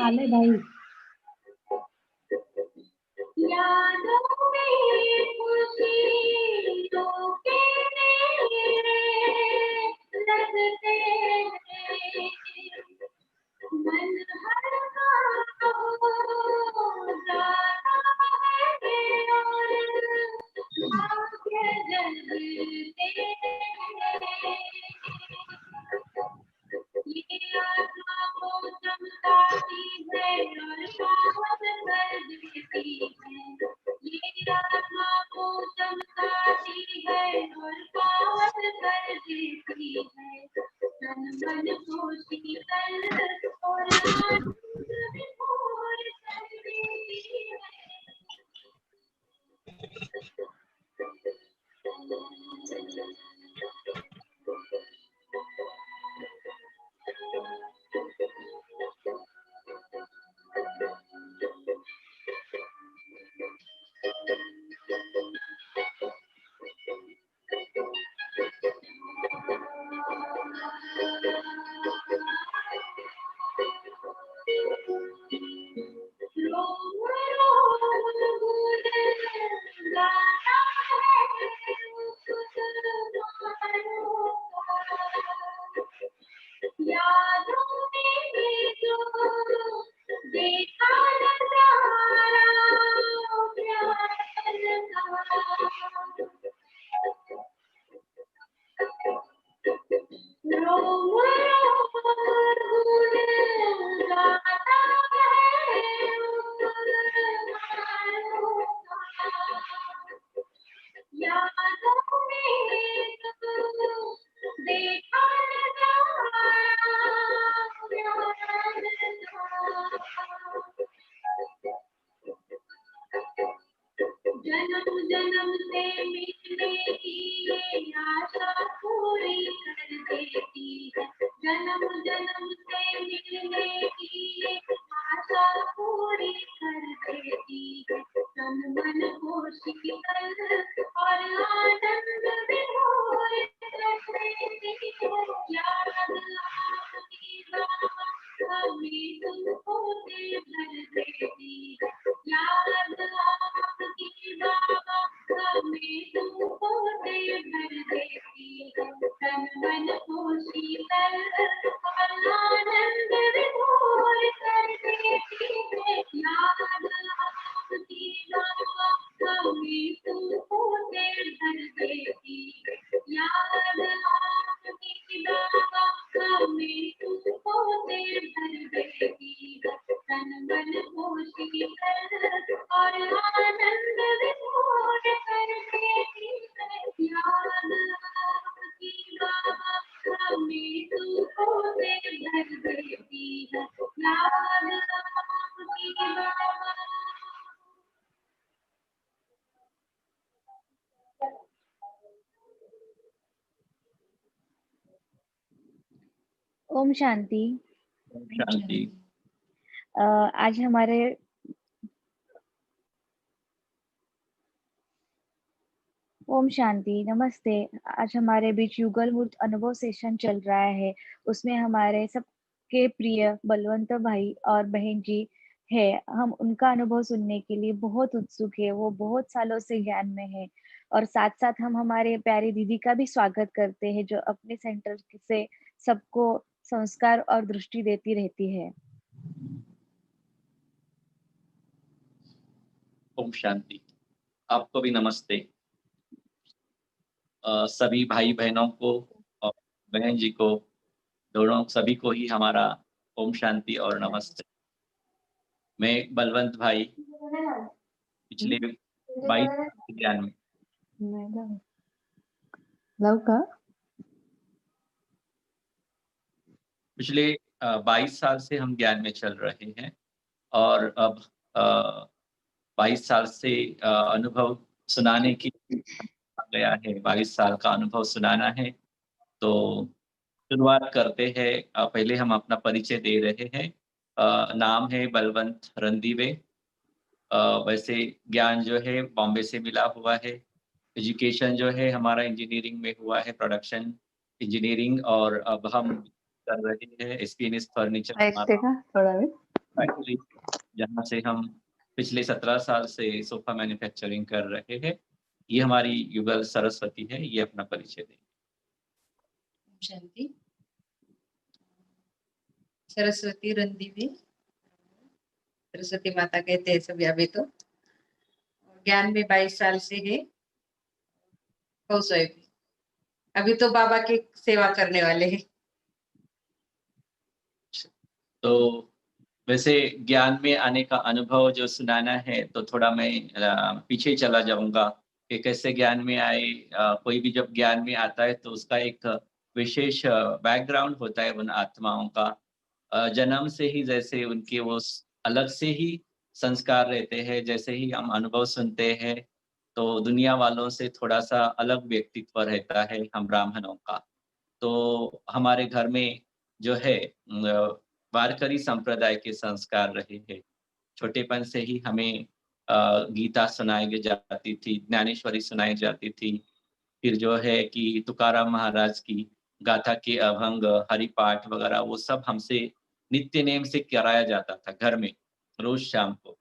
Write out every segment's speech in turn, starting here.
आले भाई ओम शांति। शांति। आज हमारे ओम शांति, नमस्ते। आज हमारे बीच युगल मूर्त अनुभव सेशन चल रहा है। उसमें हमारे सबके प्रिय बलवंत भाई और बहन जी है। हम उनका अनुभव सुनने के लिए बहुत उत्सुक है। वो बहुत सालों से ज्ञान में है और साथ साथ हम हमारे प्यारी दीदी का भी स्वागत करते हैं, जो अपने सेंटर से सबको संस्कार और दृष्टि देती रहती है। ओम शांति। आपको भी नमस्ते। सभी भाई बहनों को और बहन जी को, दोनों सभी को ही हमारा ओम शांति और नमस्ते। मैं बलवंत भाई पिछले 22 ज्ञान में लवकर पिछले 22 साल से हम ज्ञान में चल रहे हैं और अब 22 साल से अनुभव सुनाने की आ गया है, 22 साल का अनुभव सुनाना है। तो शुरुआत करते हैं। पहले हम अपना परिचय दे रहे हैं। नाम है बलवंत रंदीवे। वैसे ज्ञान जो है बॉम्बे से मिला हुआ है। एजुकेशन जो है हमारा इंजीनियरिंग में हुआ है, प्रोडक्शन इंजीनियरिंग, और अब हम कर रहे हैं एसपीएनएस फर्नीचर हमारा ऐकते का थोडा वेळ? फैक्ट्री, जहाँ से हम पिछले 17 साल से सोफा मैन्युफैक्चरिंग कर रहे हैं। ये हमारी युगल सरस्वती है, ये अपना परिचय दें। शांति। सरस्वती रंदीवे, सरस्वती माता कहते हैं सभी अभी तो। ज्ञान में 22 साल से है, हाउस वाइफ। अभी तो बाबा की सेवा करने वाले हैं। तो वैसे ज्ञान में आने का अनुभव जो सुनाना है, तो थोड़ा मैं पीछे चला जाऊँगा कि कैसे ज्ञान में आए। कोई भी जब ज्ञान में आता है तो उसका एक विशेष बैकग्राउंड होता है उन आत्माओं का। जन्म से ही जैसे उनके वो अलग से ही संस्कार रहते हैं, जैसे ही हम अनुभव सुनते हैं, तो दुनिया वालों से थोड़ा-सा अलग व्यक्तित्व रहता है हम ब्राह्मणों का। तो हमारे घर में जो है वारकरी संप्रदाय के संस्कार रहे हैं। छोटेपन से ही हमें गीता सुनाई जाती थी, ज्ञानेश्वरी सुनाई जाती थी। फिर जो है कि तुकाराम महाराज की गाथा के अभंग, हरिपाठ वगैरह वो सब हमसे नित्य नेम से कराया जाता था घर में, रोज़ शाम को।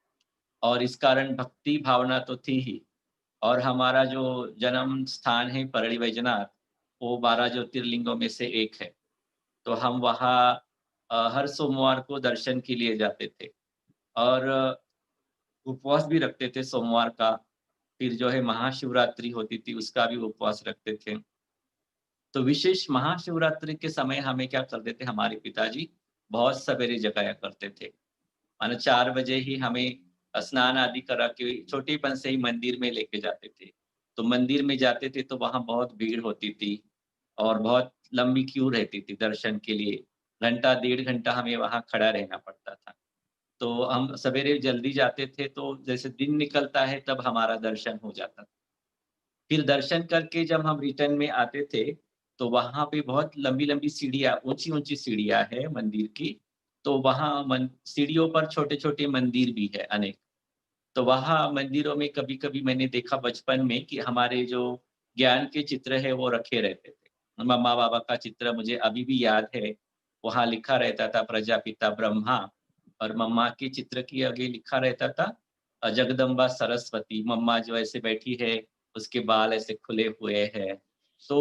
और इस कारण भक्ति भावना तो थी ही। और हमारा जो जन्म स्थान है परली वैजनाथ, वो 12 ज्योतिर्लिंगों में से एक है। तो हम वहाँ हर सोमवार को दर्शन के लिए जाते थे और उपवास भी रखते थे सोमवार का। फिर जो है महाशिवरात्रि होती थी, उसका भी उपवास रखते थे। तो विशेष महाशिवरात्रि के समय हमें क्या करते थे, हमारे पिताजी बहुत सवेरे जगाया करते थे। मानो 4 बजे ही हमें स्नान आदि करा के छोटेपन से ही मंदिर में लेके जाते थे। तो मंदिर में जाते थे तो वहाँ बहुत भीड़ होती थी और बहुत लंबी क्यू रहती थी दर्शन के लिए। घंटा, डेढ़ घंटा हमें वहाँ खड़ा रहना पड़ता था। तो हम सवेरे जल्दी जाते थे, तो जैसे दिन निकलता है तब हमारा दर्शन हो जाता था। फिर दर्शन करके जब हम रिटर्न में आते थे, तो वहाँ पे बहुत लंबी-लंबी सीढ़ियाँ, ऊँची-ऊँची सीढ़ियाँ हैं मंदिर की। तो वहाँ मन सीढ़ियों पर छोटे-छोटे मंदिर भी हैं अनेक। तो वहाँ मंदिरों में कभी-कभी मैंने देखा बचपन में कि हमारे जो ज्ञान के चित्र हैं वो रखे रहते थे। मम्मा-पापा का चित्र मुझे अभी भी याद है। वहाँ लिखा रहता था प्रजापिता ब्रह्मा, और मम्मा के चित्र के आगे लिखा रहता था जगदम्बा सरस्वती। मम्मा जो ऐसे बैठी है, उसके बाल ऐसे खुले हुए हैं। तो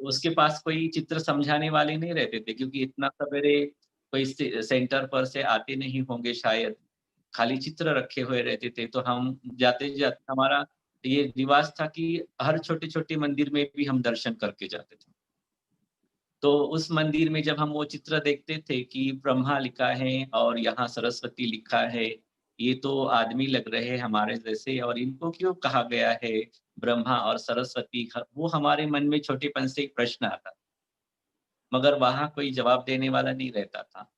उसके पास कोई चित्र समझाने वाले नहीं रहते थे, क्योंकि इतना सवेरे कोई सेंटर पर से आते नहीं होंगे शायद। खाली चित्र रखे हुए रहते थे, तो हम जाते-जाते हमारा ये रिवाज था कि हर छोटे-छोटे मंदिर में भी हम दर्शन करके जाते थे। तो उस मंदिर में जब हम वो चित्र देखते थे कि ब्रह्मा लिखा है और यहाँ सरस्वती लिखा है, ये तो आदमी लग रहे हैं हमारे जैसे, और इनको क्यों कहा गया है ब्रह्मा और सरस्वती? वो हमारे मन में छोटेपन से एक प्रश्न आता, मगर वहाँ कोई जवाब देने वाला नहीं रहता था।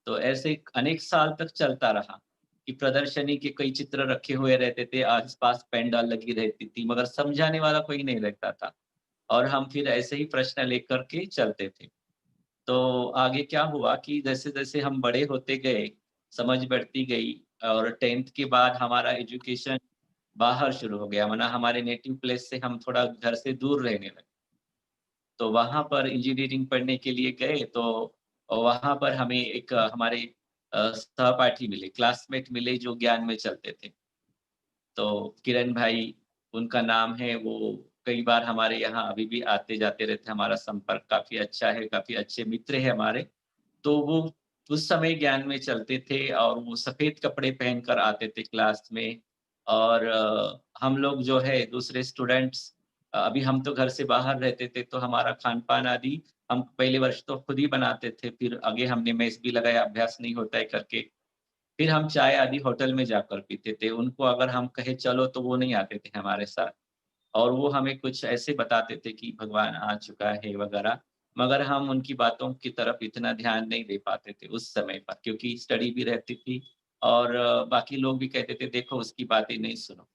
तो ऐसे अनेक साल तक चलता रहा कि प्रदर्शनी के कई चित्र रखे हुए रहते थे, आस-पास पेंडाल लगी रहती थी, मगर समझाने वाला कोई नहीं रहता था और हम फिर ऐसे ही प्रश्न लेकर के चलते थे। तो आगे क्या हुआ कि जैसे-जैसे हम बड़े होते गए, समझ बढ़ती गई और 10th के बाद हमारा एजुकेशन बाहर शुरू हो गया, वरना हमारे नेटिव प्लेस से हम थोड़ा घर से दूर रहने लगे। तो वहाँ पर इंजीनियरिंग पढ़ने के लिए गए, तो वहाँ पर हमें एक हमारे सहपाठी मिले, क्लासमेट मिले जो ज्ञान में चलते थे। तो किरण भाई उनका नाम है, वो कई बार हमारे यहाँ अभी भी आते-जाते रहते हैं, हमारा संपर्क काफ़ी अच्छा है, काफ़ी अच्छे मित्र हैं हमारे। तो वो उस समय ज्ञान में चलते थे और वो सफ़ेद कपड़े पहनकर आते थे क्लास में, और हम लोग जो है दूसरे स्टूडेंट्स, अभी हम तो घर से बाहर रहते थे, तो हमारा खान-पान आदि हम पहले वर्ष तो खुद ही बनाते थे, फिर आगे हमने मेस भी लगाया, अभ्यास नहीं होता है करके। फिर हम चाय आदि होटल में जाकर पीते थे। उनको अगर हम कहें चलो तो वो नहीं आते थे हमारे साथ। और वो हमें कुछ ऐसे बताते थे कि भगवान आ चुका है वगैरह, मगर हम उनकी बातों की तरफ इतना ध्यान नहीं दे पाते थे उस समय पर, क्योंकि स्टडी भी रहती थी और बाकी लोग भी कहते थे देखो उसकी बातें नहीं सुनो,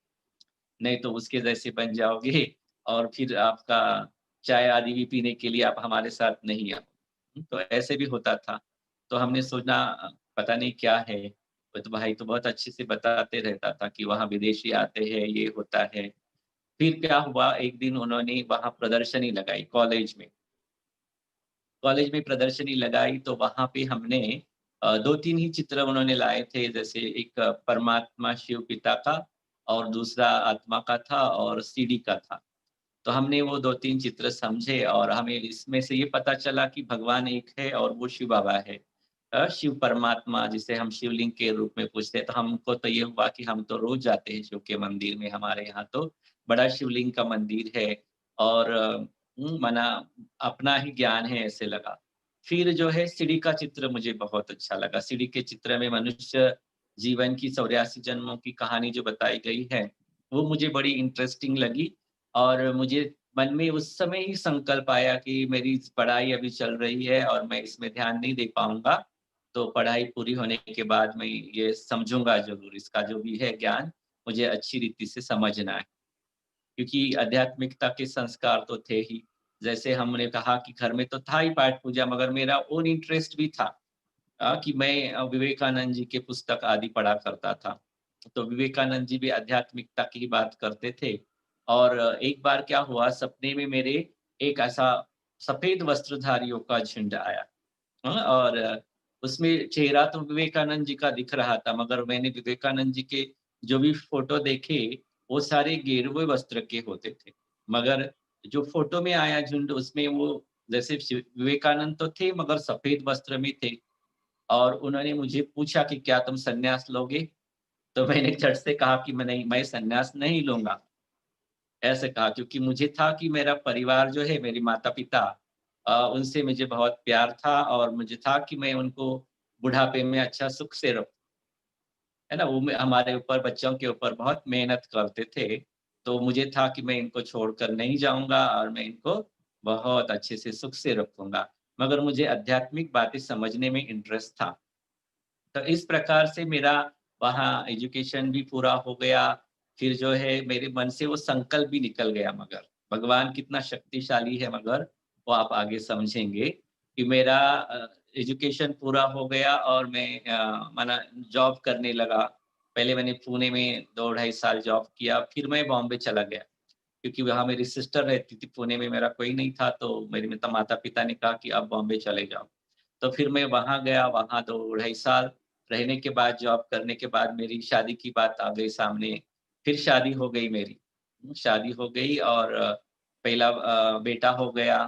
नहीं तो उसके जैसे बन जाओगे और फिर आपका चाय आदि भी पीने के लिए आप हमारे साथ नहीं आओ। तो ऐसे भी होता था। तो हमने सोचा पता नहीं क्या है, वो तो भाई तो बहुत अच्छे से बताते रहता था कि वहाँ विदेशी आते हैं, ये होता है। फिर क्या हुआ, एक दिन उन्होंने वहाँ प्रदर्शनी लगाई कॉलेज में। कॉलेज में प्रदर्शनी लगाई तो वहाँ पे हमने 2-3 ही चित्र उन्होंने लाए थे, जैसे एक परमात्मा शिव पिता का और दूसरा आत्मा का था और सीढ़ी का था। तो हमने वो 2-3 चित्र समझे और हमें इसमें से ये पता चला कि भगवान एक है और वो शिव बाबा है। शिव परमात्मा जिसे हम शिवलिंग के रूप में पूजते हैं, तो हमको तो ये हुआ कि हम तो रोज़ जाते हैं शिव के मंदिर में, हमारे यहाँ तो बड़ा शिवलिंग का मंदिर है और माना अपना ही ज्ञान है ऐसे लगा। फिर जो है सीढ़ी का चित्र मुझे बहुत अच्छा लगा। सीढ़ी के चित्र में मनुष्य जीवन की 84 जन्मों की कहानी जो बताई गई है, वो मुझे बड़ी इंटरेस्टिंग लगी और मुझे मन में उस समय ही संकल्प आया कि मेरी पढ़ाई अभी चल रही है और मैं इसमें ध्यान नहीं दे पाऊँगा, तो पढ़ाई पूरी होने के बाद मैं ये समझूँगा ज़रूर, इसका जो भी है ज्ञान, मुझे अच्छी रीति से समझना है। क्योंकि आध्यात्मिकता के संस्कार तो थे ही। जैसे हमने कहा कि घर में तो था ही पाठ पूजा, मगर मेरा ओन इंटरेस्ट भी था कि मैं विवेकानंद जी के पुस्तक आदि पढ़ा करता था। तो विवेकानंद जी भी आध्यात्मिकता की ही बात करते थे और एक बार क्या हुआ, सपने में मेरे एक ऐसा सफ़ेद वस्त्रधारियों का झुंड आया। और उसमें चेहरा तो विवेकानंद जी का दिख रहा था, मगर मैंने विवेकानंद जी के जो भी फ़ोटो देखे, वो सारे गेरुए वस्त्र के होते थे। मगर जो फ़ोटो में आया झुंड, उसमें वो जैसे विवेकानंद तो थे, मगर सफ़ेद वस्त्र में थे और उन्होंने मुझे पूछा कि, "क्या तुम सन्यास लोगे?" तो मैंने झट से कहा कि, मैं सन्यास नहीं लूँगा।" ऐसे कहा, क्योंकि मुझे था कि मेरा परिवार जो है, मेरे माता-पिता उनसे मुझे बहुत प्यार था और मुझे था कि मैं उनको बुढ़ापे में अच्छा सुख से रखूँ, है ना? वो हमारे ऊपर, बच्चों के ऊपर बहुत मेहनत करते थे, तो मुझे था कि मैं इनको छोड़कर नहीं जाऊँगा और मैं इनको बहुत अच्छे से सुख से रखूँगा। मगर मुझे आध्यात्मिक बातें समझने में इंटरेस्ट था। तो इस प्रकार से मेरा वहाँ एजुकेशन भी पूरा हो गया। फिर जो है मेरे मन से वो संकल्प भी निकल गया, मगर भगवान कितना शक्तिशाली है, मगर वो आप आगे समझेंगे कि मेरा एजुकेशन पूरा हो गया और मैं माना जॉब करने लगा। पहले मैंने पुणे में 2 ढाई साल जॉब किया, फिर मैं बॉम्बे चला गया। क्योंकि वहाँ मेरी सिस्टर रहती थी, पुणे में मेरा कोई नहीं था, तो मेरे मतलब माता-पिता ने कहा कि आप बॉम्बे चले जाओ। तो फिर मैं वहाँ गया, वहाँ 2 ढाई साल रहने के बाद, जॉब करने के बाद मेरी शादी की बात आ गई सामने। फिर शादी हो गई मेरी। शादी हो गई और पहला बेटा हो गया।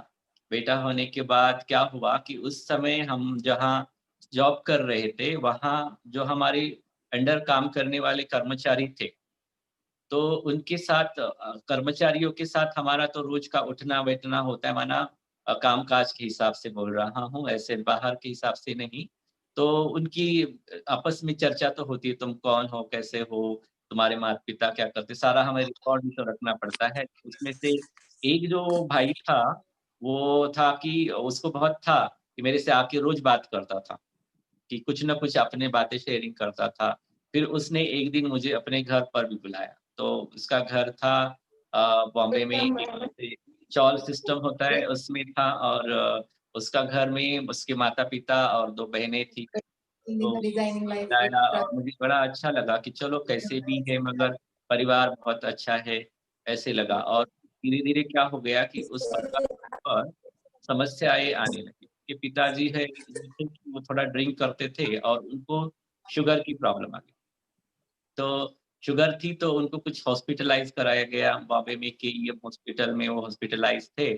बेटा होने के बाद क्या हुआ कि उस समय हम जहाँ जॉब कर रहे थे, वहाँ जो हमारे अंडर काम करने वाले कर्मचारी थे, तो उनके साथ कर्मचारियों के साथ हमारा तो रोज़ का उठना-बैठना होता है, माना काम-काज के हिसाब से बोल रहा हूँ, ऐसे बाहर के हिसाब से नहीं। तो उनकी आपस में चर्चा तो होती है, तुम कौन हो, कैसे हो, तुम्हारे माता-पिता क्या करते, सारा हमें रिकॉर्ड भी तो रखना पड़ता है। उसमें से एक जो भाई था, वो था कि उसको बहुत था कि मेरे से आके रोज़ बात करता था। कि कुछ न कुछ अपने बातें शेयरिंग करता था। फिर उसने एक दिन मुझे अपने घर पर भी बुलाया। तो उसका घर था बॉम्बे में, एक जैसे चॉल सिस्टम होता है उसमें था और उसका घर में उसके माता-पिता और 2 बहनें थी। तो डिजाइनिंग लाइफ बुलाया और मुझे बड़ा अच्छा लगा कि चलो कैसे भी है, मगर परिवार बहुत अच्छा है, ऐसे लगा। और धीरे-धीरे क्या हो गया कि उस परिवार पर समस्याएँ आने लगी। कि पिताजी है, वो थोड़ा ड्रिंक करते थे और उनको शुगर की प्रॉब्लम आ गई। तो शुगर थी तो उनको कुछ हॉस्पिटलाइज़ कराया गया बॉम्बे में केईएम हॉस्पिटल में, वो हॉस्पिटलाइज़ थे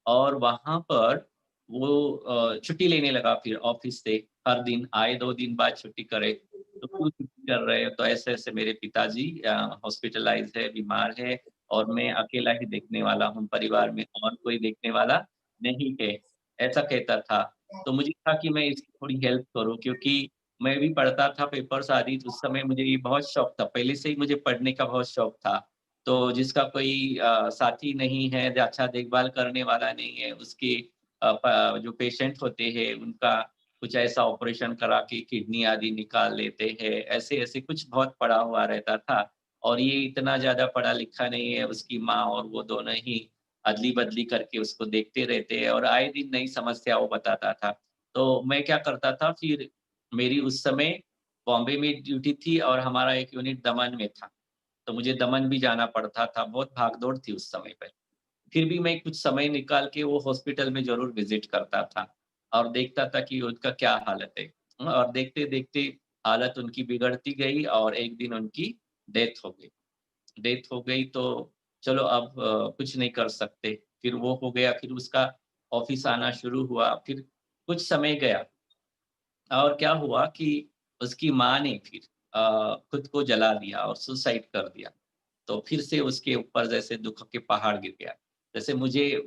और वहाँ पर वो छुट्टी लेने लगा फिर ऑफ़िस से। हर दिन आए, 2 दिन बाद छुट्टी करे, तो क्यों छुट्टी कर रहे हो? तो ऐसे-ऐसे मेरे पिताजी हॉस्पिटलाइज़ है, बीमार है और मैं अकेला ही देखने वाला हूँ परिवार में, और कोई देखने वाला नहीं है, ऐसा कहता था। तो मुझे था कि मैं इसकी थोड़ी हेल्प करूँ, क्योंकि मैं भी पढ़ता था पेपर्स आदि, तो उस समय मुझे ये बहुत शौक था, पहले से ही मुझे पढ़ने का बहुत शौक था। तो जिसका कोई साथी नहीं है, अच्छा देखभाल करने वाला नहीं है, उसके जो पेशेंट होते हैं उनका कुछ ऐसा ऑपरेशन करा के किडनी आदि निकाल लेते हैं, ऐसे-ऐसे कुछ बहुत पड़ा हुआ रहता था। और ये इतना ज़्यादा पढ़ा-लिखा नहीं है, उसकी माँ और वो दोनों ही अदली-बदली करके उसको देखते रहते हैं और आए दिन नई समस्या वो बताता था। तो मैं क्या करता था फिर, मेरी उस समय बॉम्बे में ड्यूटी थी और हमारा एक यूनिट दमन में था, तो मुझे दमन भी जाना पड़ता था, बहुत भाग-दौड़ थी उस समय पे। फिर भी मैं कुछ समय निकाल के वो हॉस्पिटल में ज़रूर विज़िट करता था और देखता था कि उनका क्या हालत है। और देखते-देखते हालत उनकी बिगड़ती गई और एक दिन उनकी डेथ हो गई। डेथ हो गई तो चलो अब कुछ नहीं कर सकते। फिर वो हो गया, फिर उसका ऑफ़िस आना शुरू हुआ, फिर कुछ समय गया और क्या हुआ कि उसकी माँ ने फिर खुद को जला दिया और सुसाइड कर दिया। तो फिर से उसके ऊपर जैसे दुःख के पहाड़ गिर गया। जैसे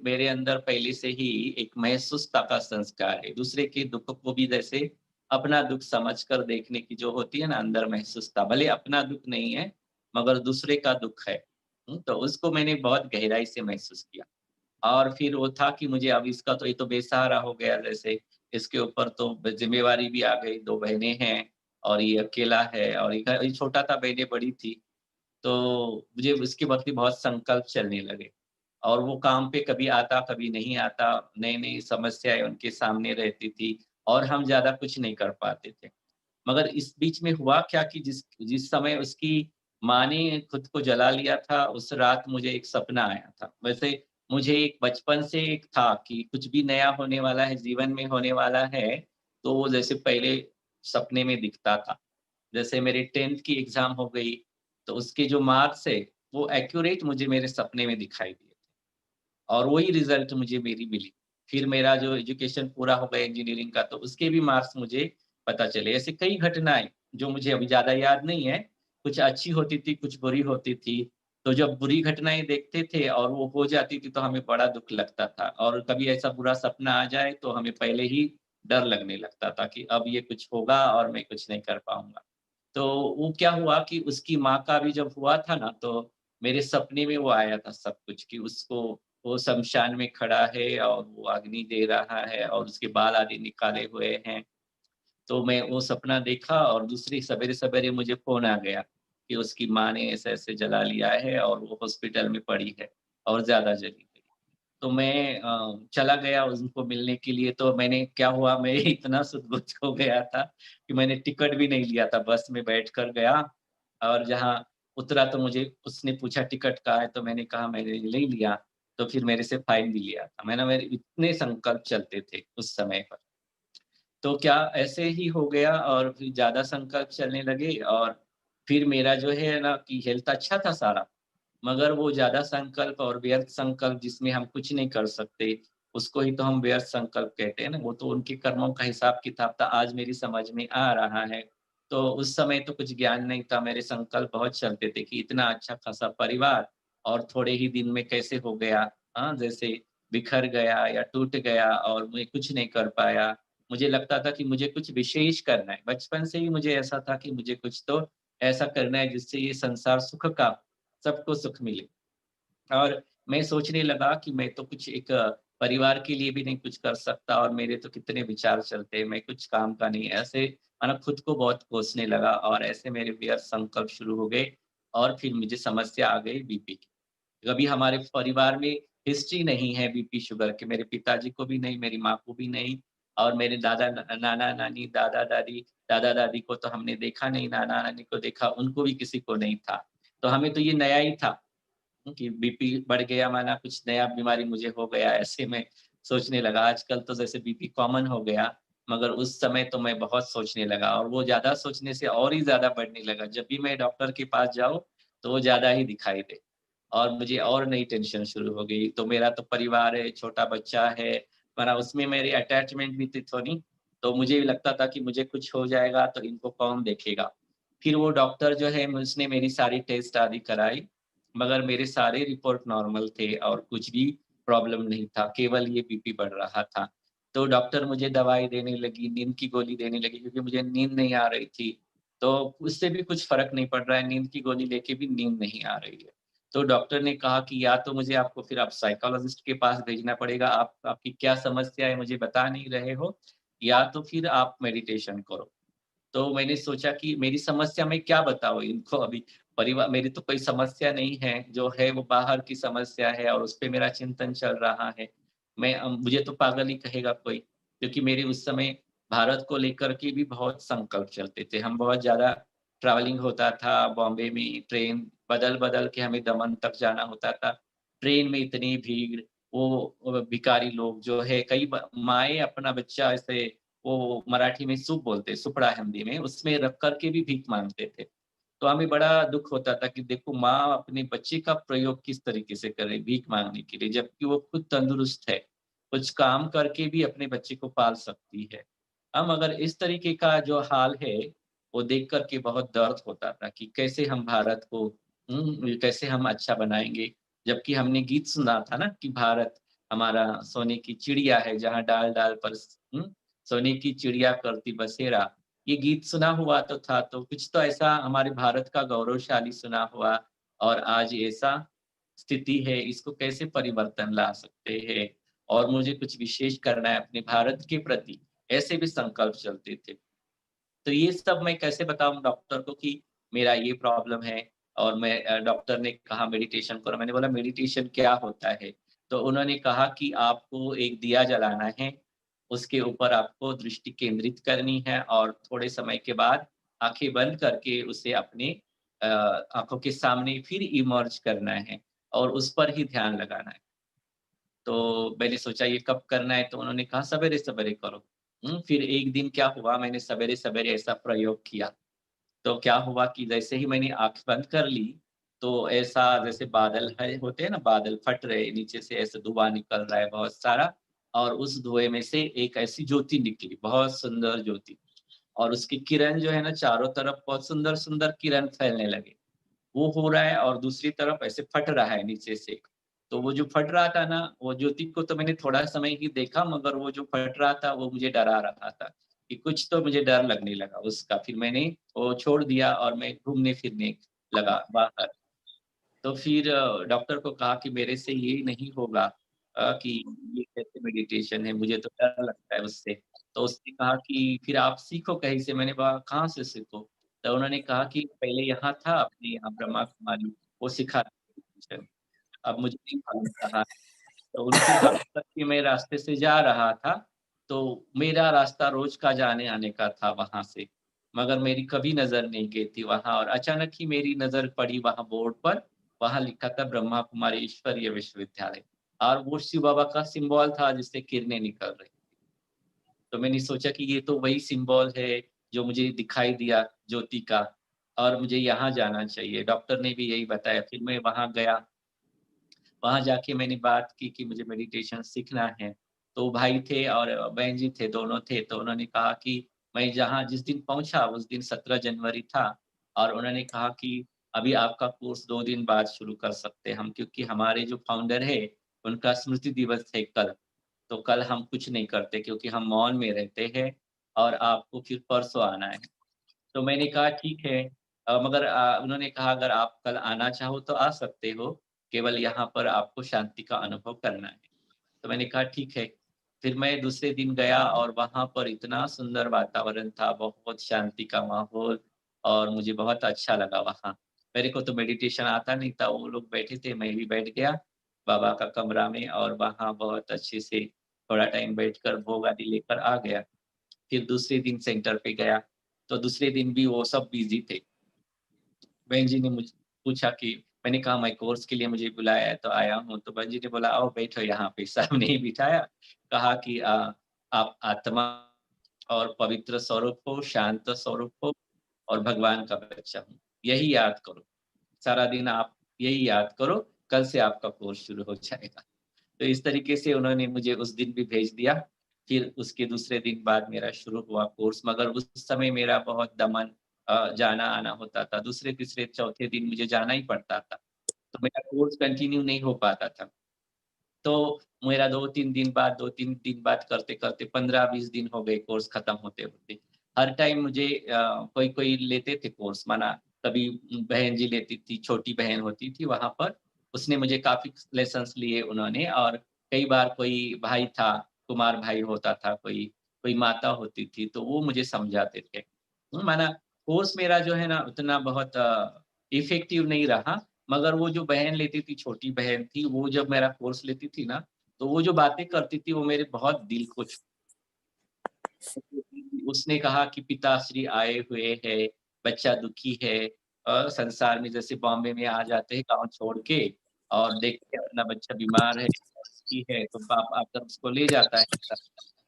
मेरे अंदर पहले से ही एक महसूसता का संस्कार है, दूसरे के दुःख को भी जैसे अपना दुःख समझकर देखने की जो होती है ना अंदर महसूसता, भले अपना दुःख नहीं है, मगर दूसरे का दुःख है। तो उसको मैंने बहुत गहराई से महसूस किया। और फिर वो था कि मुझे अब इसका तो ये तो बेसहारा हो गया जैसे, इसके ऊपर तो ज़िम्मेवारी भी आ गई, 2 बहनें हैं और ये अकेला है और ये छोटा था, बहनें बड़ी थी। तो मुझे उसके प्रति बहुत संकल्प चलने लगे और वो काम पे कभी आता, कभी नहीं आता, नई-नई समस्याएँ उनके सामने रहती थी और हम ज़्यादा कुछ नहीं कर पाते थे। मगर इस बीच में हुआ क्या कि जिस जिस समय उसकी माँ ने खुद को जला लिया था, उस रात मुझे एक सपना आया था। वैसे मुझे एक बचपन से एक था कि कुछ भी नया होने वाला है, जीवन में होने वाला है, तो वो जैसे पहले सपने में दिखता था। जैसे मेरी 10th की एग्ज़ाम हो गई, तो उसके जो मार्क्स है, वो एक्यूरेट मुझे मेरे सपने में दिखाई दिए और वही रिज़ल्ट मुझे मेरी मिली। फिर मेरा जो एजुकेशन पूरा हो गया इंजीनियरिंग का, तो उसके भी मार्क्स मुझे पता चले। ऐसी कई घटनाएँ जो मुझे अभी ज़्यादा याद नहीं है, कुछ अच्छी होती थी, कुछ बुरी होती थी। तो जब बुरी घटनाएँ देखते थे और वो हो जाती थी, तो हमें बड़ा दुःख लगता था और कभी ऐसा बुरा सपना आ जाए, तो हमें पहले ही डर लगने लगता था कि अब ये कुछ होगा और मैं कुछ नहीं कर पाऊँगा। तो वो क्या हुआ कि उसकी माँ का भी जब हुआ था ना, तो मेरे सपने में वो आया था सब कुछ कि उसको वो शमशान में खड़ा है और वो अग्नि दे रहा है और उसके बाल आदि निकाले हुए हैं। तो मैं वो सपना देखा और दूसरी सवेरे-सवेरे मुझे फ़ोन आ गया कि उसकी माँ ने ऐसे-ऐसे जला लिया है और वो हॉस्पिटल में पड़ी है और ज़्यादा जली गई। तो मैं चला गया उनको मिलने के लिए, तो मैंने क्या हुआ, मैं इतना सुध-बुध हो गया था कि मैंने टिकट भी नहीं लिया था, बस में बैठकर गया और जहाँ उतरा तो मुझे उसने पूछा टिकट कहाँ है? तो मैंने कहा मैंने नहीं लिया, तो फिर मेरे से फाइन भी लिया था। मेरे इतने संकल्प चलते थे उस समय पर। तो क्या ऐसे ही हो गया और फिर ज़्यादा संकल्प चलने लगे और फिर मेरा जो है ना कि हेल्थ अच्छा था सारा, मगर वो ज़्यादा संकल्प और व्यर्थ संकल्प जिसमें हम कुछ नहीं कर सकते, उसको ही तो हम व्यर्थ संकल्प कहते हैं ना, वो तो उनके कर्मों का हिसाब-किताब था, आज मेरी समझ में आ रहा है। तो उस समय तो कुछ ज्ञान नहीं था, मेरे संकल्प बहुत चलते थे कि इतना अच्छा खासा परिवार और थोड़े ही दिन में कैसे हो गया, हाँ, जैसे बिखर गया या टूट गया और मैं कुछ नहीं कर पाया। मुझे लगता था कि मुझे कुछ विशेष करना है, बचपन से ही मुझे ऐसा था कि मुझे कुछ तो ऐसा करना है जिससे ये संसार सुख का सबको सुख मिले। और मैं सोचने लगा कि मैं तो कुछ एक परिवार के लिए भी नहीं कुछ कर सकता और मेरे तो कितने विचार चलते हैं, मैं कुछ काम का नहीं। ऐसे मानो खुद को बहुत कोसने लगा और ऐसे मेरे व्यर्थ संकल्प शुरू हो गए और फिर मुझे समस्या आ गई बीपी की। कभी हमारे परिवार में हिस्ट्री नहीं है बीपी, शुगर की, मेरे पिताजी को भी नहीं, मेरी माँ को भी नहीं और मेरे नाना-नानी, दादा-दादी दादा-दादी को तो हमने देखा नहीं, नाना-नानी को देखा, उनको भी किसी को नहीं था। तो हमें तो ये नया ही था। कि बीपी बढ़ गया माना कुछ नया बीमारी मुझे हो गया, ऐसे में सोचने लगा। आजकल तो जैसे बीपी कॉमन हो गया, मगर उस समय तो मैं बहुत सोचने लगा और वो ज़्यादा सोचने से और ही ज़्यादा बढ़ने लगा। जब भी मैं डॉक्टर के पास जाऊँ, तो वो ज़्यादा ही दिखाई दे और मुझे और नई टेंशन शुरू हो गई। तो मेरा तो परिवार है, छोटा बच्चा है, माना उसमें मेरी अटैचमेंट भी थी थोड़ी, तो मुझे भी लगता था कि मुझे कुछ हो जाएगा तो इनको कौन देखेगा। फिर वो डॉक्टर जो है उसने मेरी सारी टेस्ट आदि कराई, मगर मेरे सारे रिपोर्ट नॉर्मल थे और कुछ भी प्रॉब्लम नहीं था, केवल ये बीपी बढ़ रहा था। तो डॉक्टर मुझे दवाई देने लगी, नींद की गोली देने लगी क्योंकि मुझे नींद नहीं आ रही थी। तो उससे भी कुछ फ़र्क नहीं पड़ रहा है, नींद की गोली लेके भी नींद नहीं आ रही है। तो डॉक्टर ने कहा कि या तो मुझे आपको फिर आप साइकोलॉजिस्ट के पास भेजना पड़ेगा, आप आपकी क्या समस्या है मुझे बता नहीं रहे हो, या तो फिर आप मेडिटेशन करो। तो मैंने सोचा कि मेरी समस्या मैं क्या बताऊँ इनको अभी, मेरी तो कोई समस्या नहीं है, जो है वो बाहर की समस्या है और उसपे मेरा चिंतन चल रहा है। मुझे तो पागल ही कहेगा कोई, क्योंकि मेरे उस समय भारत को लेकर के भी बहुत संकल्प चलते थे। हम बहुत ज़्यादा ट्रैवलिंग होता था, बॉम्बे में ट्रेन बदल-बदल के हमें दमन तक जाना होता था। ट्रेन में इतनी भीड़, वो भिखारी लोग जो है, कई माएँ अपना बच्चा ऐसे, वो मराठी में सूप बोलते हैं, सुपड़ा हिंदी में, उसमें रख कर के भी भीख माँगते थे। तो हमें बड़ा दुःख होता था कि देखो माँ अपने बच्चे का प्रयोग किस तरीके से कर रही है भीख माँगने के लिए, जबकि वो खुद तंदुरुस्त है, कुछ काम करके भी अपने बच्चे को पाल सकती है। हम अगर इस तरीके का जो हाल है, वो देख कर के बहुत दर्द होता था कि कैसे हम भारत को कैसे हम अच्छा बनाएँगे। जबकि हमने गीत सुना था ना कि भारत हमारा सोने की चिड़िया है, जहाँ डाल-डाल पर सोने की चिड़िया करती बसेरा। ये गीत सुना हुआ तो था, तो कुछ तो ऐसा हमारे भारत का गौरवशाली सुना हुआ, और आज ऐसा स्थिति है, इसको कैसे परिवर्तन ला सकते हैं, और मुझे कुछ विशेष करना है अपने भारत के प्रति, ऐसे भी संकल्प चलते थे। तो ये सब मैं कैसे बताऊँ डॉक्टर को कि मेरा ये प्रॉब्लम है, और डॉक्टर ने कहा मेडिटेशन करो। मैंने बोला मेडिटेशन क्या होता है? तो उन्होंने कहा कि आपको एक दिया जलाना है, उसके ऊपर आपको दृष्टि केंद्रित करनी है और थोड़े समय के बाद आँखें बंद करके उसे अपने आँखों के सामने फिर इमर्ज करना है और उस पर ही ध्यान लगाना है। तो मैंने सोचा ये कब करना है? तो उन्होंने कहा सवेरे-सवेरे करो। फिर एक दिन क्या हुआ, मैंने सवेरे-सवेरे ऐसा प्रयोग किया। तो क्या हुआ कि जैसे ही मैंने आँख बंद कर ली, तो ऐसा जैसे बादल है होते हैं ना, बादल फट रहे, नीचे से ऐसे धुआँ निकल रहा है बहुत सारा, और उस धुएँ में से एक ऐसी ज्योति निकली, बहुत सुंदर ज्योति, और उसकी किरण जो है ना, चारों तरफ बहुत सुंदर-सुंदर किरण फैलने लगे। वो हो रहा है और दूसरी तरफ ऐसे फट रहा है नीचे से। तो वो जो फट रहा था ना, वो ज्योति को तो मैंने थोड़ा समय ही देखा, मगर वो जो फट रहा था वो मुझे डरा रहा था, कि कुछ तो मुझे डर लगने लगा उसका। फिर मैंने वो छोड़ दिया और मैं घूमने-फिरने लगा बाहर। तो फिर डॉक्टर को कहा कि मेरे से ये नहीं होगा, कि ये कैसे मेडिटेशन है, मुझे तो डर लगता है उससे। तो उसने कहा कि फिर आप सीखो कहीं से, मैंने कहा कहाँ से सीखूँ? तो उन्होंने कहा कि पहले यहाँ था अपने यहाँ ब्रह्मा कुमारी, वो सिखाते थे मेडिटेशन, अब मुझे नहीं मालूम कहाँ। तो उनके घर तक के मैं रास्ते से जा रहा था, तो मेरा रास्ता रोज़ का जाने-आने का था वहाँ से, मगर मेरी कभी नज़र नहीं गई थी वहाँ, और अचानक ही मेरी नज़र पड़ी वहाँ बोर्ड पर, वहाँ लिखा था ब्रह्मा कुमारी ईश्वरीय विश्वविद्यालय, और वो शिव बाबा का सिम्बॉल था जिससे किरणें निकल रही। तो मैंने सोचा कि ये तो वही सिम्बॉल है जो मुझे दिखाई दिया ज्योति का, और मुझे यहाँ जाना चाहिए। डॉक्टर ने भी यही बताया, फिर मैं वहाँ गया। वहाँ जाके मैंने बात की कि मुझे मेडिटेशन सीखना है। तो भाई थे और बहन जी थे, दोनों थे। तो उन्होंने कहा कि मैं जहाँ जिस दिन पहुँचा उस दिन 17 जनवरी था, और उन्होंने कहा कि अभी आपका कोर्स 2 दिन बाद शुरू कर सकते हैं हम, क्योंकि हमारे जो फाउंडर है, उनका स्मृति दिवस है कल। तो कल हम कुछ नहीं करते क्योंकि हम मॉल में रहते हैं, और आपको फिर परसों आना है। तो मैंने कहा ठीक है, मगर उन्होंने कहा अगर आप कल आना चाहो तो आ सकते हो, केवल यहाँ पर आपको शांति का अनुभव करना है। तो मैंने कहा ठीक है। फिर मैं दूसरे दिन गया और वहाँ पर इतना सुंदर वातावरण था, बहुत शांति का माहौल, और मुझे बहुत अच्छा लगा वहाँ। मेरे को तो मेडिटेशन आता नहीं था, वो लोग बैठे थे, मैं भी बैठ गया बाबा का कमरा में, और वहाँ बहुत अच्छे से थोड़ा टाइम बैठकर भोग आदि लेकर आ गया। फिर दूसरे दिन सेंटर पे गया, तो दूसरे दिन भी वो सब बिज़ी थे। बहन जी ने मुझ पूछा कि मैंने कहा मैं कोर्स के लिए मुझे बुलाया है तो आया हूँ। तो बहन जी ने बोला आओ बैठो यहाँ पे, सामने ही बिठाया। कहा कि आप आत्मा और पवित्र स्वरूप हो, शांत स्वरूप हो, और भगवान का बच्चा हूँ। यही याद करो। सारा दिन आप यही याद करो, कल से आपका कोर्स शुरू हो जाएगा। तो इस तरीके से उन्होंने मुझे उस दिन भी भेज दिया। फिर उसके दूसरे दिन बाद मेरा शुरू हुआ कोर्स, मगर उस समय मेरा बहुत दमन जाना-आना होता था। दूसरे, तीसरे, चौथे दिन मुझे जाना ही पड़ता था। तो मेरा कोर्स कंटिन्यू नहीं हो पाता था। तो मेरा 2-3 दिन बाद करते-करते 15-20 दिन हो गए कोर्स खत्म होते-होते। हर टाइम मुझे कोई-कोई लेते थे कोर्स, माना कभी बहन जी लेती थी, छोटी बहन होती थी वहाँ पर, उसने मुझे काफ़ी लेसन्स लिए उन्होंने। और कई बार कोई भाई था, कुमार भाई होता था कोई, कोई माता होती थी, तो वो मुझे समझाते थे। माना कोर्स मेरा जो है ना उतना बहुत इफ़ेक्टिव नहीं रहा, मगर वो जो बहन लेती थी, छोटी बहन थी, वो जब मेरा कोर्स लेती थी ना, तो वो जो बातें करती थी, वो मेरे बहुत दिल को छू। उसने कहा कि पिताश्री आए हुए हैं, बच्चा दुखी है, संसार में जैसे बॉम्बे में आ जाते हैं गाँव छोड़ के और देखते हैं अपना बच्चा बीमार है, दुखी है, तो बाप आकर उसको ले जाता है।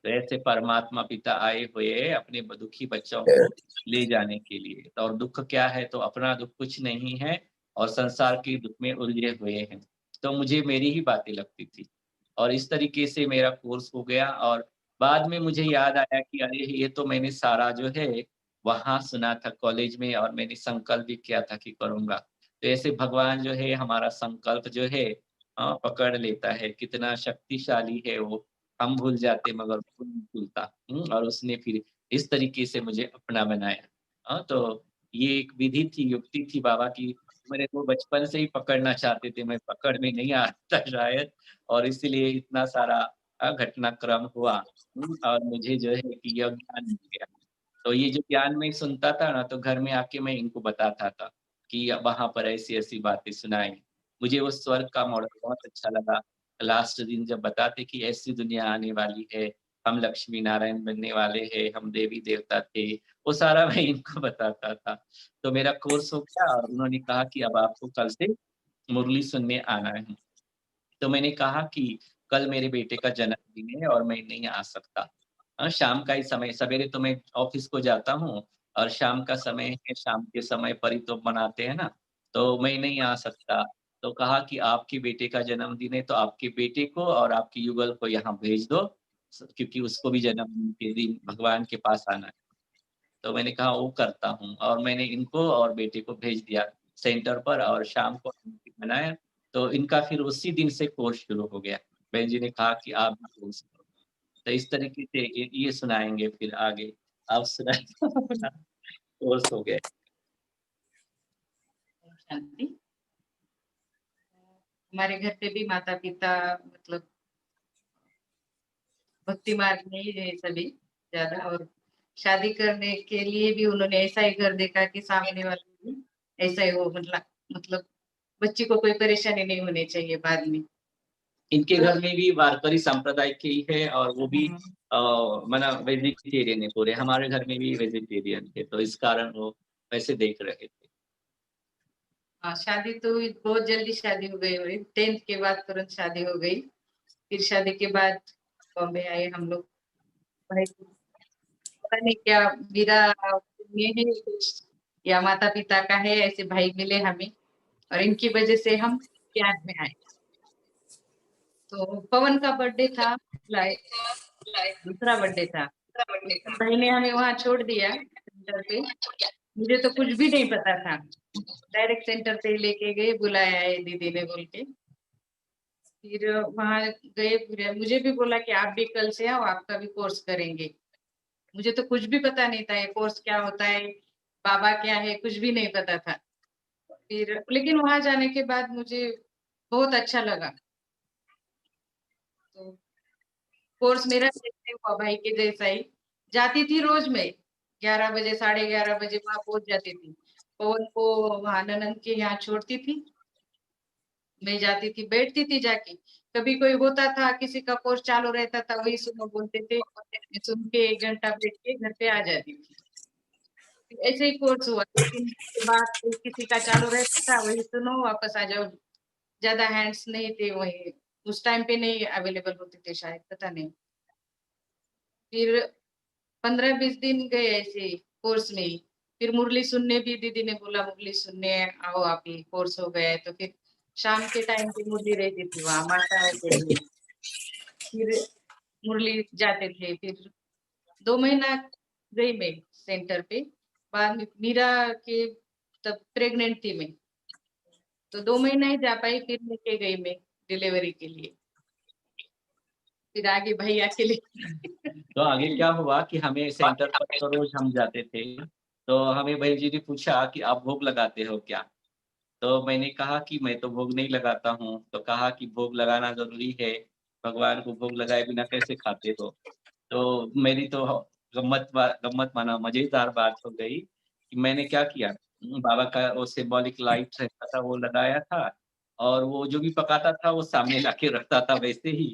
तो ऐसे परमात्मा पिता आए हुए हैं अपने दुखी बच्चों को ले जाने के लिए। तो और दुःख क्या है, तो अपना दुःख कुछ नहीं है और संसार के दुःख में उलझे हुए हैं। तो मुझे मेरी ही बातें लगती थी और इस तरीके से मेरा कोर्स हो गया। और बाद में मुझे याद आया कि अरे! ये तो मैंने सारा जो है वहाँ सुना था कॉलेज में और मैंने संकल्प भी किया था कि करूँगा। तो ऐसे भगवान जो है हमारा संकल्प जो है पकड़ लेता है, कितना शक्तिशाली है वो। हम भूल जाते मगर वो नहीं भूलता। और उसने फिर इस तरीके से मुझे अपना बनाया। तो ये एक विधि थी, युक्ति थी बाबा की, मेरे को बचपन से ही पकड़ना चाहते थे, मैं पकड़ में नहीं आ था शायद और इसीलिए इतना सारा घटनाक्रम हुआ। और मुझे जो है कि यह ज्ञान मिल गया। तो ये जो ज्ञान मैं सुनता था ना, तो घर में आके मैं इनको बताता था कि वहाँ पर ऐसी-ऐसी बातें सुनाई। मुझे वो स्वर्ग का मॉडल बहुत अच्छा लगा। लास्ट दिन जब बताते कि ऐसी दुनिया आने वाली है, हम लक्ष्मी नारायण बनने वाले हैं, हम देवी-देवता थे, वो सारा मैं इनको बताता था। तो मेरा कोर्स हो गया और उन्होंने कहा कि अब आपको कल से मुरली सुनने आना है। तो मैंने कहा कि कल मेरे बेटे का जन्मदिन है और मैं नहीं आ सकता। शाम का ही समय, सवेरे तो मैं ऑफ़िस को जाता हूँ और शाम का समय है, शाम के समय पर ही तो मनाते हैं ना, तो मैं नहीं आ सकता। तो कहा कि आपके बेटे का जन्मदिन है, तो आपके बेटे को और आपके युगल को यहाँ भेज दो, क्योंकि उसको भी जन्मदिन के दिन भगवान के पास आना है। तो मैंने कहा वो करता हूँ और मैंने इनको और बेटे को भेज दिया सेंटर पर और शाम को बनाया, तो इनका फिर उसी दिन से कोर्स शुरू हो गया। बहन जी ने कहा कि आप भी कोर्स करो। तो इस तरीके से ये सुनाएँगे फिर आगे। आप सुनाइए अपना कोर्स हो गया। ओम शांति। हमारे घर पे भी माता-पिता मतलब भक्ति मार्ग में ही है सभी ज़्यादा, और शादी करने के लिए भी उन्होंने ऐसा ही घर देखा कि सामने वाले भी ऐसा ही हो, मतलब बच्ची को कोई परेशानी नहीं होनी चाहिए बाद में। इनके घर में भी वारकरी संप्रदाय के ही है और वो भी हाँ। माना वेजिटेरियन है पूरे। हमारे घर में भी वेजिटेरियन थे, तो इस कारण वो वैसे देख रहे थे। हाँ, शादी तो बहुत जल्दी शादी हो गई मेरी, 10th के बाद तुरंत शादी हो गई। फिर शादी के बाद बॉम्बे आए हम लोग। भाई पता नहीं क्या मेरा ये है कुछ या माता-पिता का है, ऐसे भाई मिले हमें और इनकी वजह से हम ज्ञान में आए। तो पवन का बर्थडे था, जुलाई दूसरा बर्थडे था। तो भाई ने हमें वहाँ छोड़ दिया सेंटर पे। मुझे तो कुछ भी नहीं पता था। डायरेक्ट सेंटर पे ही लेके गए, बुलाया है दीदी ने बोल के। फिर वहाँ गए, फिर मुझे भी बोला कि आप भी कल से आओ, आपका भी कोर्स करेंगे। मुझे तो कुछ भी पता नहीं था, ये कोर्स क्या होता है, बाबा क्या है, कुछ भी नहीं पता था। फिर लेकिन वहाँ जाने के बाद मुझे बहुत अच्छा लगा। तो कोर्स मेरा जैसे हुआ भाई के जैसा ही। जाती थी रोज़ मैं, 11 बजे, साढ़े 11 बजे वहाँ पहुँच जाती थी। पवन को वहाँ ननद के यहाँ छोड़ती थी, मैं जाती थी, बैठती थी जाके। कभी कोई होता था, किसी का कोर्स चालू रहता था, वही सुनो बोलते थे, मैं सुन के 1 घंटा बैठ के घर पे आ जाती थी। ऐसे ही कोर्स हुआ, 2-3 के बाद कोई किसी का चालू रहता था, वही सुनो वापस आ जाओ। ज़्यादा हैंड्स नहीं थे वही, उस टाइम पे नहीं अवेलेबल होते थे शायद, पता नहीं। फिर 15-20 दिन गए ऐसे ही कोर्स में ही। फिर मुरली सुनने भी दीदी ने बोला मुरली सुनने आओ आप, ये कोर्स हो गया है, तो फिर शाम के टाइम पे मुरली रहती थी वहाँ माताओं के लिए। फिर मुरली जाते थे, फिर 2 महीना गई मैं सेंटर पे। बाद में मीरा के तब प्रेग्नेंट थी मैं, तो 2 महीना ही जा पाई, फिर लेके गई मैं डिलीवरी के लिए। फिर आगे भैया के लिए तो आगे क्या हुआ कि हमें सेंटर पर तो रोज़ हम जाते थे। तो हमें बहन जी ने पूछा कि आप भोग लगाते हो क्या? तो मैंने कहा कि मैं तो भोग नहीं लगाता हूँ, तो कहा कि भोग लगाना ज़रूरी है, भगवान को भोग लगाए बिना कैसे खाते हो? तो मेरी तो गम्मत माना मज़ेदार बात हो गई कि मैंने क्या किया बाबा का वो सिम्बॉलिक लाइट रहता था वो लगाया था और वो जो भी पकाता था वो सामने लाके रखता था वैसे ही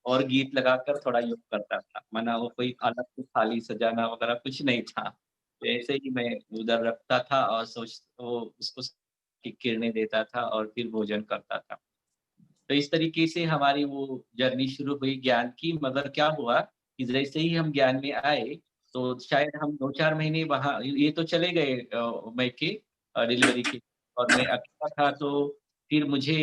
और गीत लगाकर थोड़ा योग करता था। माना वो कोई अलग से थाली सजाना वगैरह कुछ नहीं था। तो ऐसे ही मैं उधर रखता था और वो उसको की किरणें देता था और फिर भोजन करता था। तो इस तरीके से हमारी वो जर्नी शुरू हुई ज्ञान की मगर क्या हुआ कि जैसे ही हम ज्ञान में आए, तो शायद हम 2-4 महीने वहाँ ये तो चले गए मायके डिलीवरी के और मैं अकेला था तो फिर मुझे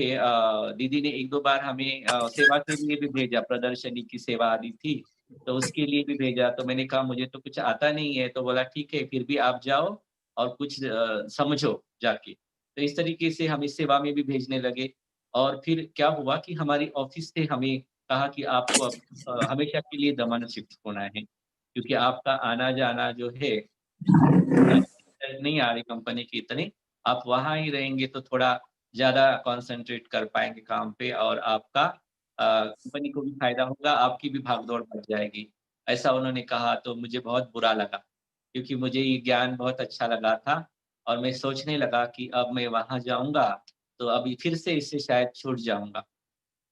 दीदी ने 1-2 बार हमें सेवा के लिए भी भेजा, प्रदर्शनी की सेवा आदि थी, तो उसके लिए भी भेजा। तो मैंने कहा मुझे तो कुछ आता नहीं है, तो बोला ठीक है फिर भी आप जाओ और कुछ समझो जाके। तो इस तरीके से हम इस सेवा में भी भेजने लगे। और फिर क्या हुआ कि हमारी ऑफ़िस से हमें कहा कि आपको अब हमेशा के लिए दमन शिफ्ट होना है, क्योंकि आपका आना-जाना जो है नहीं आ रही कंपनी की इतनी, आप वहाँ ही रहेंगे तो थोड़ा ज़्यादा कॉन्संट्रेट कर पाएँगे काम पे और आपका कंपनी को भी फ़ायदा होगा, आपकी भी भाग-दौड़ बढ़ जाएगी। ऐसा उन्होंने कहा तो मुझे बहुत बुरा लगा, क्योंकि मुझे ये ज्ञान बहुत अच्छा लगा था और मैं सोचने लगा कि अब मैं वहाँ जाऊँगा, तो अभी फिर से इससे शायद छूट जाऊँगा।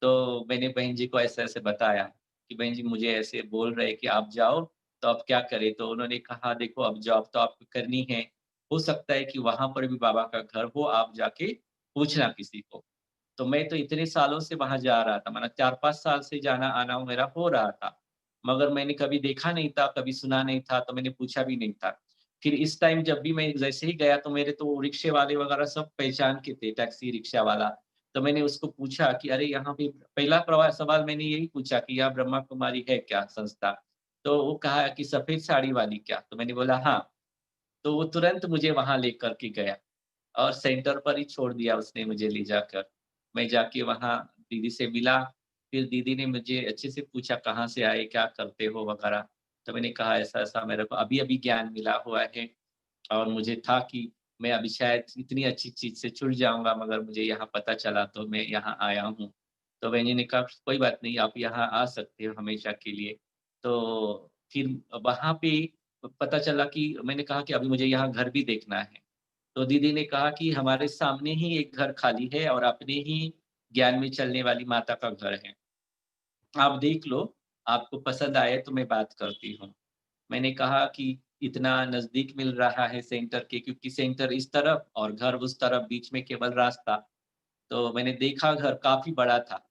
तो मैंने बहन जी को ऐसे-ऐसे बताया कि बहन जी मुझे ऐसे बोल रहे हैं कि आप जाओ, तो अब क्या करें? तो उन्होंने कहा देखो अब जॉब तो आपको करनी है, हो सकता है कि वहाँ पर भी बाबा का घर हो, आप जाके पूछना किसी को। तो मैं तो इतने सालों से वहाँ जा रहा था, माना 4-5 साल से जाना-आना मेरा हो रहा था। मगर मैंने कभी देखा नहीं था, कभी सुना नहीं था, तो मैंने पूछा भी नहीं था। फिर इस टाइम जब भी मैं जैसे ही गया तो मेरे तो रिक्शे वाले वगैरह सब पहचान के थे, टैक्सी रिक्शा वाला। तो मैंने उसको पूछा कि अरे यहाँ पे पहला सवाल मैंने यही पूछा कि यहाँ ब्रह्मा कुमारी है क्या संस्था? तो वो कहा कि सफ़ेद साड़ी वाली क्या? तो मैंने बोला हाँ। तो वो तुरंत मुझे वहाँ लेकर के गया। और सेंटर पर ही छोड़ दिया उसने मुझे ले जाकर। मैं जाके वहाँ दीदी से मिला, फिर दीदी ने मुझे अच्छे से पूछा कहाँ से आए, क्या करते हो वगैरह। तो मैंने कहा ऐसा-ऐसा मेरे को अभी-अभी ज्ञान मिला हुआ है और मुझे था कि मैं अभी शायद इतनी अच्छी चीज़ से छूट जाऊँगा मगर मुझे यहाँ पता चला तो मैं यहाँ आया हूँ। तो बहन ने कहा कोई बात नहीं आप यहाँ आ सकते हो हमेशा के लिए। तो फिर वहाँ पे पता चला कि मैंने कहा कि अभी मुझे यहाँ घर भी देखना है। तो दीदी ने कहा कि हमारे सामने ही एक घर खाली है और अपने ही ज्ञान में चलने वाली माता का घर है। आप देख लो, आपको पसंद आए तो मैं बात करती हूँ। मैंने कहा कि इतना नज़दीक मिल रहा है सेंटर के क्योंकि सेंटर इस तरफ और घर उस तरफ बीच में केवल रास्ता। तो मैंने देखा घर काफ़ी बड़ा था।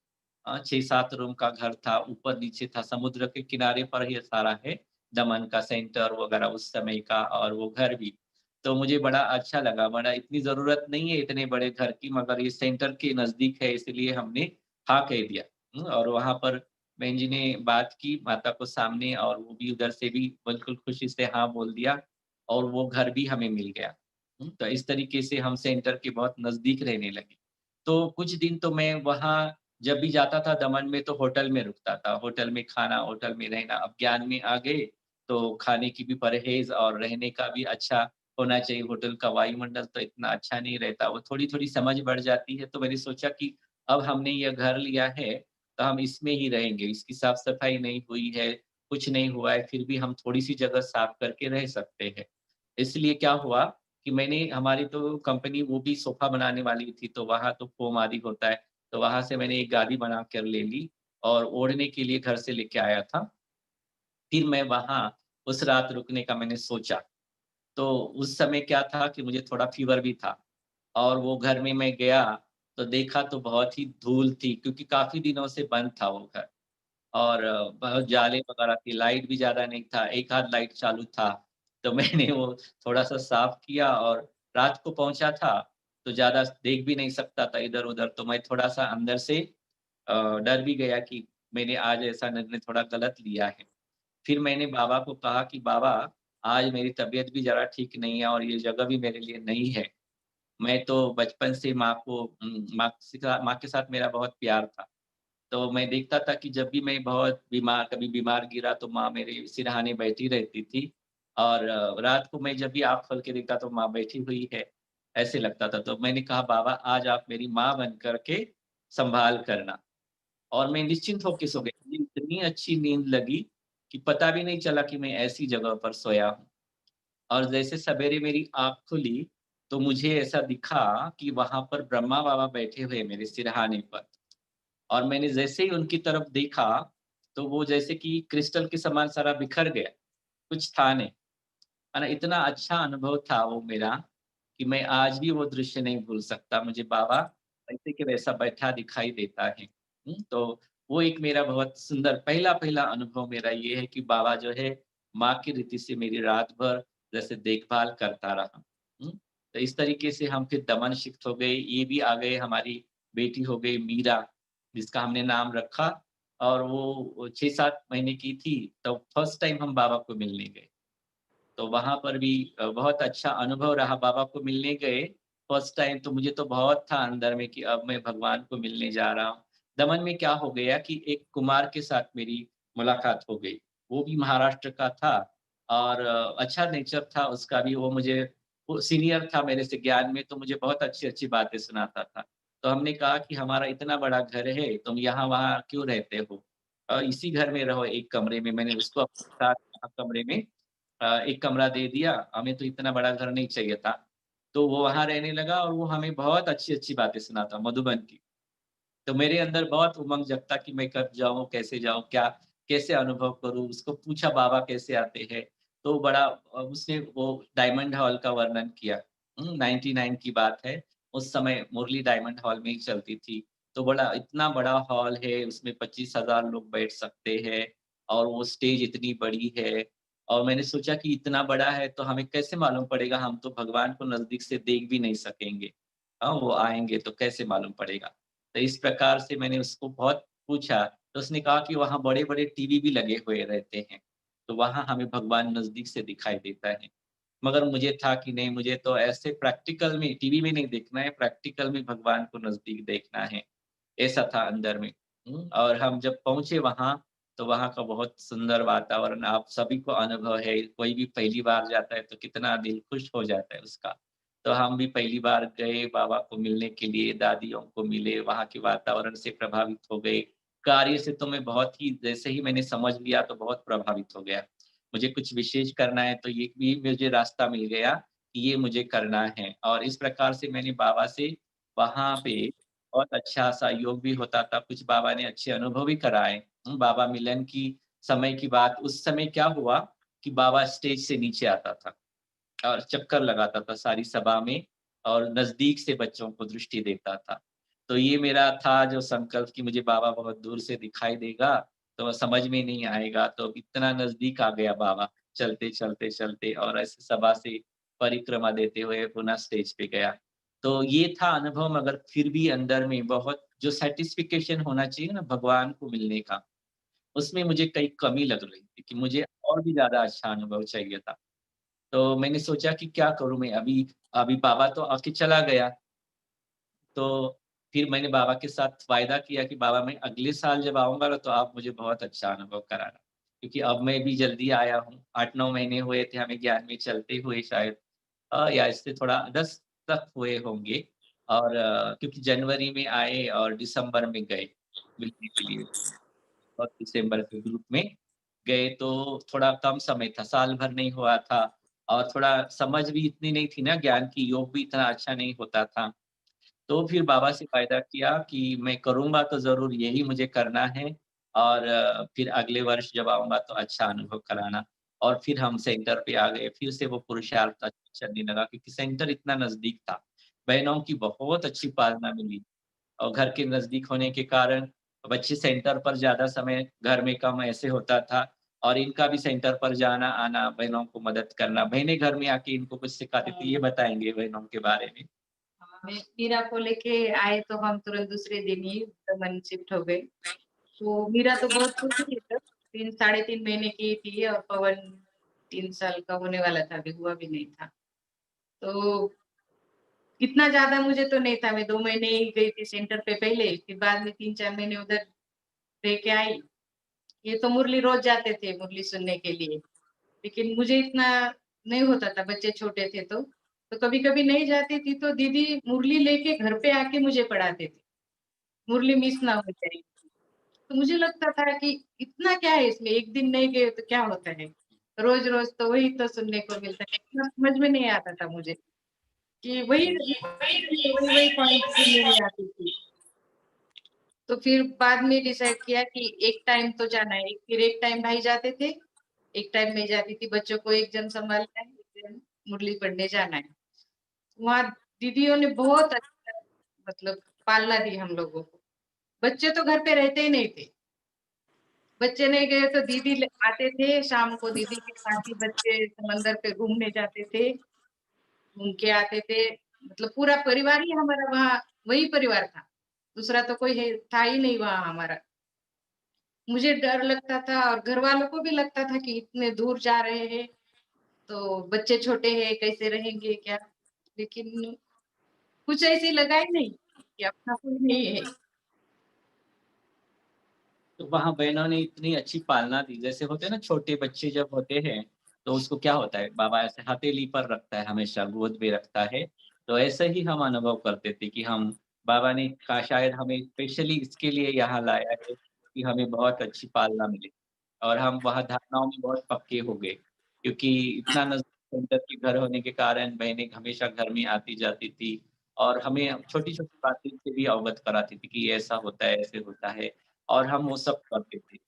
6-7 रूम का घर था, ऊपर-नीचे था, समुद्र के किनारे पर ये सारा है, दमन का सेंटर वगैरह उस समय का और वो घर भी। तो मुझे बड़ा अच्छा लगा, बड़ा इतनी ज़रूरत नहीं है इतने बड़े घर की मगर ये सेंटर के नज़दीक है इसलिए हमने हाँ कह दिया। और वहाँ पर बहन जी ने बात की माता को सामने और वो भी उधर से भी बिल्कुल खुशी से हाँ बोल दिया और वो घर भी हमें मिल गया। तो इस तरीके से हम सेंटर के बहुत नज़दीक रहने लगे। तो कुछ दिन तो मैं वहाँ जब भी जाता था दमन में तो होटल में रुकता था, होटल में खाना, होटल में रहना। अब ज्ञान में आ गए, तो खाने की भी परहेज़ और रहने का भी अच्छा होना चाहिए। होटल का वायुमंडल तो इतना अच्छा नहीं रहता, वो थोड़ी-थोड़ी समझ बढ़ जाती है। तो मैंने सोचा कि अब हमने ये घर लिया है, तो हम इसमें ही रहेंगे। इसकी साफ-सफाई नहीं हुई है, कुछ नहीं हुआ है, फिर भी हम थोड़ी-सी जगह साफ करके रह सकते हैं। इसलिए क्या हुआ कि मैंने हमारी तो कंपनी वो भी सोफ़ा बनाने वाली थी, तो वहाँ तो फ़ोम आदि होता है। तो वहाँ से मैंने एक गादी बना कर ले ली और ओढ़ने के लिए घर से लेके आया था। फिर मैं वहाँ उस रात रुकने का मैंने सोचा। तो उस समय क्या था कि मुझे थोड़ा फ़ीवर भी था और वो घर में मैं गया, तो देखा तो बहुत ही धूल थी क्योंकि काफ़ी दिनों से बंद था वो घर। और बहुत जाले वगैरह थी, लाइट भी ज़्यादा नहीं था, एक आध लाइट चालू था। तो मैंने वो थोड़ा-सा साफ़ किया और रात को पहुँचा था, तो ज़्यादा देख भी नहीं सकता था इधर-उधर, तो मैं थोड़ा-सा अंदर से डर भी गया कि मैंने आज ऐसा निर्णय थोड़ा गलत लिया है। फिर मैंने बाबा को कहा कि बाबा, आज मेरी तबीयत भी ज़रा ठीक नहीं है और ये जगह भी मेरे लिए नई है। मैं तो बचपन से माँ के साथ मेरा बहुत प्यार था। तो मैं देखता था कि जब भी मैं बहुत बीमार कभी बीमार गिरा तो माँ मेरे सिरहाने बैठी रहती थी। 2 महीने बाद फिर मैं वहाँ चला गया। 2 महीने बाद फिर मैं वहाँ चला गया। तो मैंने बाबा को कहा कि बाबा आज मेरी तबीयत भी ज़रा ठीक नहीं है और ये जगह भी मेरे लिए नई है। मैं तो बचपन से माँ के साथ मेरा बहुत प्यार था। तो मैं देखता था कि जब भी मैं बहुत बीमार कभी बीमार गिरा तो माँ मेरे सिरहाने बैठी रहती थी और रात को मैं जब भी आँख खोल के देखता तो माँ बैठी हुई है, ऐसे लगता था। तो मैंने कहा बाबा आज आप मेरी माँ बन कर के सँभाल करना। और मैं निश्चिंत होके सो गया। मुझे इतनी अच्छी नींद लगी कि पता भी नहीं चला कि मैं ऐसी जगह पर सोया हूँ। और जैसे सवेरे मेरी आँख खुली, तो मुझे ऐसा दिखा कि वहाँ पर ब्रह्मा बाबा बैठे हुए हैं मेरे सिरहाने पर। और मैंने जैसे ही उनकी तरफ देखा, तो वो जैसे कि क्रिस्टल के समान सारा बिखर गया, कुछ था नहीं। है ना? इतना अच्छा अनुभव था वो मेरा, कि मैं आज भी वो दृश्य नहीं भूल सकता। मुझे बाबा वैसे के वैसा बैठा दिखाई देता है। तो वो एक मेरा बहुत सुंदर पहला-पहला अनुभव मेरा ये है कि बाबा जो है, माँ की रीति से मेरी रात भर जैसे देखभाल करता रहा। तो इस तरीके से हम फिर दमन शिफ्ट हो गए, ये भी आ गए, हमारी बेटी हो गई मीरा, जिसका हमने नाम रखा और वो 6-7 महीने की थी, तब फर्स्ट टाइम हम बाबा को मिलने गए। तो वहाँ पर भी बहुत अच्छा अनुभव रहा, बाबा को मिलने गए, फर्स्ट टाइम तो मुझे तो बहुत था अंदर में कि अब मैं भगवान को मिलने जा रहा हूँ। दमन में क्या हो गया कि एक कुमार के साथ मेरी मुलाकात हो गई। वो भी महाराष्ट्र का था और अच्छा नेचर था उसका भी, वो सीनियर था मेरे से ज्ञान में, तो मुझे बहुत अच्छी-अच्छी बातें सुनाता था। तो हमने कहा कि हमारा इतना बड़ा घर है, तुम यहाँ-वहाँ क्यों रहते हो? इसी घर में रहो एक कमरे में। मैंने उसको अपने साथ कमरे में एक कमरा दे दिया, हमें तो इतना बड़ा घर नहीं चाहिए था। तो वो वहाँ रहने लगा और वो हमें बहुत अच्छी-अच्छी बातें सुनाता मधुबन की। तो मेरे अंदर बहुत उमंग जगता कि मैं कब जाऊँ, कैसे जाऊँ, कैसे अनुभव करूँ? उसको पूछा बाबा कैसे आते हैं? तो बड़ा उसने वो डायमंड हॉल का वर्णन किया। 99 की बात है, उस समय मुरली डायमंड हॉल में ही चलती थी। तो बड़ा इतना बड़ा हॉल है, उसमें 25,000 लोग बैठ सकते हैं और वो स्टेज इतनी बड़ी है। और मैंने सोचा कि इतना बड़ा है तो हमें कैसे मालूम पड़ेगा? हम तो भगवान को नज़दीक से देख भी नहीं सकेंगे। हाँ, वो आएँगे तो कैसे मालूम पड़ेगा? तो इस प्रकार से मैंने उसको बहुत पूछा, तो उसने कहा कि वहाँ बड़े-बड़े टीवी भी लगे हुए रहते हैं, तो वहाँ हमें भगवान नज़दीक से दिखाई देता है। मगर मुझे था कि नहीं, मुझे तो ऐसे प्रैक्टिकल में, टीवी में नहीं देखना है, प्रैक्टिकल में भगवान को नज़दीक देखना है, ऐसा था अंदर में। और हम जब पहुँचे वहाँ, तो वहाँ का बहुत सुंदर वातावरण आप सभी को अनुभव है, कोई भी पहली बार जाता है तो कितना दिल खुश हो जाता है उसका। तो हम भी पहली बार गए बाबा को मिलने के लिए, दादियों को मिले, वहाँ के वातावरण से प्रभावित हो गए। कार्य से तो मैं बहुत ही, जैसे ही मैंने समझ लिया तो बहुत प्रभावित हो गया। मुझे कुछ विशेष करना है तो ये भी मुझे रास्ता मिल गया कि ये मुझे करना है और इस प्रकार से मैंने बाबा से वहाँ पे बहुत अच्छा सहयोग भी होता था, कुछ बाबा ने अच्छे अनुभव भी कराए। बाबा मिलन की समय की बात, उस समय क्या हुआ कि बाबा स्टेज से नीचे आता था और चक्कर लगाता था सारी सभा में और नज़दीक से बच्चों को दृष्टि देता था। तो ये मेरा था जो संकल्प कि मुझे बाबा बहुत दूर से दिखाई देगा, तो समझ में नहीं आएगा, तो इतना नज़दीक आ गया बाबा, चलते और ऐसे सभा से परिक्रमा देते हुए पुनः स्टेज पे गया। तो ये था अनुभव, मगर फिर भी अंदर में बहुत जो सैटिस्फैक्शन होना चाहिए ना भगवान को मिलने का, उसमें मुझे कहीं कमी लग रही थी कि मुझे और भी ज़्यादा अच्छा अनुभव चाहिए था। तो मैंने सोचा कि क्या करूँ मैं अभी, अभी बाबा तो आके चला गया, तो फिर मैंने बाबा के साथ वायदा किया कि बाबा मैं अगले साल जब आऊँगा ना तो आप मुझे बहुत अच्छा अनुभव कराना। क्योंकि अब मैं भी जल्दी आया हूँ, 8-9 महीने हुए थे हमें ज्ञान में चलते हुए शायद, या इससे थोड़ा 10 तक हुए होंगे और क्योंकि जनवरी में आए और दिसंबर में गए मिलने के लिए और दिसंबर के ग्रुप में गए तो थोड़ा कम समय था, साल भर नहीं हुआ था और थोड़ा समझ भी इतनी नहीं थी ना ज्ञान की, योग भी इतना अच्छा नहीं होता था। तो फिर बाबा से वायदा किया कि मैं करूँगा तो ज़रूर यही मुझे करना है और फिर अगले वर्ष जब आऊँगा तो अच्छा अनुभव कराना। और फिर हम सेंटर पे आ गए, फिर से वो पुरुषार्थ चलने लगा क्योंकि सेंटर इतना नज़दीक था। बहनों की बहुत अच्छी पालना मिली और घर के नज़दीक होने के कारण बच्चे सेंटर पर ज़्यादा समय, घर में कम ऐसे होता था और इनका भी सेंटर पर जाना-आना, बहनों को मदद करना। बहनें घर में आके इनको कुछ सिखाती थी, ये बताएँगे बहनों के बारे में? हाँ, मैं मीरा को लेके आए तो हम तुरंत दूसरे दिन ही दमन शिफ्ट हो गए। तो मीरा तो बहुत छोटी थी तब, 3 साढ़े 3 महीने की थी और पवन 3 साल का होने वाला था, अभी हुआ भी नहीं था। तो इतना ज़्यादा मुझे तो नहीं था, मैं 2 महीने ही गई थी सेंटर पे पहले, फिर बाद में 3-4 महीने उधर रह के आई। ये तो मुरली रोज़ जाते थे मुरली सुनने के लिए। लेकिन मुझे इतना नहीं होता था, बच्चे छोटे थे तो कभी-कभी नहीं जाती थी तो दीदी मुरली लेके घर पे आके मुझे पढ़ाते थे, मुरली मिस ना हो जाए। तो मुझे लगता था कि इतना क्या है इसमें, एक दिन नहीं गए तो क्या होता है? रोज़-रोज़ तो वही तो सुनने को मिलता है, इतना समझ में नहीं आता था मुझे कि वही पॉइंट सुनने में आती थी। फिर बाद में डिसाइड किया कि एक टाइम तो जाना है, फिर एक टाइम भाई जाते थे, एक टाइम मैं जाती थी, बच्चों को एक जन सँभालना है, एक जन मुरली पढ़ने जाना है। वहाँ दीदियों ने बहुत अच्छा मतलब पालना दी हम लोगों को। बच्चे तो घर पे रहते ही नहीं थे। बच्चे नहीं गए तो दीदी आते थे, शाम को दीदी के साथ ही बच्चे समंदर पे घूमने जाते थे, घूम के आते थे। मतलब पूरा परिवार ही हमारा वहाँ वही परिवार था। दूसरा तो कोई है था ही नहीं वहाँ हमारा। मुझे डर लगता था और घरवालों को भी लगता था कि इतने दूर जा रहे हैं, तो बच्चे छोटे हैं, कैसे रहेंगे क्या? लेकिन कुछ ऐसे लगा ही नहीं कि अपना कोई नहीं है। तो वहाँ बहनों ने इतनी अच्छी पालना दी, जैसे होते हैं ना छोटे बच्चे जब होते हैं, तो उसको क्या होता है, बाबा ऐसे हथेली पर रखता है, हमेशा गोद में रखता है। तो ऐसे ही हम अनुभव करते थे कि हम बाबा ने शायद हमें स्पेशली इसके लिए यहाँ लाया है कि हमें बहुत अच्छी पालना मिले। और हम वहाँ धारणाओं में बहुत पक्के हो गए, क्योंकि इतना नज़दीक सेंटर के घर होने के कारण बहनें हमेशा घर में आती-जाती थी और हमें छोटी-छोटी बातें से भी अवगत कराती थी कि ऐसा होता है, ऐसे होता है और हम वो सब करते थे।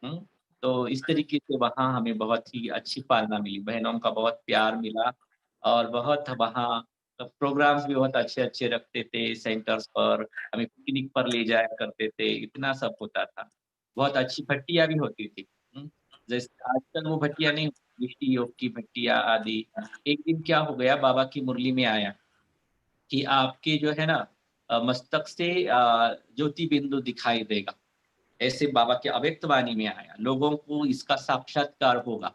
हुँ? तो इस तरीके से वहाँ हमें बहुत ही अच्छी पालना मिली, बहनों का बहुत प्यार मिला और बहुत वहाँ प्रोग्राम्स भी बहुत अच्छे-अच्छे रखते थे सेंटर्स पर, हमें पिकनिक पर ले जाया करते थे, इतना सब होता था। बहुत अच्छी भट्टियाँ भी होती थी। हुँ, जैसे आजकल वो भट्टियाँ नहीं होती, दृष्टि योग की भट्टियाँ आदि। एक दिन क्या हो गया, बाबा की मुरली में आया कि आपके जो है ना मस्तक से ज्योति बिंदु दिखाई देगा। ऐसे बाबा के अव्यक्त वाणी में आया, लोगों को इसका साक्षात्कार होगा।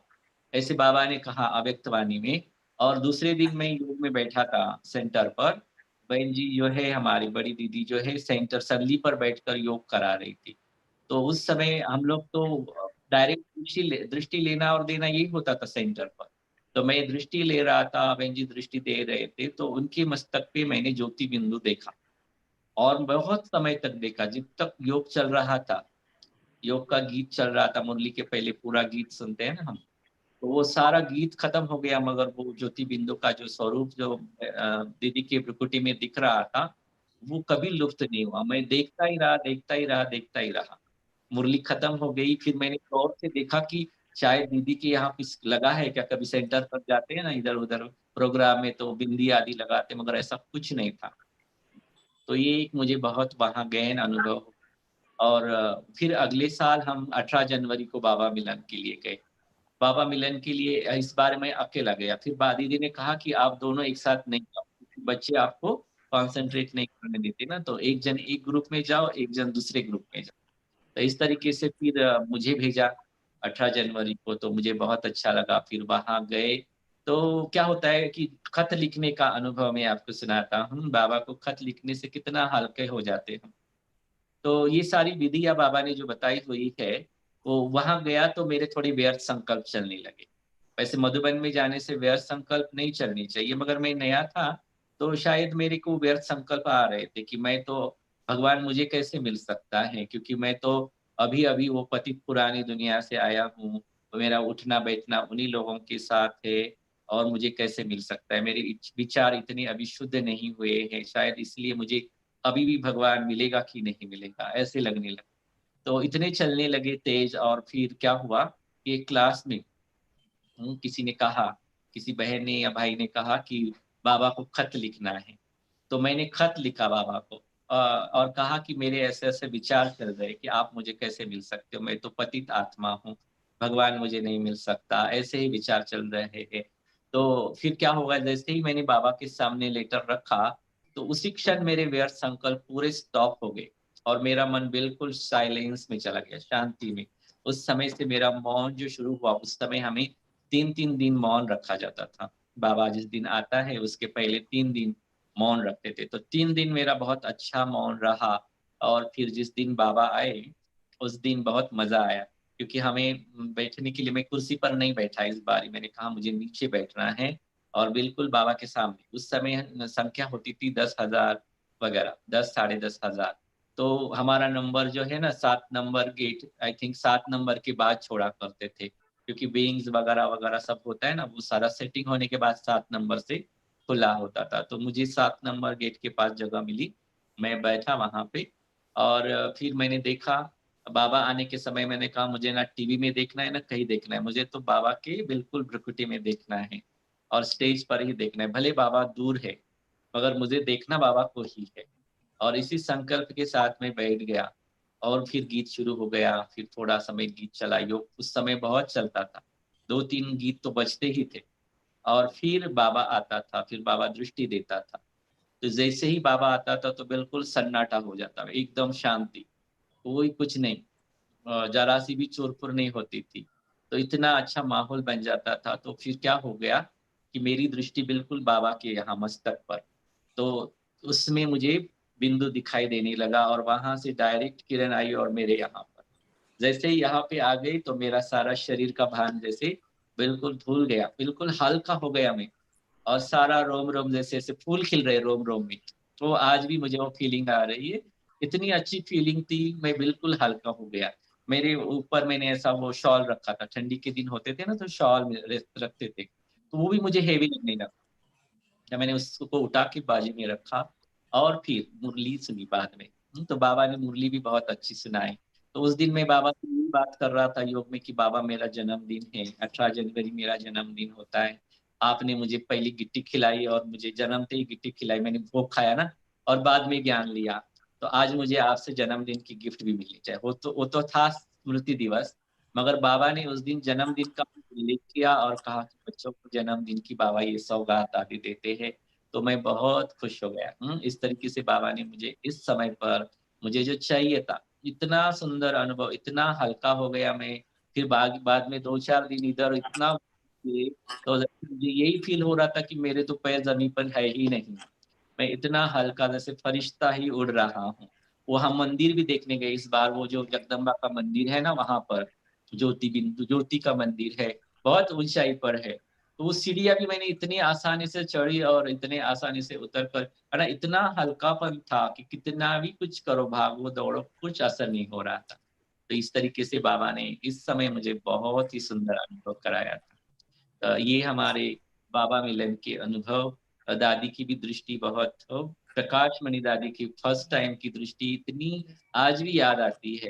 ऐसे बाबा ने कहा अव्यक्त वाणी में। और दूसरे दिन मैं योग में बैठा था सेंटर पर, बहन जी जो है हमारी बड़ी दीदी जो है सेंटर सरली पर बैठकर योग करा रही थी। तो उस समय हम लोग तो डायरेक्ट दृष्टि लेना और देना यही होता था सेंटर पर। तो मैं दृष्टि ले रहा था, बहन जी दृष्टि दे रहे थे, तो उनके मस्तक पे मैंने ज्योति बिंदु देखा और बहुत समय तक देखा, जब तक योग चल रहा था। योग का गीत चल रहा था, मुरली के पहले पूरा गीत सुनते हैं ना हम, तो वो सारा गीत खत्म हो गया मगर वो ज्योति बिंदु का जो स्वरूप जो दीदी की भ्रुकुटी में दिख रहा था, वो कभी लुप्त नहीं हुआ। मैं देखता ही रहा, देखता ही रहा, देखता ही रहा। मुरली खत्म हो गई, फिर मैंने गौर से देखा कि शायद दीदी के यहाँ कुछ लगा है क्या? कभी सेंटर पर जाते हैं ना इधर-उधर प्रोग्राम में तो बिंदी आदि लगाते हैं, मगर ऐसा कुछ नहीं था। तो ये एक मुझे बहुत वहाँ गहन अनुभव। और फिर अगले साल हम 18 जनवरी को बाबा मिलन के लिए गए। बाबा मिलन के लिए इस बार मैं अकेला गया। फिर दीदी ने कहा कि आप दोनों एक साथ नहीं जाओ, क्योंकि बच्चे आपको कॉन्सन्ट्रेट नहीं करने देते ना, तो एक जन एक ग्रुप में जाओ, एक जन दूसरे ग्रुप में जाओ। तो इस तरीके से फिर मुझे भेजा 18 जनवरी को, तो मुझे बहुत अच्छा लगा। फिर वहाँ गए, तो क्या होता है कि खत लिखने का अनुभव मैं आपको सुनाता हूँ। बाबा को खत लिखने से कितना हल्के हो जाते हैं। तो ये सारी विधियाँ बाबा ने जो बताई हुई है, वो वहाँ गया तो मेरे थोड़े व्यर्थ संकल्प चलने लगे। वैसे मधुबन में जाने से व्यर्थ संकल्प नहीं चलनी चाहिए, मगर मैं नया था, तो शायद मेरे को व्यर्थ संकल्प आ रहे थे कि मैं तो भगवान मुझे कैसे मिल सकता है? क्योंकि मैं तो अभी-अभी वो पतित पुरानी दुनिया से आया हूँ, तो मेरा उठना-बैठना उन्हीं लोगों के साथ है और मुझे कैसे मिल सकता है? मेरे विचार इतने अभी शुद्ध नहीं हुए हैं, शायद इसलिए मुझे अभी भी भगवान मिलेगा कि नहीं मिलेगा, ऐसे लगने लगा। तो इतने चलने लगे तेज़। और फिर क्या हुआ कि एक क्लास में किसी ने कहा, किसी बहन ने या भाई ने कहा कि बाबा को खत लिखना है। तो मैंने खत लिखा बाबा को और कहा कि मेरे ऐसे-ऐसे विचार चल रहे हैं कि आप मुझे कैसे मिल सकते हो? मैं तो पतित आत्मा हूँ, भगवान मुझे नहीं मिल सकता, ऐसे ही विचार चल रहे हैं। तो फिर क्या होगा, जैसे ही मैंने बाबा के सामने लेटर रखा, तो उसी क्षण मेरे व्यर्थ संकल्प पूरे स्टॉप हो गए और मेरा मन बिल्कुल साइलेंस में चला गया, शांति में। उस समय से मेरा मौन जो शुरू हुआ, उस समय हमें 3-3 दिन मौन रखा जाता था। बाबा जिस दिन आता है उसके पहले 3 दिन मौन रखते थे। तो 3 दिन मेरा बहुत अच्छा मौन रहा और फिर जिस दिन बाबा आए, उस दिन बहुत मज़ा आया। क्योंकि हमें बैठने के लिए मैं कुर्सी पर नहीं बैठा इस बारी, मैंने कहा मुझे नीचे बैठना है और बिल्कुल बाबा के सामने। उस समय संख्या होती थी 10,000 वगैरह, 10 साढ़े 10,000। तो हमारा नंबर जो है ना 7 number gate, I think 7 number के बाद छोड़ा करते थे, क्योंकि विंग्स वगैरह-वगैरह सब होता है ना, वो सारा सेटिंग होने के बाद 7 नंबर से खुला होता था। तो मुझे 7 नंबर गेट के पास जगह मिली, मैं बैठा वहाँ पे और फिर मैंने देखा बाबा आने के समय, मैंने कहा मुझे ना टीवी में देखना है ना कहीं देखना है, मुझे तो बाबा के बिल्कुल भ्रुकुटी में देखना है और स्टेज पर ही देखना है। भले बाबा दूर है, मगर मुझे देखना बाबा को ही है। और इसी संकल्प के साथ मैं बैठ गया और फिर गीत शुरू हो गया, फिर थोड़ा समय गीत चला, योग उस समय बहुत चलता था। 2-3 गीत तो बजते ही थे और फिर बाबा आता था, फिर बाबा दृष्टि देता था। तो जैसे ही बाबा आता था तो बिल्कुल सन्नाटा हो जाता, एकदम शांति, कोई कुछ नहीं। ज़रा-सी भी चुर-पुर नहीं होती थी। तो इतना अच्छा माहौल बन जाता था, तो फिर क्या हो गया कि मेरी दृष्टि बिल्कुल बाबा के यहाँ मस्तक पर, तो उसमें मुझे बिंदु दिखाई देने लगा और वहाँ से डायरेक्ट किरण आई और मेरे यहाँ पर। जैसे ही यहाँ पे आ गई तो मेरा सारा शरीर का भान जैसे बिल्कुल धुल गया, बिल्कुल हल्का हो गया मैं और सारा रोम-रोम जैसे ऐसे फूल खिल रहे रोम-रोम में। तो आज भी मुझे वो फीलिंग आ रही है। इतनी अच्छी फीलिंग थी, मैं बिल्कुल हल्का हो गया। मेरे ऊपर मैंने ऐसा वो शॉल रखा था, ठंडी के दिन होते थे ना तो शॉल में रखते थे। तो वो भी मुझे हेवी लगने लगा। जब मैंने उसको उठा के बाजू में रखा और फिर मुरली सुनी बाद में। तो बाबा ने मुरली भी बहुत अच्छी सुनाई। तो उस दिन मैं बाबा से यही बात कर रहा था योग में कि बाबा मेरा जन्मदिन है, 18 जनवरी मेरा जन्मदिन होता है। आपने मुझे पहली गिट्टी खिलाई और मुझे जन्मते ही गिट्टी खिलाई, मैंने भोग खाया ना और बाद में ज्ञान लिया। तो आज मुझे आपसे जन्मदिन की गिफ्ट भी मिलनी चाहिए। वो तो था स्मृति दिवस, मगर बाबा ने उस दिन जन्मदिन का उल्लेख किया और कहा कि बच्चों को जन्मदिन की बाबा ये सौगात आदि देते हैं, तो मैं बहुत खुश हो गया। इस तरीके से बाबा ने मुझे इस समय पर मुझे जो चाहिए था, इतना सुंदर अनुभव, इतना हल्का हो गया मैं, फिर बाद में 2-4 दिन इधर इतना किए, तो मुझे यही फ़ील हो रहा था कि मेरे तो पैर ज़मीन पर है ही नहीं। मैं इतना हल्का जैसे फरिश्ता ही उड़ रहा हूँ। वहाँ मंदिर भी देखने गए इस बार, वो जो जगदम्बा का मंदिर है ना वहाँ पर, ज्योति का मंदिर है, बहुत ऊँचाई पर है। तो वो सीढ़ियाँ भी मैंने इतनी आसानी से चढ़ी और इतने आसानी से उतर कर, है ना, इतना हल्कापन था कि कितना भी कुछ करो, भागो, दौड़ो, कुछ असर नहीं हो रहा था। तो इस तरीके से बाबा ने इस समय मुझे बहुत ही सुंदर अनुभव कराया था। ये हमारे बाबा मिलन के अनुभव। दादी की भी दृष्टि बहुत प्रकाश मणि दादी की फर्स्ट टाइम की दृष्टि इतनी आज भी याद आती है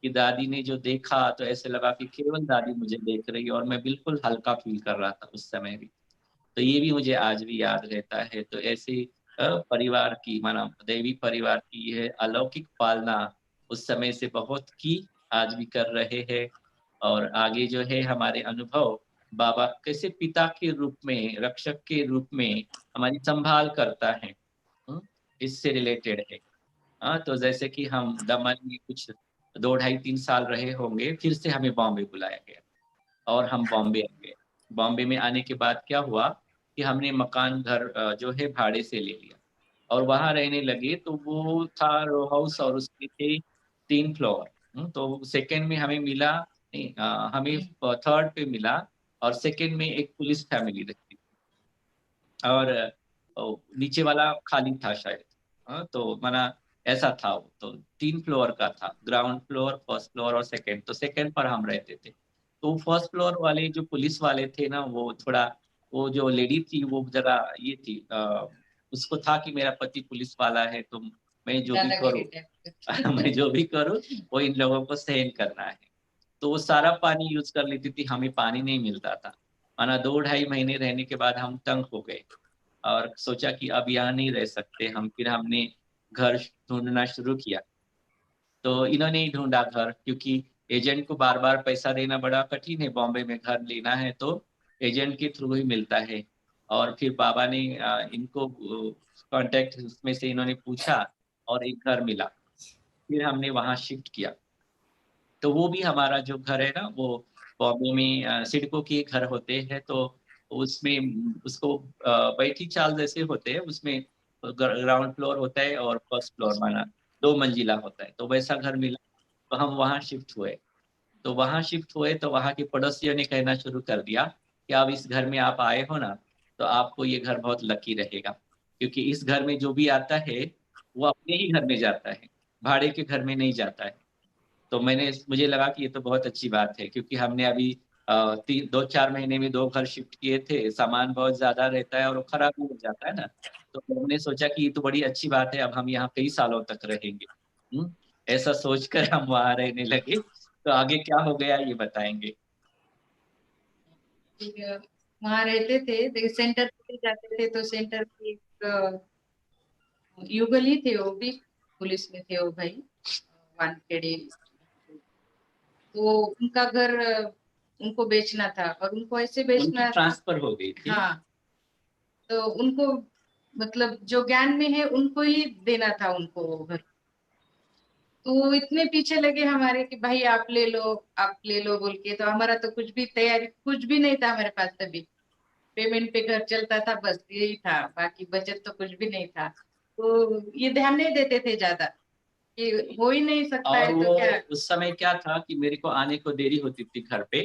कि दादी ने जो देखा तो ऐसे लगा कि केवल दादी मुझे देख रही है और मैं बिल्कुल हल्का फ़ील कर रहा था उस समय भी। तो ये भी मुझे आज भी याद रहता है। तो ऐसे परिवार की माना दैवी परिवार की यह अलौकिक पालना उस समय से बहुत की, आज भी कर रहे हैं और आगे जो है हमारे अनुभव बाबा कैसे पिता के रूप में, रक्षक के रूप में हमारी संभाल करता है, हुँ? इससे रिलेटेड है। हाँ, तो जैसे कि हम दमन में कुछ 2 ढाई 3 साल रहे होंगे, फिर से हमें बॉम्बे बुलाया गया और हम बॉम्बे आ गए। बॉम्बे में आने के बाद क्या हुआ कि हमने मकान घर जो है भाड़े से ले लिया और वहाँ रहने लगे, तो वो था रो हाउस और उसके थे 3 फ्लोर। तो सेकंड में हमें मिला नहीं, हमें 3rd पे मिला और सेकंड में एक पुलिस फैमिली रहती थी और नीचे वाला खाली था शायद। तो माना ऐसा था वो, तो 3 फ्लोर का था, ग्राउंड फ्लोर, फर्स्ट फ्लोर और सेकंड, तो सेकंड पर हम रहते थे। तो फर्स्ट फ्लोर वाले जो पुलिस वाले थे ना, वो थोड़ा, वो जो लेडी थी वो ज़रा ये थी, उसको था कि मेरा पति पुलिस वाला है, तो मैं जो भी दादागिरी करूँ टाइप मैं जो भी करूँ वो इन लोगों को सहन करना है। तो वो सारा पानी यूज़ कर लेती थी, हमें पानी नहीं मिलता था। माना 2 ढाई महीने रहने के बाद हम तंग हो गए और सोचा कि अब यहाँ नहीं रह सकते हम, फिर हमने घर ढूँढना शुरू किया। तो इन्होंने ही ढूँढा घर, क्योंकि एजेंट को बार-बार पैसा देना बड़ा कठिन है, बॉम्बे में घर लेना है तो एजेंट के थ्रू ही मिलता है। और फिर बाबा ने इनको कॉन्टैक्ट उसमें से इन्होंने पूछा और एक घर मिला। फिर हमने वहाँ शिफ्ट किया। तो वो भी हमारा जो घर है ना, वो बॉम्बे में सिडको के घर होते हैं, तो उसमें उसको बैठी चाल जैसे होते हैं, उसमें ग्राउंड फ्लोर होता है और फर्स्ट फ्लोर माना 2 मंजिला होता है, तो वैसा घर मिला, तो हम वहाँ शिफ्ट हुए। तो वहाँ शिफ्ट हुए तो वहाँ के पड़ोसियों ने कहना शुरू कर दिया कि अब इस घर में आप आए हो ना, तो आपको ये घर बहुत लकी रहेगा। क्योंकि इस घर में जो भी आता है, वो अपने ही घर में जाता है, भाड़े के घर में नहीं जाता है। तो मुझे लगा कि ये तो बहुत अच्छी बात है, क्योंकि हमने अभी 2-4 महीने में 2 घर शिफ्ट किए थे, सामान बहुत ज़्यादा रहता है और वो खराब भी हो जाता है ना। तो हमने सोचा कि ये तो बड़ी अच्छी बात है, अब हम यहाँ कई सालों तक रहेंगे। हुँ, ऐसा सोचकर हम वहाँ रहने लगे। तो आगे क्या हो गया ये बताएँगे। फिर वहाँ रहते थे, देखिए सेंटर पे जाते थे तो सेंटर पे एक युगल ही थे, वो भी पुलिस में थे वो भाई, वानखेड़े। तो उनका घर उनको बेचना था और उनको ऐसे उनकी बेचना। ट्रांसफ़र हो गई थी। हाँ, तो उनको मतलब जो ज्ञान में है उनको ही देना था उनको वो घर। तो वो इतने पीछे लगे हमारे कि भाई आप ले लो बोल के। तो हमारा तो कुछ भी तैयारी, कुछ भी नहीं था हमारे पास तभी। पेमेंट पे घर चलता था, बस यही था, बाकी बचत तो कुछ भी नहीं था। तो ये ध्यान नहीं देते थे ज्यादा कि हो ही नहीं सकता और है तो वो क्या। उस समय क्या था कि मेरे को आने को देरी होती थी घर पे,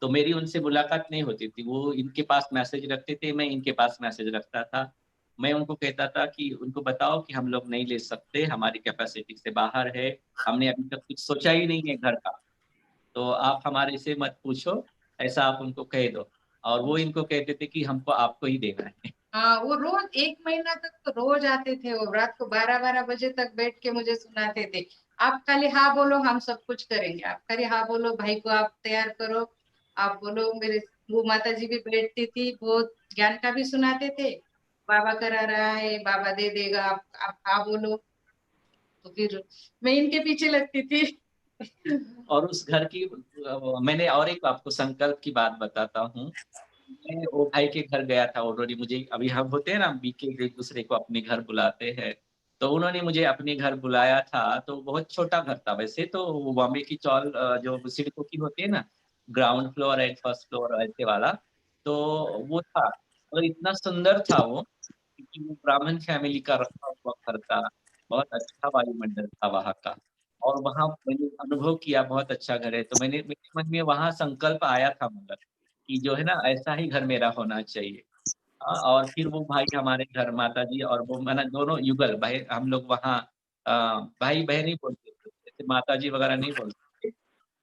तो मेरी उनसे मुलाकात नहीं होती थी। वो इनके पास मैसेज रखते थे, मैं इनके पास मैसेज रखता था। मैं उनको कहता था कि उनको बताओ कि हम लोग नहीं ले सकते, हमारी कैपेसिटी से बाहर है, हमने अभी तक कुछ सोचा ही नहीं है घर का। तो आप हमारे से मत पूछो, ऐसा आप उनको कह दो। और वो इनको कहते थे कि हमको आपको ही देना है। हाँ, वो रोज 1 महीना तक तो रोज आते थे। वो रात को 12-12 बजे तक बैठ के मुझे सुनाते थे, आप खाली हाँ बोलो हम सब कुछ करेंगे, आप खाली हाँ बोलो, भाई को आप तैयार करो, आप बोलो मेरे। वो माता जी भी बैठती थी, बहुत ज्ञान का भी सुनाते थे। बाबा करा रहा है, बाबा दे देगा, आप हाँ बोलो। तो फिर मैं इनके पीछे लगती थी। और उस घर की मैंने और एक आपको संकल्प की बात बताता हूँ। मैं वो भाई के घर गया था ऑलरेडी। मुझे अभी हम होते हैं ना बीके एक दूसरे को अपने घर बुलाते हैं, तो उन्होंने मुझे अपने घर बुलाया था। तो बहुत छोटा घर था वैसे तो, वो बॉम्बे की चौल जो सिडको की होती है ना, ground floor and first floor ऐसे वाला, तो वो था। और इतना सुंदर था वो, क्योंकि वो ब्राह्मण फैमिली का रखा हुआ घर था। बहुत अच्छा वायुमंडल था वहाँ का। और वहाँ मैंने अनुभव किया बहुत अच्छा घर है। तो मेरे मन में वहाँ संकल्प आया था, मगर कि जो है ना ऐसा ही घर मेरा होना चाहिए। और फिर वो भाई हमारे घर, माताजी और वो माना दोनों युगल भाई, हम लोग वहाँ अ, भाई-बहन ही बोलते थे, जैसे माताजी वगैरह नहीं बोलते थे।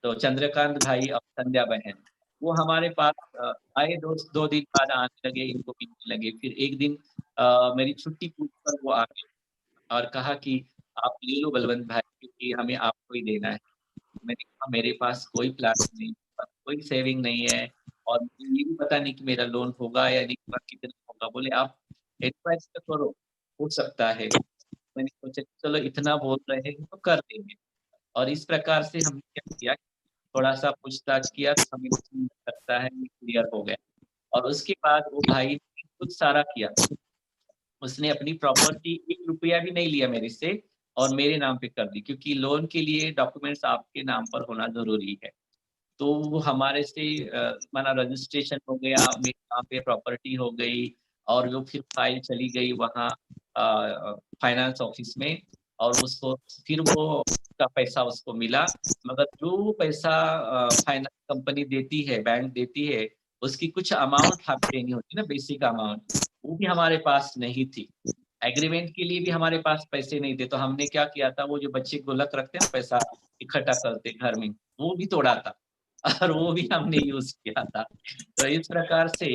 तो चंद्रकांत भाई और संध्या बहन, वो हमारे पास आए, 2 दिन बाद आने लगे, इनको मिलने लगे। फिर एक दिन मेरी छुट्टी पूछ कर वो आ गए और कहा कि आप ले लो बलवंत भाई, क्योंकि हमें आपको ही देना है। मैंने कहा मेरे पास कोई प्लान नहीं, कोई सेविंग नहीं है, और मुझे ये भी पता नहीं कि मेरा लोन होगा या नहीं होगा, कितना होगा। बोले आप एडवाइस तो करो, हो सकता है। मैंने सोचा चलो इतना बोल रहे हैं तो कर देंगे। और इस प्रकार से हमने क्या किया, थोड़ा-सा पूछताछ किया तो हमें लगता है ये क्लियर हो गया। और उसके बाद वो भाई ने खुद सारा किया। उसने अपनी प्रॉपर्टी ₹1 भी नहीं लिया मेरे से और मेरे नाम पे कर दी, क्योंकि लोन के लिए डॉक्यूमेंट्स आपके नाम पर होना ज़रूरी है। तो वो हमारे से माना रजिस्ट्रेशन हो गया, मेरे नाम पे प्रॉपर्टी हो गई, और वो फिर फाइल चली गई वहाँ फाइनेंस ऑफिस में, और उसको फिर वो उसका पैसा उसको मिला। मगर जो पैसा फाइनेंस कंपनी देती है, बैंक देती है, उसकी कुछ अमाउंट हमें देनी होती है ना, बेसिक अमाउंट, वो भी हमारे पास नहीं थी। एग्रीमेंट के लिए भी हमारे पास पैसे नहीं थे, तो हमने क्या किया था, वो जो बच्चे गुल्लक रखते हैं ना, पैसा इकट्ठा करते घर में, वो भी तोड़ा था। और वो भी हमने यूज़ किया था। तो इस प्रकार से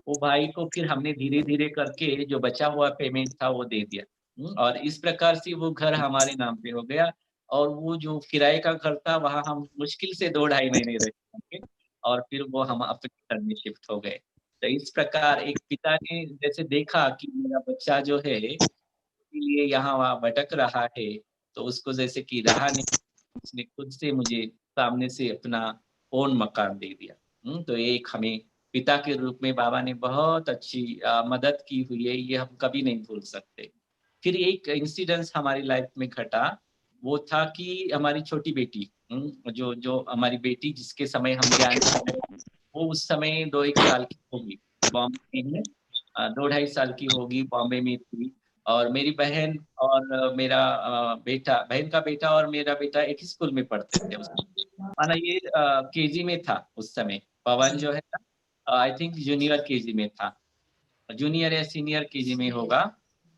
वो भाई को फिर हमने धीरे-धीरे करके जो बचा हुआ पेमेंट था वो दे दिया। और इस प्रकार से वो घर हमारे नाम पे हो गया। और वो जो किराए का घर था वहाँ हम मुश्किल से 2 ढाई महीने रहे होंगे, और फिर वो हम अपने घर में शिफ्ट हो गए। तो इस प्रकार एक पिता ने जैसे देखा कि मेरा बच्चा जो है लिए यहाँ-वहाँ भटक रहा है, तो उसको जैसे कि रहा नहीं, उसने खुद से मुझे सामने से अपना ओन मकान दे दिया। तो एक हमें पिता के रूप में बाबा ने बहुत अच्छी मदद की हुई है, ये हम कभी नहीं भूल सकते। फिर एक इंसिडेंस हमारी लाइफ में घटा, वो था कि हमारी छोटी बेटी, जो जो हमारी बेटी जिसके समय हम ज्ञान में आए, वो उस समय 2-1 साल की होगी, बॉम्बे में 2 ढाई साल की होगी, बॉम्बे में थी। और मेरी बहन और मेरा बेटा, बहन का बेटा और मेरा बेटा एक ही स्कूल में पढ़ते थे उस समय। माना ये केजी में था उस समय। पवन जो है ना, आई थिंक जूनियर केजी में था, जूनियर या सीनियर केजी में होगा।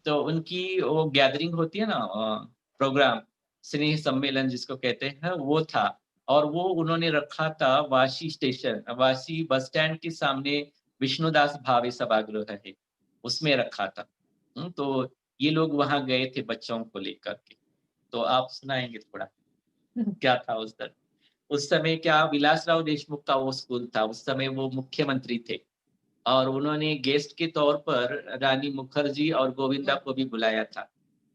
तो उनकी वो गैदरिंग होती है ना, प्रोग्राम, स्नेह सम्मेलन जिसको कहते हैं, वो था। और वो उन्होंने रखा था Vashi station, Vashi bus stand के सामने विष्णुदास भावे सभागृह है, उसमें रखा था। तो ये लोग वहाँ गए थे बच्चों को लेकर के। तो आप सुनाएँगे थोड़ा क्या था उस दर उस समय क्या विलासराव देशमुख का वो स्कूल था, उस समय वो मुख्यमंत्री थे। और उन्होंने गेस्ट के तौर पर रानी मुखर्जी और गोविंदा को भी बुलाया था।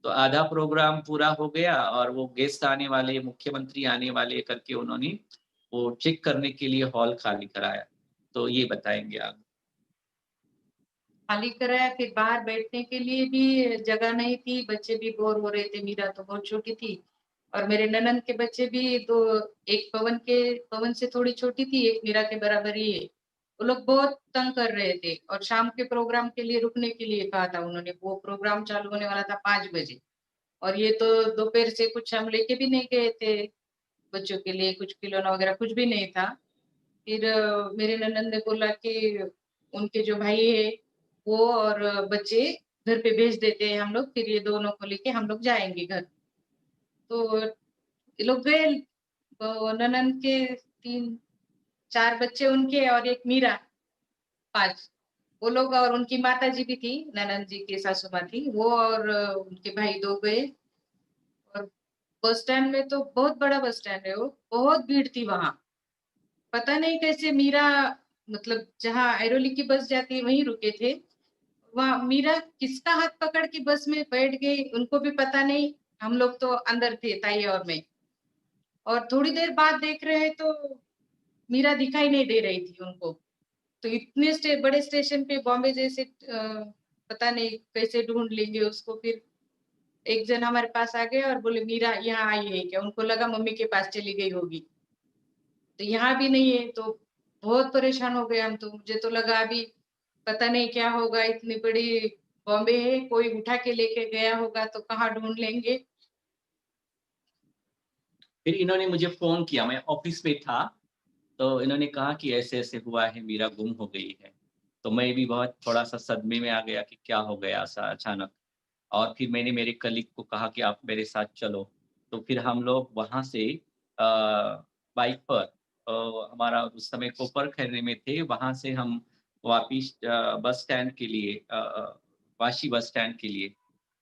तो आधा प्रोग्राम पूरा हो गया और वो गेस्ट आने वाले, मुख्यमंत्री आने वाले करके उन्होंने वो चेक करने के लिए हॉल खाली कराया। तो ये बताएँगे आप? खाली कराया, फिर बाहर बैठने के लिए भी जगह नहीं थी, बच्चे भी बोर हो रहे थे, मीरा तो बहुत छोटी थी और मेरे ननंद के बच्चे भी 2, एक पवन से थोड़ी छोटी थी, एक मीरा के बराबर ही है। वो लोग बहुत तंग कर रहे थे और शाम के प्रोग्राम के लिए रुकने के लिए कहा था उन्होंने। वो प्रोग्राम चालू होने वाला था 5 बजे और ये तो दोपहर से कुछ हम लेके भी नहीं गए थे, बच्चों के लिए कुछ खिलौना वगैरह कुछ भी नहीं था। फिर मेरे ननंद ने बोला कि उनके जो भाई है वो और बच्चे घर पे भेज देते हैं हम लोग, फिर ये दोनों को लेके हम लोग जाएंगे घर। तो ये लोग गए। तो ननंद के 3-4 बच्चे उनके और एक मीरा, 5 वो लोग और उनकी माता जी भी थी, ननंद जी की सासू माँ थी, वो और उनके भाई 2 गए। और बस स्टैंड में तो बहुत बड़ा बस स्टैंड है वो, बहुत भीड़ थी वहां। पता नहीं कैसे मीरा, मतलब जहाँ ऐरोली की बस जाती है वहीं रुके थे। वहाँ मीरा किसका हाथ पकड़ के बस में बैठ गई उनको भी पता नहीं। हम लोग तो अंदर थे, ताई और मैं। और थोड़ी देर बाद देख रहे हैं तो मीरा दिखाई नहीं दे रही थी उनको। तो इतने बड़े स्टेशन पे बॉम्बे जैसे पता नहीं कैसे ढूंढ लेंगे उसको। फिर एक जन हमारे पास आ गए और बोले मीरा यहाँ आई है क्या? उनको लगा मम्मी के पास चली गई होगी। तो यहाँ भी नहीं है, तो बहुत परेशान हो गए हम तो। मुझे तो लगा अभी पता नहीं क्या होगा, इतनी बड़ी बॉम्बे है, कोई उठा के लेके गया होगा तो कहाँ ढूंढ लेंगे। फिर इन्होंने मुझे फ़ोन किया, मैं ऑफ़िस में था, तो इन्होंने कहा कि ऐसे-ऐसे हुआ है, मीरा गुम हो गई है। तो मैं भी बहुत थोड़ा-सा सदमे में आ गया कि क्या हो गया ऐसा अचानक। और फिर मैंने मेरे कलीग को कहा कि आप मेरे साथ चलो। तो फिर हम लोग वहाँ से बाइक पर, हमारा उस समय कोपर खैरने में थे, वहाँ से हम वापिस बस स्टैंड के लिए, वाशी बस स्टैंड के लिए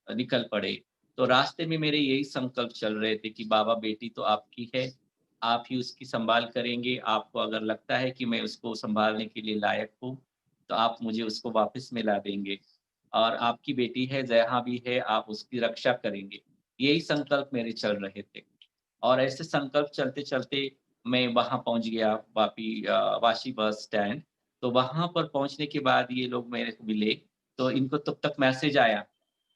निकल पड़े। तो रास्ते में मेरे यही संकल्प चल रहे थे कि बाबा बेटी तो आपकी है, आप ही उसकी संभाल करेंगे। आपको अगर लगता है कि मैं उसको संभालने के लिए लायक हूँ, तो आप मुझे उसको वापस में ला देंगे। और आपकी बेटी है, जहाँ भी है, आप उसकी रक्षा करेंगे। यही संकल्प मेरे चल रहे थे। और ऐसे संकल्प चलते-चलते मैं वहाँ पहुँच गया वाशी बस स्टैंड। तो वहाँ पर पहुँचने के बाद ये लोग मेरे को मिले, तो इनको तब तक मैसेज आया।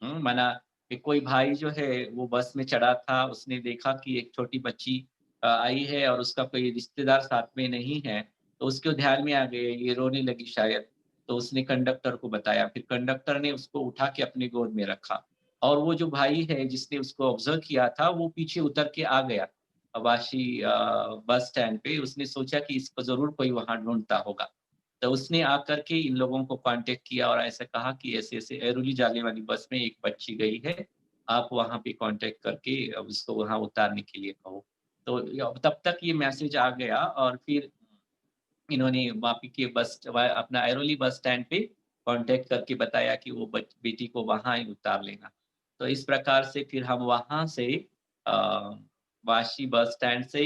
माना कि कोई भाई जो है वो बस में चढ़ा था, उसने देखा कि एक छोटी बच्ची आई है और उसका कोई रिश्तेदार साथ में नहीं है, तो उसके ध्यान में आ गया, ये रोने लगी शायद। तो उसने कंडक्टर को बताया, फिर कंडक्टर ने उसको उठा के अपनी गोद में रखा। और वो जो भाई है जिसने उसको ऑब्ज़र्व किया था, वो पीछे उतर के आ गया वाशी बस स्टैंड पे। उसने सोचा कि इसको ज़रूर कोई वहाँ ढूँढता होगा। तो उसने आकर के इन लोगों को कॉन्टैक्ट किया और ऐसा कहा कि ऐसे-ऐसे ऐरोली जाने वाली बस में एक बच्ची गई है, आप वहाँ पे कॉन्टैक्ट करके उसको वहाँ उतारने के लिए कहो। तो तब तक ये मैसेज आ गया और फिर इन्होंने वापी के बस व अपना ऐरोली बस स्टैंड पे कॉन्टैक्ट करके बताया कि वो बेटी को वहाँ ही उतार लेना। तो इस प्रकार से फिर हम वहाँ से अ, वाशी बस स्टैंड से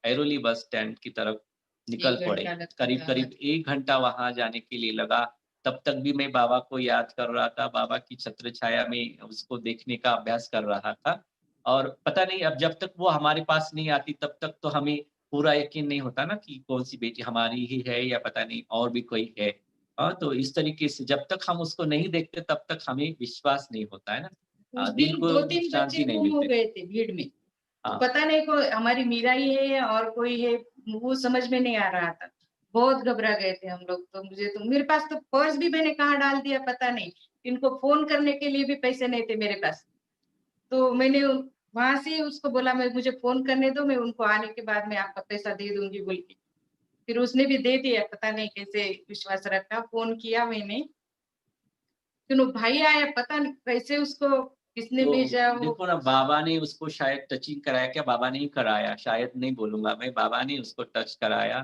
ऐरोली बस स्टैंड की तरफ निकल 1 पड़े। घंटा लगता था आना। करीब-करीब 1 घंटा वहाँ जाने के लिए लगा। तब तक भी मैं बाबा को याद कर रहा था, बाबा की छत्र छाया में उसको देखने का अभ्यास कर रहा था। और पता नहीं, अब जब तक वो हमारे पास नहीं आती तब तक तो हमें पूरा यकीन नहीं होता ना कि कौन-सी बेटी हमारी ही है या पता नहीं और भी कोई है। तो इस तरीके से जब तक हम उसको नहीं देखते तब तक हमें विश्वास नहीं होता है ना। उस दिल दिन को 2-3 बच्चे शांति नहीं गुम हो मिलती। गए थे भीड़ में। तो हाँ, पता नहीं को हमारी मीरा ही है और कोई है, वो समझ में नहीं आ रहा था। बहुत घबरा गए थे हम लोग तो। मुझे तो मेरे पास तो पर्स भी मैंने कहाँ डाल दिया पता नहीं। इनको फ़ोन करने के लिए भी पैसे नहीं थे मेरे पास। तो मैंने वहां से उसको बोला मैं मुझे फोन करने दो, मैं उनको आने के बाद मैं आपका पैसा दे दूंगी बोल के। फिर उसने भी दे दिया, पता नहीं कैसे विश्वास रखा। फोन किया मैंने, सुनो भाई आया, पता नहीं कैसे उसको किसने तो भेजा वो। देखो ना, बाबा ने उसको शायद टचिंग कराया, क्या बाबा ने ही कराया, शायद नहीं बोलूँगा मैं, बाबा ने उसको टच कराया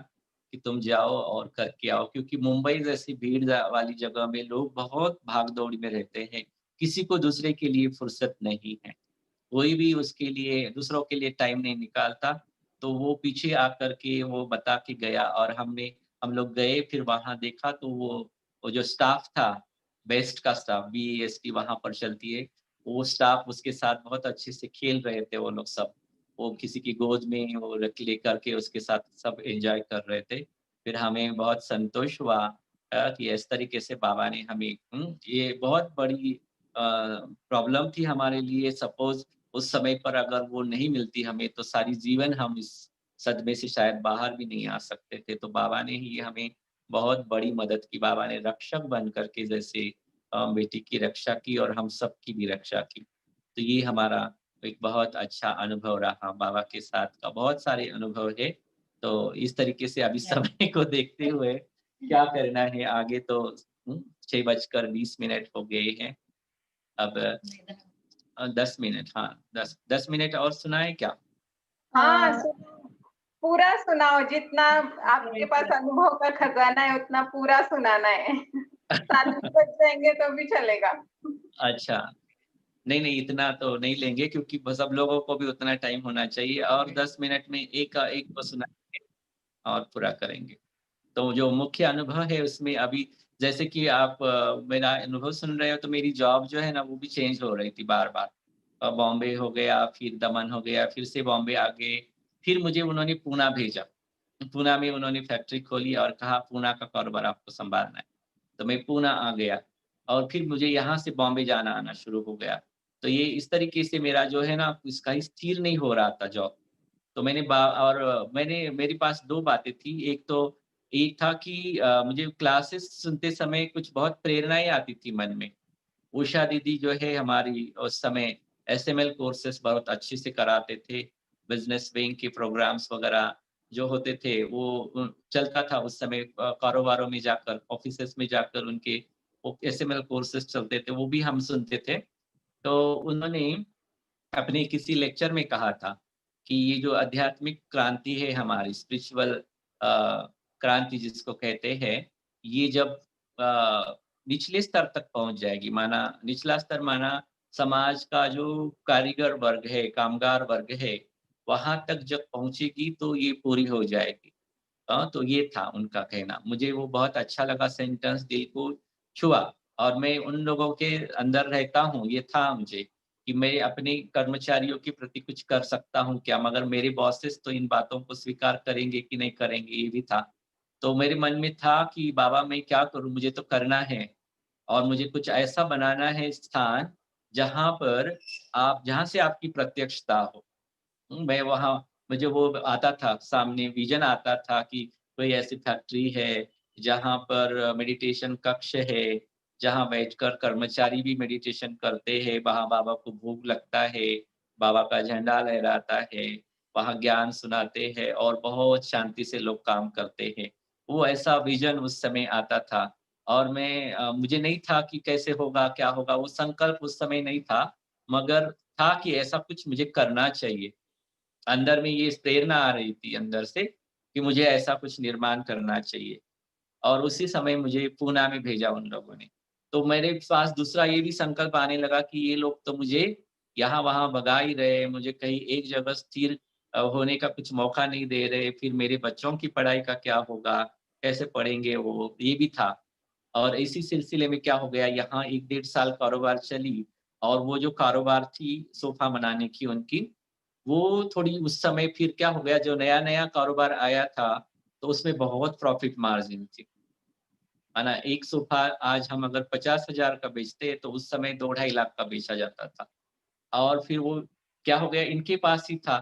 कि तुम जाओ और करके आओ। क्योंकि मुंबई जैसी भीड़ वाली जगह में लोग बहुत भाग-दौड़ में रहते हैं, किसी को दूसरे के लिए फुर्सत नहीं है। कोई भी उसके लिए दूसरों के लिए टाइम नहीं निकालता, तो वो पीछे आकर के वो बता के गया और हम लोग गए, फिर वहाँ देखा तो वो जो स्टाफ था, बेस्ट का स्टाफ, बीएएसटी वहाँ पर चलती है, वो स्टाफ उसके साथ बहुत अच्छे से खेल रहे थे वो लोग सब। वो किसी की गोद में वो रख लेकर के उसके साथ सब एन्जॉय कर रहे थे। फिर हमें बहुत संतोष हुआ कि इस तरीके से बाबा ने हमें ये बहुत बड़ी प्रॉब्लम थी हमारे लिए। सपोज़ उस समय पर अगर वो नहीं मिलती हमें, तो सारी जीवन हम इस सदमे से शायद बाहर भी नहीं आ सकते थे। तो बाबा ने ही हमें बहुत बड़ी मदद की। बाबा ने रक्षक बन कर के जैसे बेटी की रक्षा की और हम सबकी भी रक्षा की। तो ये हमारा एक बहुत अच्छा अनुभव रहा बाबा के साथ का। बहुत सारे अनुभव है। तो इस तरीके से अभी समय को देखते हुए क्या करना है आगे, तो 6 बजकर 20 मिनट हो गए हैं। अब 10 मिनट, हाँ, 10 मिनट और सुनाएँ क्या? हाँ, अ, पूरा सुनाओ, जितना आपके पास अनुभव का खजाना है उतना पूरा सुनाना है। 7 भी बज जाएँगे तो भी चलेगा। अच्छा, नहीं, नहीं इतना तो नहीं लेंगे, क्योंकि ब सब लोगों को भी उतना टाइम होना चाहिए, और 10 मिनट में एक को सुनाएँगे और पूरा करेंगे। तो जो मुख्य अनुभव है उसमें अभी, जैसे कि आप मेरा अनुभव सुन रहे हो, तो मेरी जॉब जो है ना वो भी चेंज हो रही थी बार-बार। बॉम्बे हो गया, फिर दमन हो गया, फिर से बॉम्बे आ गए, फिर मुझे उन्होंने पूना भेजा। पूना में उन्होंने फैक्ट्री खोली और कहा पूना का कारोबार आपको सँभालना है। तो मैं पूना आ गया और फिर मुझे यहाँ से बॉम्बे जाना आना शुरू हो गया। तो ये इस तरीके से मेरा जो है ना इसका स्थिर नहीं हो रहा था जॉब। तो मैंने मेरे पास 2 बातें थी। एक था कि मुझे क्लासेस सुनते समय कुछ बहुत प्रेरणाएँ आती थी मन में। उषा दीदी जो है हमारी, उस समय एसएमएल कोर्सेज़ बहुत अच्छे से कराते थे। बिज़नेस विंग के प्रोग्राम्स वगैरह जो होते थे वो चलता था उस समय, कारोबारों में जाकर, ऑफ़िसेज़ में जाकर उनके वो एसएमएल कोर्सेज़ चलते थे, वो भी हम सुनते थे। तो उन्होंने अपने किसी लेक्चर में कहा था कि ये जो आध्यात्मिक क्रांति है हमारी, स्पिरिचुअल क्रांति जिसको कहते हैं, ये जब निचले स्तर तक पहुँच जाएगी, माना निचला स्तर माना समाज का जो कारीगर वर्ग है, कामगार वर्ग है, वहाँ तक जब पहुँचेगी तो ये पूरी हो जाएगी। तो ये था उनका कहना। मुझे वो बहुत अच्छा लगा सेंटेंस, दिल को छुआ, और मैं उन लोगों के अंदर रहता हूँ, ये था मुझे कि मैं अपने कर्मचारियों के प्रति कुछ कर सकता हूँ क्या? मगर मेरे बॉसेस तो इन बातों को स्वीकार करेंगे कि नहीं करेंगे, ये भी था। तो मेरे मन में था कि बाबा मैं क्या करूँ? मुझे तो करना है और मुझे कुछ ऐसा बनाना है स्थान, जहाँ से आपकी प्रत्यक्षता हो। मैं वहाँ मुझे वो आता था, सामने विज़न आता था कि कोई ऐसी फैक्ट्री है, जहाँ पर मेडिटेशन कक्ष है, जहाँ बैठकर कर्मचारी भी मेडिटेशन करते हैं, वहाँ बाबा को भोग लगता है, बाबा का झंडा लहराता है, वहाँ ज्ञान सुनाते हैं और बहुत शांति से लोग काम करते हैं। वो ऐसा विज़न उस समय आता था और मुझे नहीं था कि कैसे होगा, क्या होगा, वो संकल्प उस समय नहीं था, मगर था कि ऐसा कुछ मुझे करना चाहिए। अंदर में ये प्रेरणा आ रही थी अंदर से कि मुझे ऐसा कुछ निर्माण करना चाहिए, और उसी समय मुझे पूना में भेजा उन लोगों ने। तो मेरे पास दूसरा ये भी संकल्प आने लगा कि ये लोग तो मुझे यहाँ-वहाँ भगा ही रहे हैं, मुझे कहीं एक जगह स्थिर होने का कुछ मौका नहीं दे रहे, फिर मेरे बच्चों की पढ़ाई का क्या होगा? कैसे पढ़ेंगे वो? ये भी था। और इसी सिलसिले में क्या हो गया, यहाँ 1 डेढ़ साल कारोबार चली, और वो जो कारोबार थी सोफ़ा बनाने की उनकी, वो थोड़ी उस समय फिर क्या हो गया, जो नया-नया कारोबार आया था, तो उसमें बहुत प्रॉफ़िट मार्जिन थी। है ना? एक सोफ़ा आज हम अगर 50,000 का बेचते हैं, तो उस समय 2 ढाई लाख का बेचा जाता था। और फिर वो क्या हो गया, इनके पास ही था।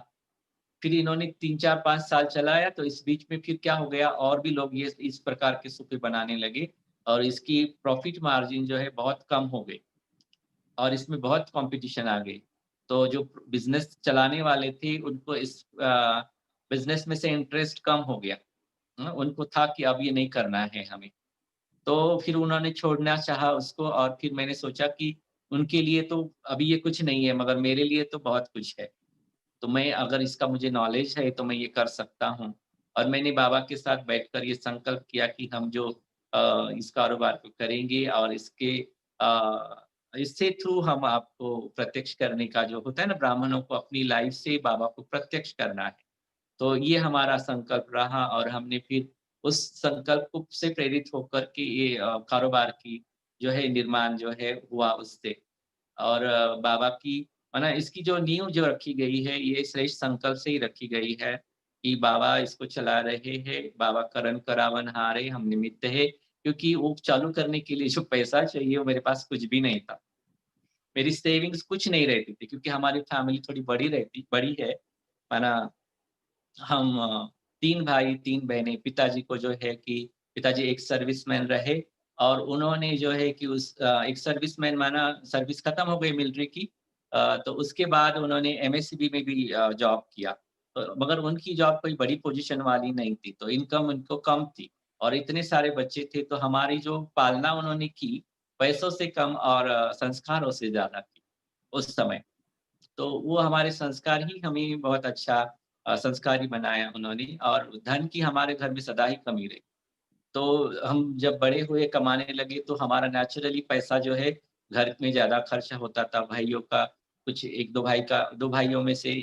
फिर इन्होंने 3, 4, 5 साल चलाया, तो इस बीच में फिर क्या हो गया, और भी लोग ये इस प्रकार के सोफ़े बनाने लगे, और इसकी प्रॉफ़िट मार्जिन जो है बहुत कम हो गई, और इसमें बहुत कॉम्पिटिशन आ गई। तो जो बिज़नेस चलाने वाले थे उनको इस बिज़नेस में से इंटरेस्ट कम हो गया। उनको था कि अब ये नहीं करना है हमें। तो फिर उन्होंने छोड़ना चाहा उसको और फिर मैंने सोचा कि उनके लिए तो अभी ये कुछ नहीं है मगर मेरे लिए तो बहुत कुछ है। तो मैं अगर इसका मुझे नॉलेज है तो मैं ये कर सकता हूँ। और मैंने बाबा के साथ बैठकर ये संकल्प किया कि हम जो इस कारोबार को करेंगे और इससे थ्रू हम आपको प्रत्यक्ष करने का जो होता है ना ब्राह्मणों को अपनी लाइफ से बाबा को प्रत्यक्ष करना है। तो ये हमारा संकल्प रहा और हमने फिर उस संकल्प को से प्रेरित होकर के ये कारोबार की जो है निर्माण जो है हुआ उससे। और बाबा की माना इसकी जो नींव जो रखी गई है, ये श्रेष्ठ संकल्प से ही रखी गई है कि बाबा इसको चला रहे हैं, बाबा करन करावन हारे, हम निमित्त है। क्योंकि वो चालू करने के लिए जो पैसा चाहिए, वो मेरे पास कुछ भी नहीं था। मेरी सेविंग्स कुछ नहीं रहती थी क्योंकि हमारी फैमिली थोड़ी बड़ी है। माना हम 3 भाई, 3 बहनें, पिताजी को जो है कि पिताजी एक सर्विसमैन रहे और उन्होंने जो है कि एक सर्विसमैन माना सर्विस खत्म हो गई मिलिट्री की। तो उसके बाद उन्होंने एमएससीबी में भी जॉब किया। तो मगर उनकी जॉब कोई बड़ी पोज़ीशन वाली नहीं थी, तो इनकम उनको कम थी और इतने सारे बच्चे थे, तो हमारी जो पालना उन्होंने की, पैसों से कम और संस्कारों से ज़्यादा की, उस समय। तो वो हमारे संस्कार ही हमें बहुत अच्छा संस्कारी बनाया उन्होंने और धन की हमारे घर में सदा ही कमी रही। तो हम जब बड़े हुए, कमाने लगे तो हमारा नेचुरली पैसा जो है घर में ज़्यादा खर्चा होता था। भाइयों का कुछ 1-2 भाई का 2 भाइयों में से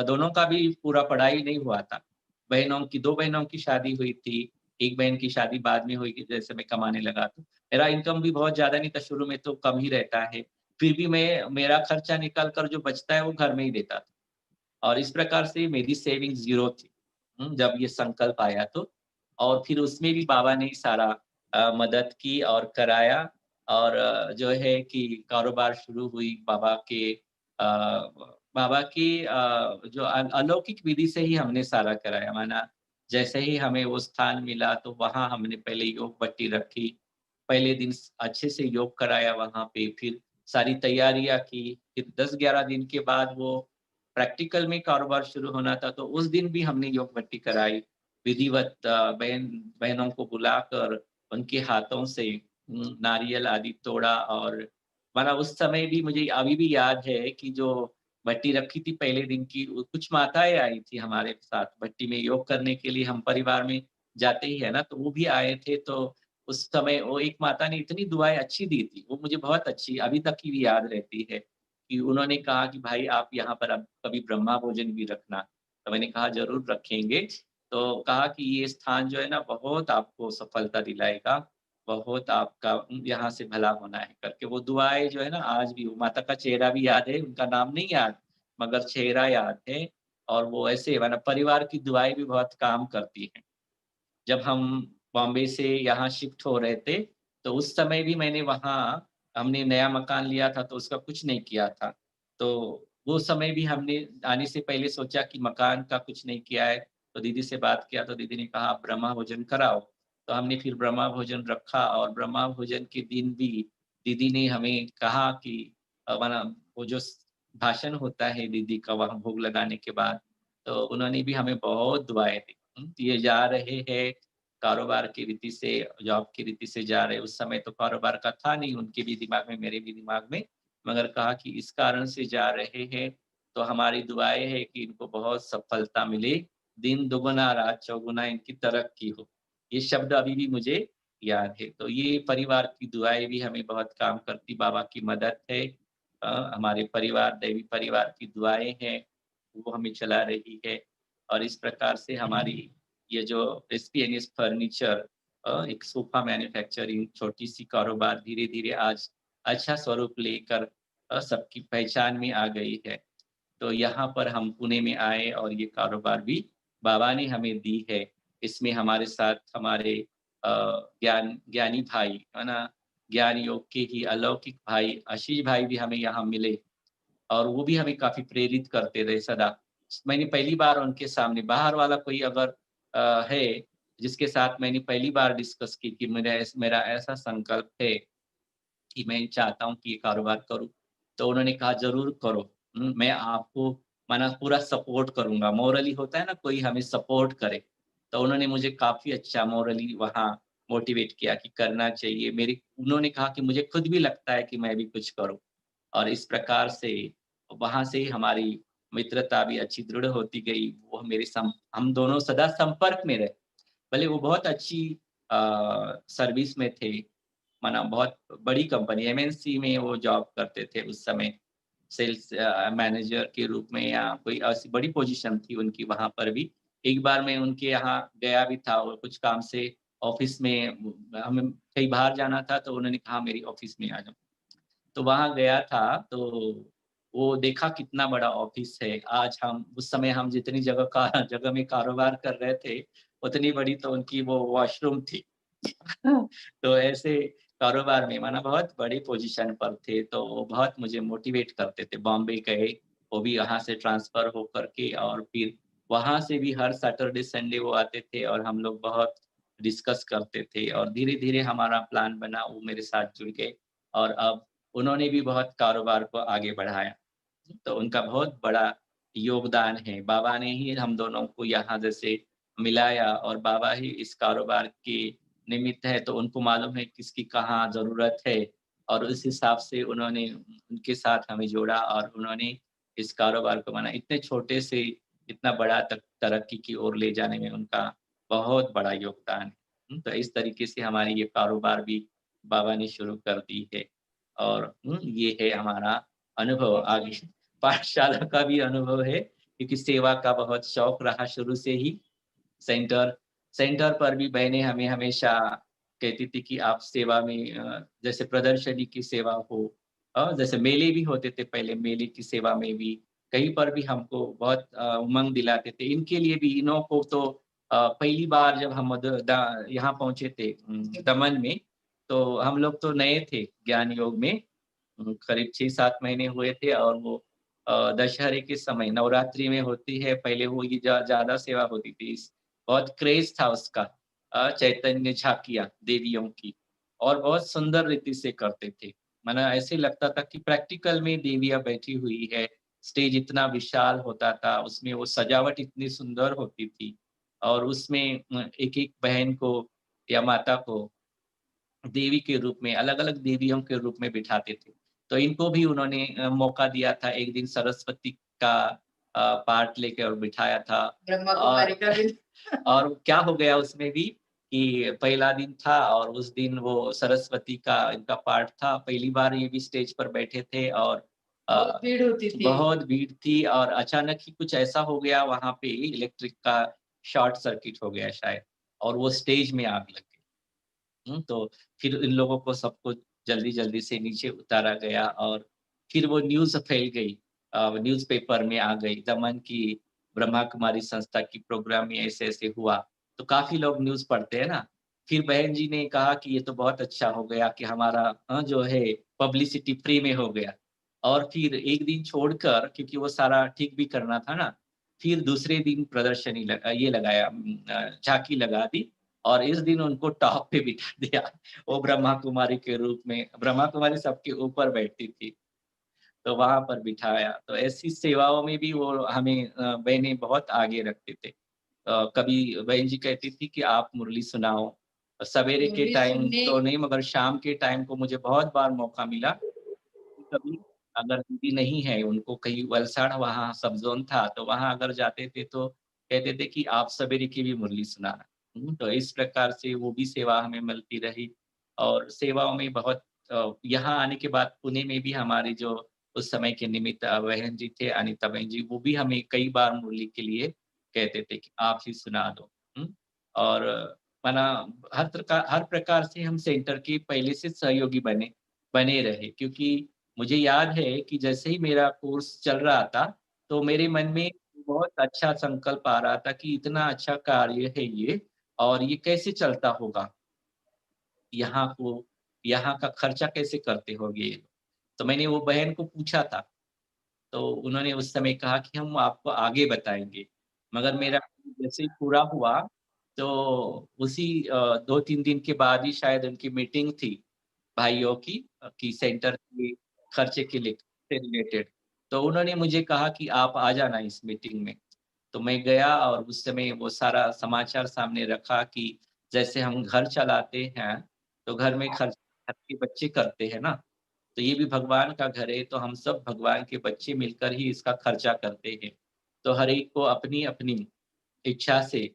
दोनों का भी पूरा पढ़ाई नहीं हुआ था। 2 बहनों की शादी हुई थी, 1 बहन की शादी बाद में हुई कि जैसे मैं कमाने लगा तो। मेरा इनकम भी बहुत ज़्यादा नहीं था, शुरू में तो कम ही रहता है। फिर भी मैं मेरा खर्चा निकाल कर जो बचता है वो घर में ही देता था। और इस प्रकार से मेरी सेविंग ज़ीरो थी। जब ये संकल्प आया तो। और फिर उसमें भी बाबा ने सारा मदद की और कराया और जो है कि कारोबार शुरू हुई बाबा की जो अलौकिक विधि से ही हमने सारा कराया। माना जैसे ही हमें वो स्थान मिला तो वहाँ हमने पहले योग भट्टी रखी। पहले दिन अच्छे से योग कराया वहाँ पे, फिर सारी तैयारियाँ की। फिर 10-11 दिन के बाद वो प्रैक्टिकल में कारोबार शुरू होना था, तो उस दिन भी हमने योग भट्टी कराई। विधिवत बहनों को बुलाकर उनके हाथों से नारियल आदि तोड़ा और माना उस समय भी मुझे अभी भी याद है कि जो भट्टी रखी थी पहले दिन की, वो कुछ माताएँ आई थी हमारे साथ भट्टी में योग करने के लिए। हम परिवार में जाते ही है ना, तो वो भी आए थे। तो उस समय वो एक माता ने इतनी दुआएँ अच्छी दी थी, वो मुझे बहुत अच्छी अभी तक की भी याद रहती है। कि उन्होंने कहा कि भाई आप यहाँ पर अब कभी ब्रह्मा भोजन भी रखना। तो मैंने कहा ज़रूर रखेंगे। तो कहा कि ये स्थान जो है ना बहुत आपको सफलता दिलाएगा, बहुत आपका यहाँ से भला होना है करके वो दुआएँ जो है ना आज भी वो माता का चेहरा भी याद है, उनका नाम नहीं याद, मगर चेहरा याद है और वो ऐसे माना परिवार की दुआएँ भी बहुत काम करती हैं। जब हम बॉम्बे से यहाँ शिफ्ट हो रहे थे, तो उस समय भी मैंने वहाँ हमने नया मकान लिया था तो उसका कुछ नहीं किया था। तो वो समय भी हमने आने से पहले सोचा कि मकान का कुछ नहीं किया है, तो दीदी से बात किया तो दीदी ने कहा आप ब्रह्मा भोजन कराओ। तो हमने फिर ब्रह्मा भोजन रखा और ब्रह्मा भोजन के दिन भी दीदी ने हमें कहा कि माना वो जो भाषण होता है दीदी का वहाँ भोग लगाने के बाद, तो उन्होंने भी हमें बहुत दुआएँ दी। ये जा रहे हैं कारोबार की रीति से, जॉब की रीति से जा रहे हैं। उस समय तो कारोबार का था नहीं उनके भी दिमाग में, मेरे भी दिमाग में, मगर कहा कि इस कारण से जा रहे हैं, तो हमारी दुआएँ हैं कि इनको बहुत सफलता मिले, दिन दुगुना रात चौगुना इनकी तरक्की हो। ये शब्द अभी भी मुझे याद है। तो ये परिवार की दुआएँ भी हमें बहुत काम करती, बाबा की मदद है। हमारे परिवार, दैवी परिवार की दुआएँ हैं, वो हमें चला रही है और इस प्रकार से हमारी ये जो एसपीएनएस फर्नीचर एक सोफ़ा मैन्युफैक्चरिंग छोटी-सी कारोबार धीरे-धीरे आज अच्छा स्वरूप लेकर सबकी पहचान में आ गई है। तो यहाँ पर हम पुणे में आए और ये कारोबार भी बाबा ने हमें दी है। इसमें हमारे साथ हमारे अ, ज्ञानी भाई, है ना? ज्ञान योग के ही अलौकिक भाई आशीष भाई भी हमें यहाँ मिले और वो भी हमें काफ़ी प्रेरित करते रहे सदा। मैंने पहली बार उनके सामने बाहर वाला कोई अगर है, जिसके साथ मैंने पहली बार डिस्कस की कि मेरा ऐसा संकल्प है कि मैं चाहता हूँ कि ये कारोबार करूँ। तो उन्होंने कहा ज़रूर करो। मैं आपको माना पूरा सपोर्ट करूँगा। मोरली होता है ना कोई हमें सपोर्ट करे, तो उन्होंने मुझे काफ़ी अच्छा मोरली वहाँ मोटिवेट किया कि करना चाहिए। मेरी उन्होंने कहा कि मुझे खुद भी लगता है कि मैं भी कुछ करूँ और इस प्रकार से वहाँ से ही हमारी मित्रता भी अच्छी दृढ़ होती गई। वो मेरे सम हम दोनों सदा संपर्क में रहे। भले वो बहुत अच्छी सर्विस में थे, माना बहुत बड़ी कंपनी एमएनसी में वो जॉब करते थे उस समय। सेल्स मैनेजर के रूप में या कोई ऐसी बड़ी पोजीशन थी उनकी वहाँ पर भी। एक बार मैं उनके यहाँ गया भी था और कुछ काम से ऑफ़िस में हमें कहीं बाहर जाना था तो उन्होंने कहा मेरी ऑफ़िस में आ जाओ। तो वहाँ गया था तो वो देखा कितना बड़ा ऑफ़िस है। आज हम उस समय हम जितनी जगह में कारोबार कर रहे थे, उतनी बड़ी तो उनकी वो वॉशरूम थी। तो ऐसे कारोबार में माना बहुत बड़ी पोज़ीशन पर थे, तो वो बहुत मुझे मोटिवेट करते थे। बॉम्बे गए, वो भी यहाँ से ट्रांसफ़र होकर के और फिर वहाँ से भी हर सैटरडे, संडे वो आते थे और हम लोग बहुत डिस्कस करते थे और धीरे-धीरे हमारा प्लान बना, वो मेरे साथ जुड़ गए और अब उन्होंने भी बहुत कारोबार को आगे बढ़ाया। तो उनका बहुत बड़ा योगदान है। बाबा ने ही हम दोनों को यहाँ जैसे मिलाया और बाबा ही इस कारोबार के निमित्त है, तो उनको मालूम है किसकी कहाँ ज़रूरत है और उस हिसाब से उन्होंने उनके साथ हमें जोड़ा और उन्होंने इस कारोबार को माना इतने छोटे से इतना बड़ा तक तरक्की की ओर ले जाने में उनका बहुत बड़ा योगदान है। तो इस तरीके से हमारी ये कारोबार भी बाबा ने शुरू कर दी है और ये है हमारा अनुभव आगे पाठशाला का भी अनुभव है क्योंकि सेवा का बहुत शौक रहा शुरू से ही। सेंटर सेंटर पर भी बहनें हमें हमेशा कहती थी कि आप सेवा में जैसे प्रदर्शनी की सेवा हो जैसे मेले भी होते थे पहले मेले की सेवा में भी कहीं पर भी हमको बहुत उमंग दिलाते थे। इनके लिए भी इन्हों को तो पहली बार जब हम यहाँ पहुँचे थे दमन में, तो हम लोग तो नए थे ज्ञान योग में। करीब 6-7 महीने हुए थे और वो दशहरे के समय नवरात्रि में होती है, पहले वो ये ज़्यादा सेवा होती थी। बहुत क्रेज़ था उसका चैतन्य झाँकियाँ देवियों की और बहुत सुंदर रीति से करते थे। माना ऐसे लगता था कि प्रैक्टिकल में देवियाँ बैठी हुई है, स्टेज इतना विशाल होता था, उसमें वो सजावट इतनी सुंदर होती थी और उसमें एक-एक बहन को या माता को देवी के रूप में, अलग-अलग देवियों के रूप में बिठाते थे। तो इनको भी उन्होंने मौका दिया था, एक दिन सरस्वती का पार्ट लेके और बिठाया था ब्रह्मा और कुमारी का भी और क्या हो गया उसमें भी कि पहला दिन था और उस दिन वो सरस्वती का इनका पार्ट था। पहली बार ये भी स्टेज पर बैठे थे और बहुत अ, भीड़ होती थी। बहुत भीड़ थी और अचानक ही कुछ ऐसा हो गया वहाँ पे इलेक्ट्रिक का शॉर्ट सर्किट हो गया शायद और वो स्टेज में आग लग गई। तो फिर इन लोगों को सबको जल्दी-जल्दी से नीचे उतारा गया और फिर वो न्यूज़ फैल गई न्यूज़पेपर में आ गई दमन की ब्रह्मा कुमारी संस्था की प्रोग्राम में ऐसे-ऐसे हुआ। तो काफ़ी लोग न्यूज़ पढ़ते हैं ना। फिर बहन जी ने कहा कि ये तो बहुत अच्छा हो गया कि हमारा जो है पब्लिसिटी फ्री में हो गया। और फिर 1 दिन छोड़कर क्योंकि वो सारा ठीक भी करना था ना, फिर दूसरे दिन प्रदर्शनी ये लगाया झाँकी लगा दी और इस दिन उनको टॉप पे बिठा दिया। वो ब्रह्मा कुमारी के रूप में ब्रह्मा कुमारी सबके ऊपर बैठती थी, तो वहाँ पर बिठाया। तो ऐसी सेवाओं में भी वो हमें बहनें बहुत आगे रखते थे। कभी बहन जी कहती थी कि आप मुरली सुनाओ। सवेरे के मुरली टाइम सुनने तो नहीं मगर शाम के टाइम को मुझे बहुत बार मौका मिला। कभी अगर दीदी नहीं है, उनको कहीं वलसाड़ वहाँ सब ज़ोन था, तो वहाँ अगर जाते थे तो कहते थे कि आप सवेरे की भी मुरली सुनाना। तो इस प्रकार से वो भी सेवा हमें मिलती रही और सेवाओं में बहुत यहाँ आने के बाद पुणे में भी हमारे जो उस समय के निमित्त बहन जी थे, अनीता बहन जी, वो भी हमें कई बार मुरली के लिए कहते थे कि आप ही सुना दो। और माना हर प्रकार से हम सेंटर के पहले से सहयोगी बने बने रहे क्योंकि मुझे याद है कि जैसे ही मेरा कोर्स चल रहा था, तो मेरे मन में बहुत अच्छा संकल्प आ रहा था कि इतना अच्छा कार्य है ये और ये कैसे चलता होगा? यहाँ को यहाँ का खर्चा कैसे करते होंगे ये लोग? तो मैंने वो बहन को पूछा था, तो उन्होंने उस समय कहा कि हम आपको आगे बताएँगे। मगर मेरा जैसे ही पूरा हुआ, तो उसी 2-3 दिन के बाद ही शायद उनकी मीटिंग थी भाइयों की कि सेंटर के खर्चे के लिए से रिलेटेड। तो उन्होंने मुझे कहा कि आप आ जाना इस मीटिंग में। तो मैं गया और उस समय वो सारा समाचार सामने रखा कि जैसे हम घर चलाते हैं, तो घर में खर्च घर के बच्चे करते हैं ना, तो ये भी भगवान का घर है, तो हम सब भगवान के बच्चे मिलकर ही इसका खर्चा करते हैं। तो हर एक को अपनी-अपनी इच्छा से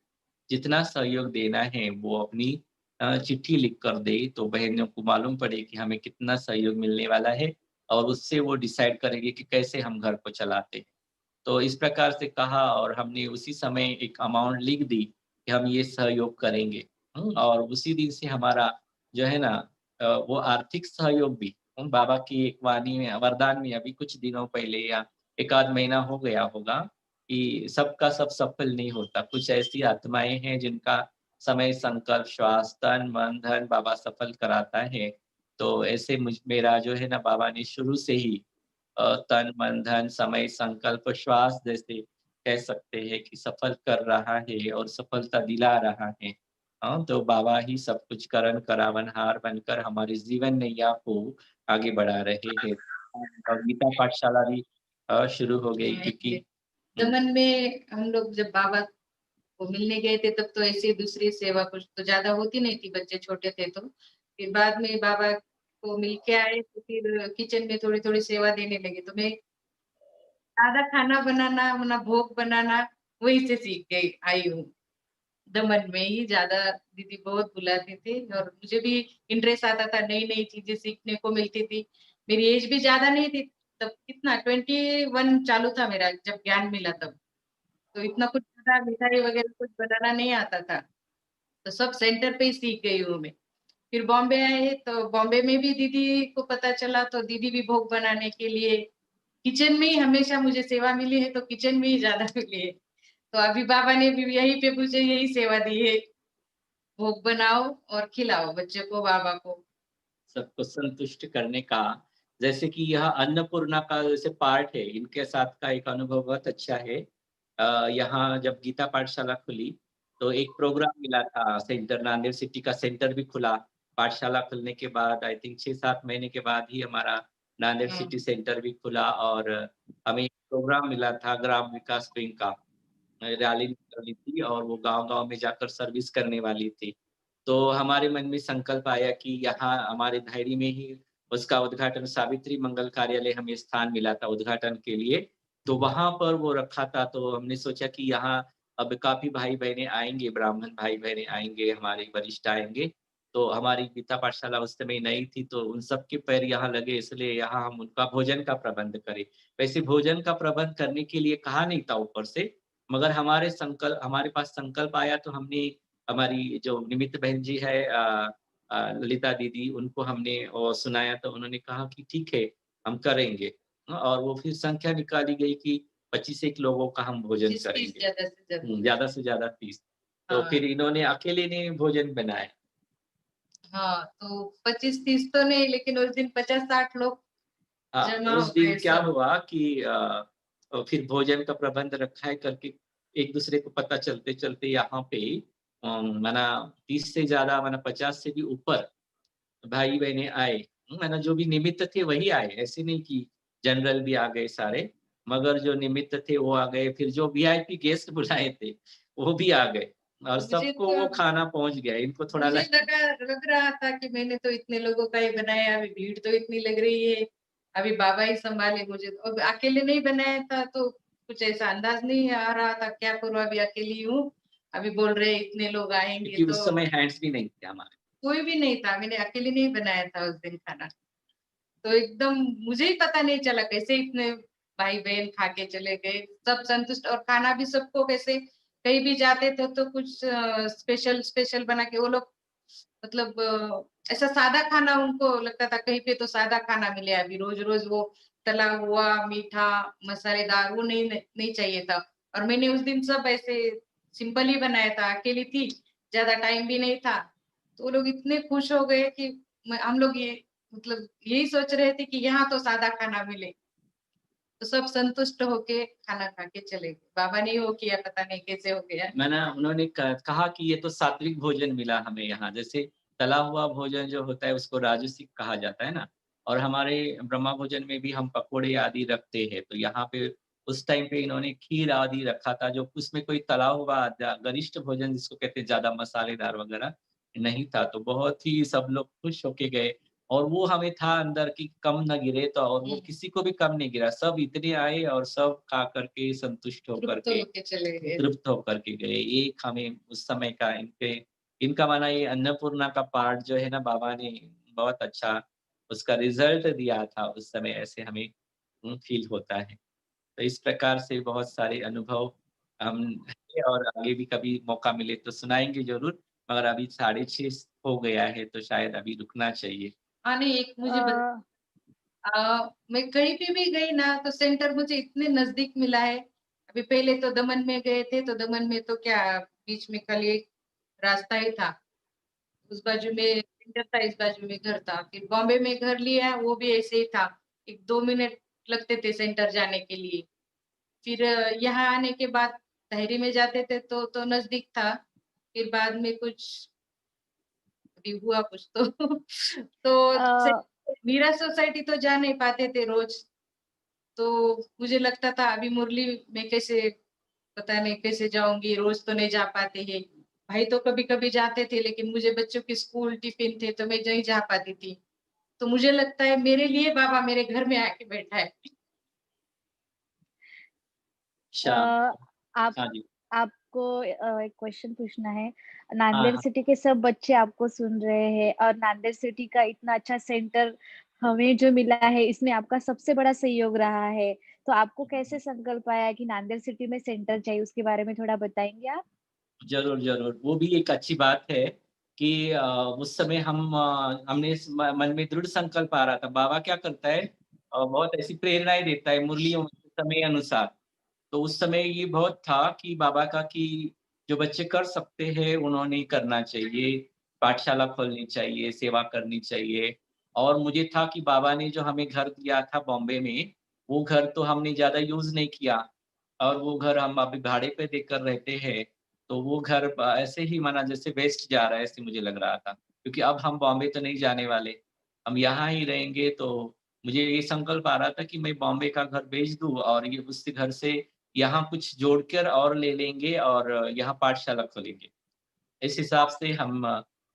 जितना सहयोग देना है वो अपनी चिट्ठी लिख कर दे, तो बहनों को मालूम पड़े कि हमें कितना सहयोग मिलने वाला है और उससे वो डिसाइड करेंगे कि कैसे हम घर को चलाते हैं। तो इस प्रकार से कहा और हमने उसी समय एक अमाउंट लिख दी कि हम ये सहयोग करेंगे। और उसी दिन से हमारा जो है ना वो आर्थिक सहयोग भी बाबा की एक वाणी में वरदान में अभी कुछ दिनों पहले या 1 आध महीना हो गया होगा कि सबका सब सफल नहीं होता। कुछ ऐसी आत्माएँ हैं जिनका समय, संकल्प, श्वास, तन, मन, धन बाबा सफल कराता है। तो ऐसे मेरा जो है ना बाबा ने शुरू से ही तन, मन, धन, समय, संकल्प, श्वास जैसे कह सकते हैं कि सफल कर रहा है और सफलता दिला रहा है। हाँ, तो बाबा ही सब कुछ करन करावनहार बनकर हमारे जीवन नैया को आगे बढ़ा रहे हैं। और गीता पाठशाला भी शुरू हो गई क्योंकि दमन में हम लोग जब बाबा को मिलने गए थे तब तो ऐसी दूसरी सेवा कुछ तो ज्यादा होती नहीं थी, बच्चे छोटे थे तो। फिर बाद में बाबा को मिल के आए तो फिर किचन में थोड़ी-थोड़ी सेवा देने लगे। तो मैं सादा खाना बनाना, अपना भोग बनाना वहीं से सीख गई आई हूँ। दमन में ही ज़्यादा दीदी बहुत बुलाती थी और मुझे भी इंटरेस्ट आता था, नई-नई चीज़ें सीखने को मिलती थी। मेरी एज भी ज़्यादा नहीं थी, तब कितना 21 चालू था मेरा जब ज्ञान मिला तब। तो इतना कुछ ज़्यादा मिठाई वगैरह कुछ बनाना नहीं आता था। तो सब सेंटर पे ही सीख गई हूँ मैं। फिर बॉम्बे आए तो बॉम्बे में भी दीदी को पता चला तो दीदी भी भोग बनाने के लिए किचन में ही हमेशा मुझे सेवा मिली है तो किचन में ही ज़्यादा मिली है। तो अभी बाबा ने भी यहीं पे मुझे यही सेवा दी है, भोग बनाओ और खिलाओ बच्चे को, बाबा को। सबको संतुष्ट करने का, जैसे कि यह अन्नपूर्णा का जैसे पार्ट है, इनके साथ का एक अनुभव बहुत अच्छा है। यहाँ जब गीता पाठशाला खुली, तो एक प्रोग्राम मिला था सेंटर नांदेड़ सिटी का सेंटर भी खुला। पाठशाला खुलने के बाद आई थिंक 6-7 महीने के बाद ही हमारा नांदेड़ हाँ, सिटी सेंटर भी खुला और हमें एक प्रोग्राम मिला था ग्राम विकास विंग का। रैली निकाली थी और वो गाँव-गाँव में जाकर सर्विस करने वाली थी। तो हमारे मन में संकल्प आया कि यहाँ हमारे धैर्य में ही उसका उद्घाटन सावित्री मंगल कार्यालय हमें स्थान मिला था उद्घाटन के लिए। तो वहाँ पर वो रखा था तो हमने सोचा कि यहाँ अब काफ़ी भाई-बहनें आएँगे, ब्राह्मण भाई-बहनें आएँगे, हमारे वरिष्ठ आएँगे। तो हमारी गीता पाठशाला उस समय नई थी तो उन सब के पैर यहाँ लगे इसलिए यहाँ हम उनका भोजन का प्रबंध करें। वैसे भोजन का प्रबंध करने के लिए कहा नहीं था ऊपर से, मगर हमारे पास संकल्प आया तो हमने हमारी जो निमित्त बहन जी है ललिता दीदी उनको हमने सुनाया तो उन्होंने कहा कि ठीक है, हम करेंगे। और वो फिर संख्या निकाली गई कि 25 एक लोगों का हम भोजन 25-30 करेंगे। ज़्यादा से ज़्यादा। ज़्यादा से ज़्यादा 30। तो हाँ, फिर इन्होंने अकेले ने भोजन बनाया। हाँ, तो 25-30 तो नहीं लेकिन उस दिन 50-60 लोग हाँ, जमा उस हो दिन गए क्या सब। हुआ कि फिर भोजन का प्रबंध रखा है करके एक-दूसरे को पता चलते-चलते यहाँ पे माना 30 से ज़्यादा माना 50 से भी ऊपर भाई-बहनें आए। माना जो भी निमित्त थे वही आए, ऐसे नहीं कि जनरल भी आ गए सारे, मगर जो निमित्त थे वो आ गए, फिर जो वीआईपी गेस्ट बुलाए थे, वो भी आ गए और मुझे सबको तो वो खाना पहुँच गया। इनको थोड़ा मुझे लग लग रहा था कि मैंने तो इतने लोगों का ही बनाया, अभी भीड़ तो इतनी लग रही है, अभी बाबा ही सँभाले मुझे तो। अब अकेले नहीं बनाया था तो कुछ ऐसा अंदाज़ नहीं आ रहा था, क्या करूँ अभी अकेली हूँ, अभी बोल रहे हैं इतने लोग आएँगे क्योंकि उस तो समय हैंड्स भी नहीं थे हमारे। कोई भी नहीं था, मैंने अकेले नहीं बनाया था उस दिन खाना। तो एकदम मुझे ही पता नहीं चला कैसे इतने भाई-बहन खा के चले गए, सब संतुष्ट और खाना भी सबको कैसे कहीं भी जाते थे तो कुछ स्पेशल स्पेशल बना के वो लोग मतलब ऐसा सादा खाना उनको लगता था कहीं पे तो सादा खाना मिले अभी रोज़-रोज़ वो तला हुआ, मीठा, मसालेदार वो नहीं चाहिए था। और मैंने उस दिन सब ऐसे सिंपल ही बनाया था, अकेली थी, ज़्यादा टाइम भी नहीं था। तो वो लोग इतने खुश हो गए कि हम लोग ये मतलब यही सोच रहे थे कि यहाँ तो सादा खाना मिले। तो सब संतुष्ट होके खाना खा के चले गए। बाबा ने वो किया पता नहीं कैसे हो गया। मैंने उन्होंने कहा कि ये तो सात्विक भोजन मिला हमें यहाँ, जैसे तला हुआ भोजन जो होता है उसको राजसिक कहा जाता है ना, और हमारे ब्रह्मा भोजन में भी हम पकोड़े आदि रखते हैं। तो यहाँ पे उस टाइम पे इन्होंने खीर आदि रखा था, जो उसमें कोई तला हुआ गरिष्ठ भोजन जिसको कहते हैं, ज़्यादा मसालेदार वगैरह नहीं था। तो बहुत ही सब लोग खुश होके गए और वो हमें था अंदर कि कम ना गिरे, तो और वो हुँ, किसी को भी कम नहीं गिरा। सब इतने आए और सब खा कर के संतुष्ट होकर तृप्त के, होके चले गए। तृप्त होकर के गए। एक हमें उस समय का इनका माना ये अन्नपूर्णा का पार्ट जो है ना, बाबा ने बहुत अच्छा उसका रिज़ल्ट दिया था उस समय, ऐसे हमें फ़ील होता है। तो इस प्रकार से बहुत सारे अनुभव हम और आगे भी कभी मौका मिले तो सुनाएँगे ज़रूर, मगर अभी 6:30 हो गया है तो शायद अभी रुकना चाहिए। हाँ, नहीं एक मुझे अ, मैं कहीं पे भी गई ना तो सेंटर मुझे इतने नज़दीक मिला है। अभी पहले तो दमन में गए थे, तो दमन में तो क्या बीच में खाली एक रास्ता ही था। उस बाजू में सेंटर था, इस बाजू में घर था। फिर बॉम्बे में घर लिया, वो भी ऐसे ही था। 1-2 मिनट लगते थे सेंटर जाने के लिए। फिर यहाँ आने के बाद तहरी में जाते थे तो नज़दीक था। फिर बाद में कुछ अभी हुआ कुछ तो तो से अ, मीरा सोसाइटी तो जा नहीं पाते थे रोज़। तो मुझे लगता था अभी मुरली में कैसे पता नहीं कैसे जाऊँगी, रोज़ तो नहीं जा पाते हैं। भाई तो कभी-कभी जाते थे लेकिन मुझे बच्चों के स्कूल टिफ़िन थे तो मैं नहीं जा पाती थी। तो मुझे लगता है मेरे लिए बाबा मेरे घर में आके बैठा है। अ, शाम आप हाँ जी। आपको एक क्वेश्चन पूछना है। हाँ, नांदेड़ हाँ। सिटी के सब बच्चे आपको सुन रहे हैं और नांदेड़ सिटी का इतना अच्छा सेंटर हमें जो मिला है, इसमें आपका सबसे बड़ा सहयोग रहा है। तो आपको कैसे संकल्प आया कि नांदेड़ सिटी में सेंटर चाहिए, उसके बारे में थोड़ा बताएँगे आप? ज़रूर, ज़रूर। वो भी एक अच्छी बात है कि उस समय हमने इस म मन में दृढ़ संकल्प आ रहा था। बाबा क्या करता है, बहुत ऐसी प्रेरणाएँ देता है मुरलियों में समय अनुसार। तो उस समय ये बहुत था कि बाबा का कि जो बच्चे कर सकते हैं उन्होंने करना चाहिए, पाठशाला खोलनी चाहिए, सेवा करनी चाहिए। और मुझे था कि बाबा ने जो हमें घर दिया था बॉम्बे में, वो घर तो हमने ज़्यादा यूज़ नहीं किया और वो घर हम अभी भाड़े पे देकर रहते हैं। तो वो घर ऐसे ही माना जैसे वेस्ट जा रहा है, ऐसे मुझे लग रहा था। क्योंकि अब हम बॉम्बे तो नहीं जाने वाले, हम यहाँ ही रहेंगे। तो मुझे ये संकल्प आ रहा था कि मैं बॉम्बे का घर बेच दूँ और ये उस घर से यहाँ कुछ जोड़कर और ले लेंगे और यहाँ पाठशाला खोलेंगे। इस हिसाब से हम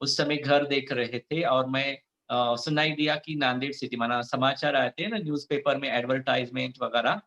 उस समय घर देख रहे थे और मैं सुनाई दिया कि नांदेड़ सिटी माना समाचार आते हैं ना न्यूज़पेपर में एडवर्टाइज़मेंट वगैरह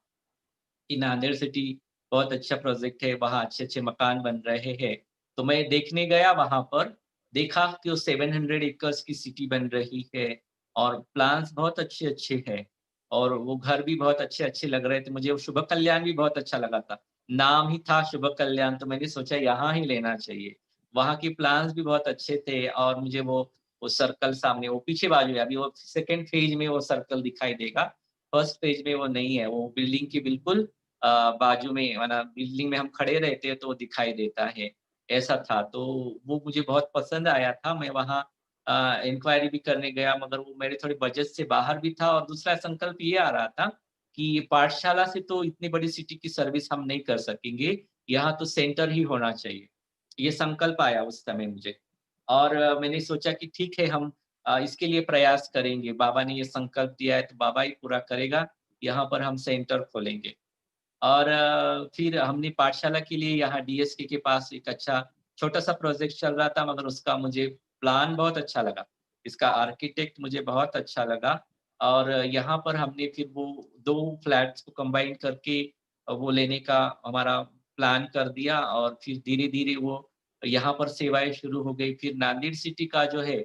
कि नांदेड़ सिटी बहुत अच्छा प्रोजेक्ट है, वहाँ अच्छे-अच्छे मकान बन रहे हैं। तो मैं देखने गया वहाँ पर, देखा कि वो 700 एकर्स की सिटी बन रही है और प्लान्स बहुत अच्छे-अच्छे हैं और वो घर भी बहुत अच्छे-अच्छे लग रहे थे। मुझे वो शुभ कल्याण भी बहुत अच्छा लगा था। नाम ही था शुभ कल्याण, तो मैंने सोचा यहाँ ही लेना चाहिए। वहाँ के प्लान्स भी बहुत अच्छे थे और मुझे वो सर्कल सामने वो पीछे बाजू है, अभी वो सेकंड फेज़ में वो सर्कल दिखाई देगा। फर्स्ट फेज़ में वो नहीं है, वो बिल्डिंग के बिल्कुल बाजू में माना बिल्डिंग में हम खड़े रहते हैं तो वो दिखाई देता है, ऐसा था। तो वो मुझे बहुत पसंद आया था, मैं वहाँ इंक्वायरी भी करने गया मगर वो मेरे थोड़े बजट से बाहर भी था और दूसरा संकल्प ये आ रहा था कि पाठशाला से तो इतनी बड़ी सिटी की सर्विस हम नहीं कर सकेंगे, यहाँ तो सेंटर ही होना चाहिए। ये संकल्प आया उस समय मुझे और मैंने सोचा कि ठीक है हम इसके लिए प्रयास करेंगे, बाबा ने ये संकल्प दिया है तो बाबा ही पूरा करेगा, यहाँ पर हम सेंटर खोलेंगे। और फिर हमने पाठशाला के लिए यहाँ डीएसके के पास एक अच्छा छोटा-सा प्रोजेक्ट चल रहा था मगर उसका मुझे प्लान बहुत अच्छा लगा। इसका आर्किटेक्ट मुझे बहुत अच्छा लगा और यहाँ पर हमने फिर वो 2 फ्लैट्स को कंबाइन करके वो लेने का हमारा प्लान कर दिया और फिर धीरे-धीरे वो यहाँ पर सेवाएँ शुरू हो गई। फिर नांदेड़ सिटी का जो है,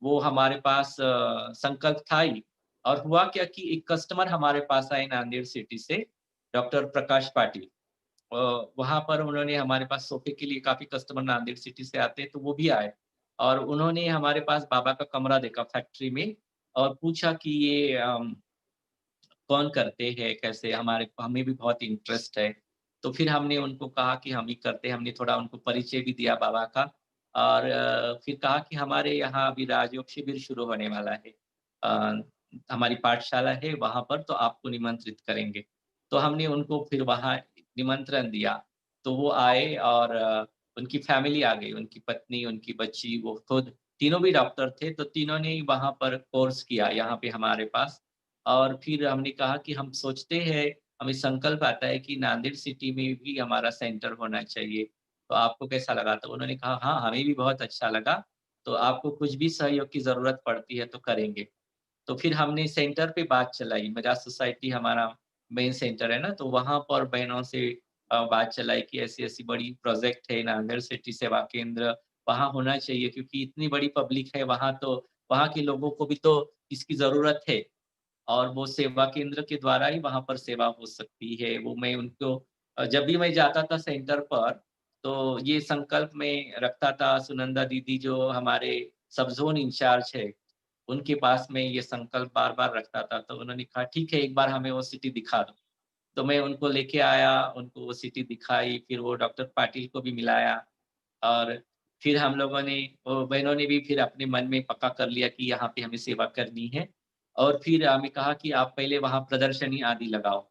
वो हमारे पास संकल्प था ही और हुआ क्या कि एक कस्टमर हमारे पास आए नांदेड़ सिटी से डॉक्टर प्रकाश पाटिल। अ, वहाँ पर उन्होंने हमारे पास सोफ़े के लिए काफ़ी कस्टमर नांदेड़ सिटी से आते हैं, तो वो भी आए और उन्होंने हमारे पास बाबा का कमरा देखा फैक्ट्री में और पूछा कि ये कौन करते हैं, कैसे? हमें भी बहुत इंटरेस्ट है। तो फिर हमने उनको कहा कि हम ही करते हैं, हमने थोड़ा उनको परिचय भी दिया बाबा का और फिर कहा कि हमारे यहाँ अभी राजयोग शिविर शुरू होने वाला है। अ, हमारी पाठशाला है वहाँ पर तो आपको निमंत्रित करेंगे। तो हमने उनको फिर वहाँ निमंत्रण दिया। तो वो आए और उनकी फैमिली आ गई, उनकी पत्नी, उनकी बच्ची, वो खुद तीनों भी डॉक्टर थे, तो तीनों ने वहाँ पर कोर्स किया यहाँ पे हमारे पास। और फिर हमने कहा कि हम सोचते हैं, हमें संकल्प आता है कि नांदेड़ सिटी में भी हमारा सेंटर होना चाहिए। तो आपको कैसा लगा? तो उन्होंने कहा, हाँ, हमें भी बहुत अच्छा लगा। तो आपको कुछ भी सहयोग की ज़रूरत पड़ती है तो करेंगे। तो फिर हमने सेंटर पे बात चलाई, मजाज सोसाइटी हमारा मेन सेंटर है ना, तो वहाँ पर बहनों से बात चलाई कि ऐसी-ऐसी बड़ी प्रोजेक्ट है नांदेड़ सिटी सेवा केंद्र, वहाँ होना चाहिए क्योंकि इतनी बड़ी पब्लिक है वहाँ, तो वहाँ के लोगों को भी तो इसकी ज़रूरत है। और वो सेवा केंद्र के द्वारा ही वहाँ पर सेवा हो सकती है। वो मैं उनको जब भी मैं जाता था सेंटर पर, तो ये संकल्प मैं रखता था। सुनंदा दीदी जो हमारे सब ज़ोन इंचार्ज है, उनके पास मैं ये संकल्प बार-बार रखता था। तो उन्होंने कहा, "ठीक है, एक बार हमें वो सिटी दिखा दो।" तो मैं उनको लेके आया, उनको वो सिटी दिखाई, फिर वो डॉक्टर पाटिल को भी मिलाया। और फिर हम लोगों ने वो बहनों ने भी फिर अपने मन में पक्का कर लिया कि यहाँ पे हमें सेवा करनी है। और फिर हमें कहा कि आप पहले वहाँ प्रदर्शनी आदि लगाओ।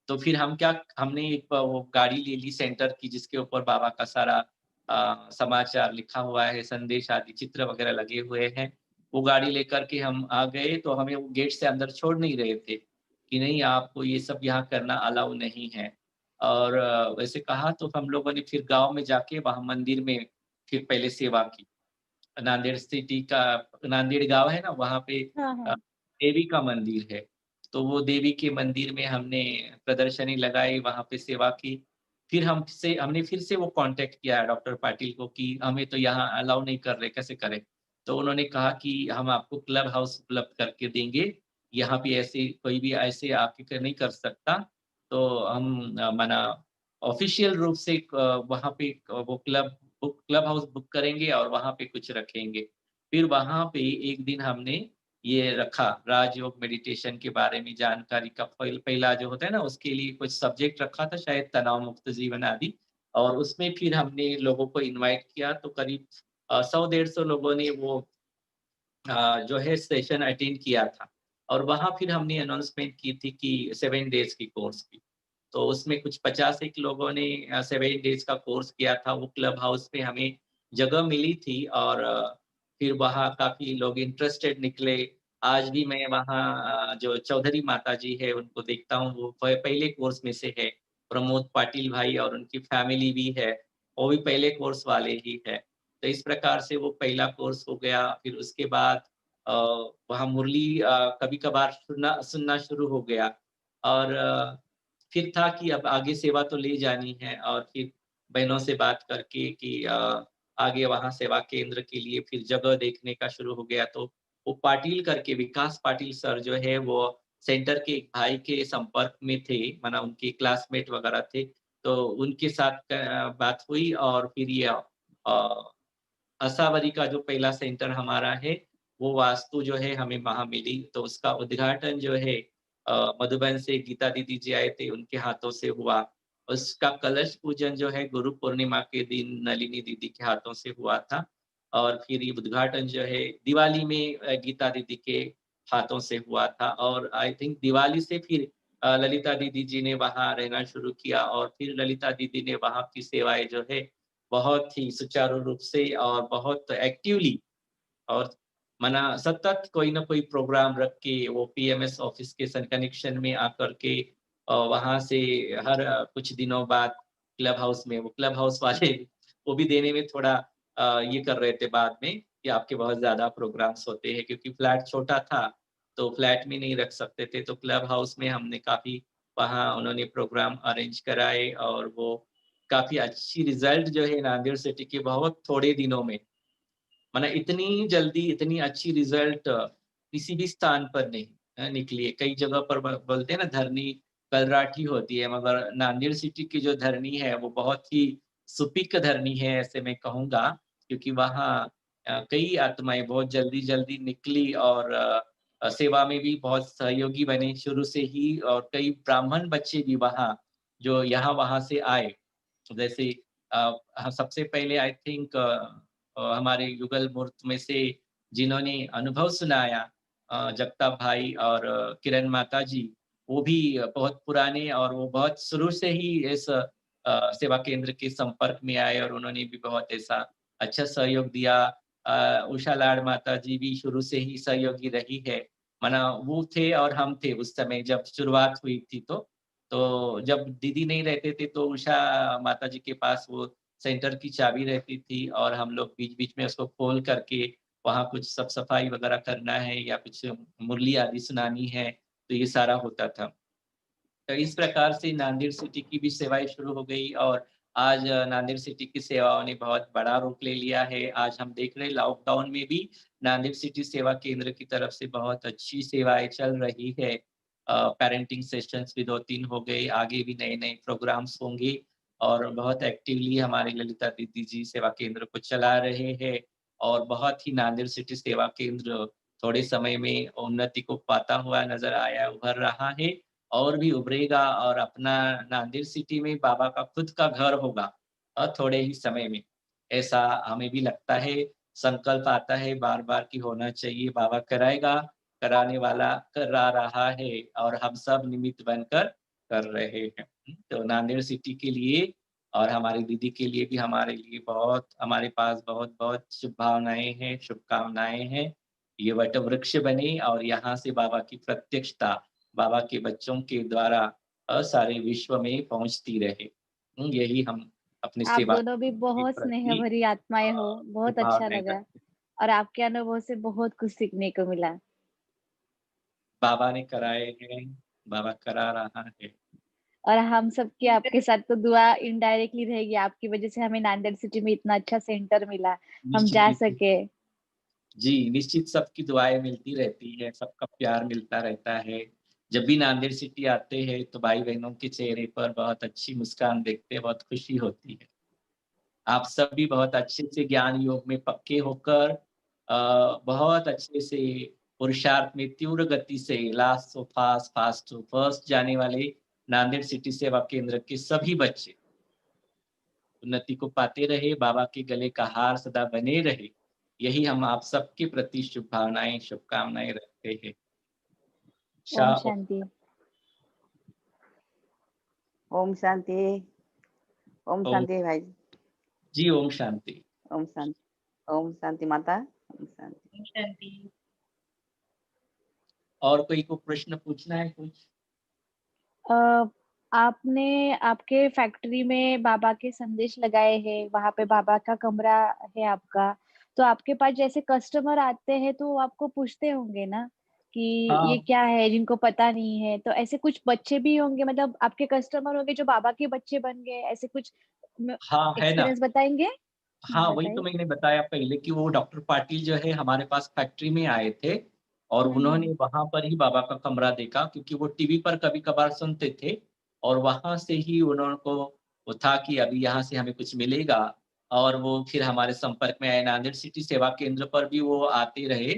तो फिर हमने एक वो गाड़ी ले ली सेंटर की जिसके ऊपर बाबा का सारा समाचार लिखा हुआ है, संदेश आदि चित्र वगैरह लगे हुए हैं। वो गाड़ी लेकर के हम आ गए, तो हमें वो गेट से अंदर छोड़ नहीं रहे थे, कि नहीं आपको ये सब यहाँ करना अलाउ नहीं है। और वैसे कहा तो हम लोगों ने फिर गाँव में जाके वहाँ मंदिर में फिर पहले सेवा की। नांदेड़ सिटी का नांदेड़ गाँव है ना, वहाँ पे हाँ, अ, हाँ। देवी का मंदिर है। तो वो देवी के मंदिर में हमने प्रदर्शनी लगाई, वहाँ पे सेवा की। फिर हमने फिर से वो कॉन्टैक्ट किया डॉक्टर पाटिल को कि हमें तो यहाँ अलाउ नहीं कर रहे, कैसे करें? तो उन्होंने कहा कि हम आपको क्लब हाउस उपलब्ध करके देंगे। यहाँ पे ऐसे कोई भी ऐसे आके नहीं कर सकता। तो हम माना ऑफ़िशियल रूप से वहाँ पे वो क्लब हाउस बुक करेंगे और वहाँ पे कुछ रखेंगे। फिर वहाँ पे एक दिन हमने ये रखा, राजयोग मेडिटेशन के बारे में जानकारी का पहला जो होता है ना, उसके लिए कुछ सब्जेक्ट रखा था शायद तनाव मुक्त जीवन आदि। और उसमें फिर हमने लोगों को इनवाइट किया, तो करीब 100 डेढ़ 100 लोगों ने वो जो है सेशन अटेंड किया था। और वहाँ फिर हमने अनाउंसमेंट की थी कि 7 डेज़ की कोर्स की। तो उसमें कुछ 50 एक लोगों ने 7 डेज़ का कोर्स किया था। वो क्लब हाउस में हमें जगह मिली थी और फिर वहाँ काफ़ी लोग इंटरेस्टेड निकले। आज भी मैं वहाँ जो चौधरी माताजी है उनको देखता हूँ, वो पहले कोर्स में से है। प्रमोद पाटिल भाई और उनकी फैमिली भी है, वो भी पहले कोर्स वाले ही है। तो इस प्रकार से वो पहला कोर्स हो गया। फिर उसके बाद अ, वहाँ मुरली कभी-कभार सुनना सुनना शुरू हो गया। और फिर था कि अब आगे सेवा तो ले जानी है। और फिर बहनों से बात करके कि आगे वहाँ सेवा केंद्र के लिए फिर जगह देखने का शुरू हो गया। तो वो पाटिल करके विकास पाटिल सर जो है वो सेंटर के एक भाई के संपर्क में थे, माना उनके क्लासमेट वगैरह थे। तो उनके साथ बात हुई और फिर ये आशावरी का जो पहला सेंटर हमारा है, वो वास्तु जो है हमें वहाँ मिली, तो उसका उद्घाटन जो है मधुबन से गीता दीदी जी आए थे, उनके हाथों से हुआ। उसका कलश पूजन जो है गुरु पूर्णिमा के दिन नलिनी दीदी के हाथों से हुआ था। और फिर ये उद्घाटन जो है दिवाली में गीता दीदी के हाथों से हुआ था। और आई थिंक दिवाली से फिर ललिता दीदी जी ने वहाँ रहना शुरू किया और फिर ललिता दीदी ने वहाँ की सेवाएँ जो है बहुत ही सुचारू रूप से और बहुत एक्टिवली और माना सतत कोई ना कोई प्रोग्राम रख के वो पीएमएस ऑफिस के कनेक्शन में आकर के वहाँ से हर कुछ दिनों बाद क्लब हाउस में वो क्लब हाउस वाले वो भी देने में थोड़ा ये कर रहे थे बाद में कि आपके बहुत ज़्यादा प्रोग्राम्स होते हैं, क्योंकि फ्लैट छोटा था, तो फ्लैट में नहीं रख सकते थे, तो क्लब हाउस में हमने काफ़ी वहाँ उन्होंने प्रोग्राम अरेंज कराए। और वो काफ़ी अच्छी रिज़ल्ट जो है नांदेड़ सिटी के बहुत थोड़े दिनों में, माने इतनी जल्दी इतनी अच्छी रिज़ल्ट किसी भी स्थान पर नहीं निकली है। कई जगह पर ब बोलते हैं ना धरनी कलराठी होती है, मगर नांदेड़ सिटी की जो धरनी है वो बहुत ही सुपीक धरनी है ऐसे मैं कहूँगा, क्योंकि वहाँ कई आत्माएँ बहुत जल्दी-जल्दी निकली और सेवा में भी बहुत सहयोगी बने शुरू से ही। और कई ब्राह्मण बच्चे भी वहाँ जो यहाँ-वहाँ से आए। जैसे सबसे पहले आई थिंक हमारे युगल मूर्त में से जिन्होंने अनुभव सुनाया जगताप भाई और किरण माताजी, वो भी बहुत पुराने और वो बहुत शुरू से ही इस सेवा केंद्र के संपर्क में आए और उन्होंने भी बहुत ऐसा अच्छा सहयोग दिया। उषा लाड माता जी भी शुरू से ही सहयोगी रही है। माना वो थे और हम थे उस समय जब शुरुआत हुई थी तो जब दीदी नहीं रहते थे तो उषा माता जी के पास वो सेंटर की चाबी रहती थी और हम लोग बीच-बीच में उसको खोल करके वहाँ कुछ सफाई वगैरह करना है या कुछ मुरली आदि सुनानी है, तो ये सारा होता था। तो इस प्रकार से नांदेड़ सिटी की भी सेवाएँ शुरू हो गई और आज नांदेड़ सिटी की सेवाओं ने बहुत बड़ा रूप ले लिया है। आज हम देख रहे हैं लॉकडाउन में भी नांदेड़ सिटी सेवा केंद्र की तरफ से बहुत अच्छी सेवाएँ चल रही है। पैरेंटिंग सेशंस भी 2-3 हो गए, आगे भी नए-नए प्रोग्राम्स होंगे और बहुत एक्टिवली हमारी ललिता दीदी जी सेवा केंद्र को चला रहे हैं और बहुत ही नांदेड़ सिटी सेवा केंद्र थोड़े समय में उन्नति को पाता हुआ नज़र आया, उभर रहा है। और भी उभरेगा और अपना नांदेड़ सिटी में बाबा का खुद का घर होगा थोड़े ही समय में। ऐसा हमें भी लगता है, संकल्प आता है बार-बार कि होना चाहिए, बाबा कराएगा, कराने वाला करा रहा है और हम सब निमित्त बनकर कर रहे हैं। तो नांदेड़ सिटी के लिए और हमारी दीदी के लिए भी हमारे लिए बहुत हमारे पास बहुत-बहुत शुभभावनाएँ हैं, शुभकामनाएँ हैं। ये वटवृक्ष बने और यहाँ से बाबा की प्रत्यक्षता बाबा के बच्चों के द्वारा सारे विश्व में पहुँचती रहे। यही हम अपनी आप सेवा दोनों भी के बहुत स्नेह प्रति भरी आत्माएँ हो, बहुत अच्छा भावनाएँ लगा रखते हैं। और आपके अनुभव से बहुत कुछ सीखने को मिला। बाबा ने कराए हैं, बाबा करा रहा है। और हम सबकी आपके साथ तो दुआ इनडायरेक्टली रहेगी, आपकी वजह से हमें नांदेड़ सिटी में इतना अच्छा सेंटर मिला, हम निश्चित, जा निश्चित। सके। जी, निश्चित सबकी दुआएँ मिलती रहती है, सबका प्यार मिलता रहता है। जब भी नांदेड़ सिटी आते हैं, तो भाई-बहनों के चेहरे पर बहुत अच्छी मुस्कान देखते हैं, बहुत खुशी होती है। आप सब भी बहुत अच्छे से ज्ञान योग में पक्के होकर बहुत अच्छे से पुरुषार्थ में तीव्र गति से last so fast fast to first जाने वाले नांदेड़ सिटी सेवा केंद्र के सभी बच्चे उन्नति को पाते रहे, बाबा के गले का हार सदा बने रहे। यही हम आप सबके प्रति शुभभावनाएँ, शुभकामनाएँ रखते हैं। ओम शा शांति। ओम शांति। ओम ओम शांति भाई। जी, ओम शांति। ओम शांति। ओम शांति माता। ओम शांति। शांति। और कोई को प्रश्न पूछना है कुछ? अ, आपने आपके फैक्ट्री में बाबा के संदेश लगाए हैं, वहाँ पे बाबा का कमरा है आपका, तो आपके पास जैसे कस्टमर आते हैं तो वो आपको पूछते होंगे ना कि ये हाँ, क्या है जिनको पता नहीं है, तो ऐसे कुछ बच्चे भी होंगे मतलब आपके कस्टमर होंगे जो बाबा के बच्चे बन गए, ऐसे कुछ हाँ, है ना। एक्सपीरियंस बताएंगे? हाँ, वही तो बताइए। मैंने बताया पहले कि वो डॉक्टर पाटिल जो है हमारे पास फैक्ट्री में आए थे और उन्होंने हुँ। वहाँ पर ही बाबा का कमरा देखा क्योंकि वो टीवी पर कभी-कभार सुनते थे और वहाँ से ही उन्हों को वो था कि अभी यहाँ से हमें कुछ मिलेगा और वो फिर हमारे संपर्क में आए। नांदेड़ सिटी सेवा केंद्र पर भी वो आते रहे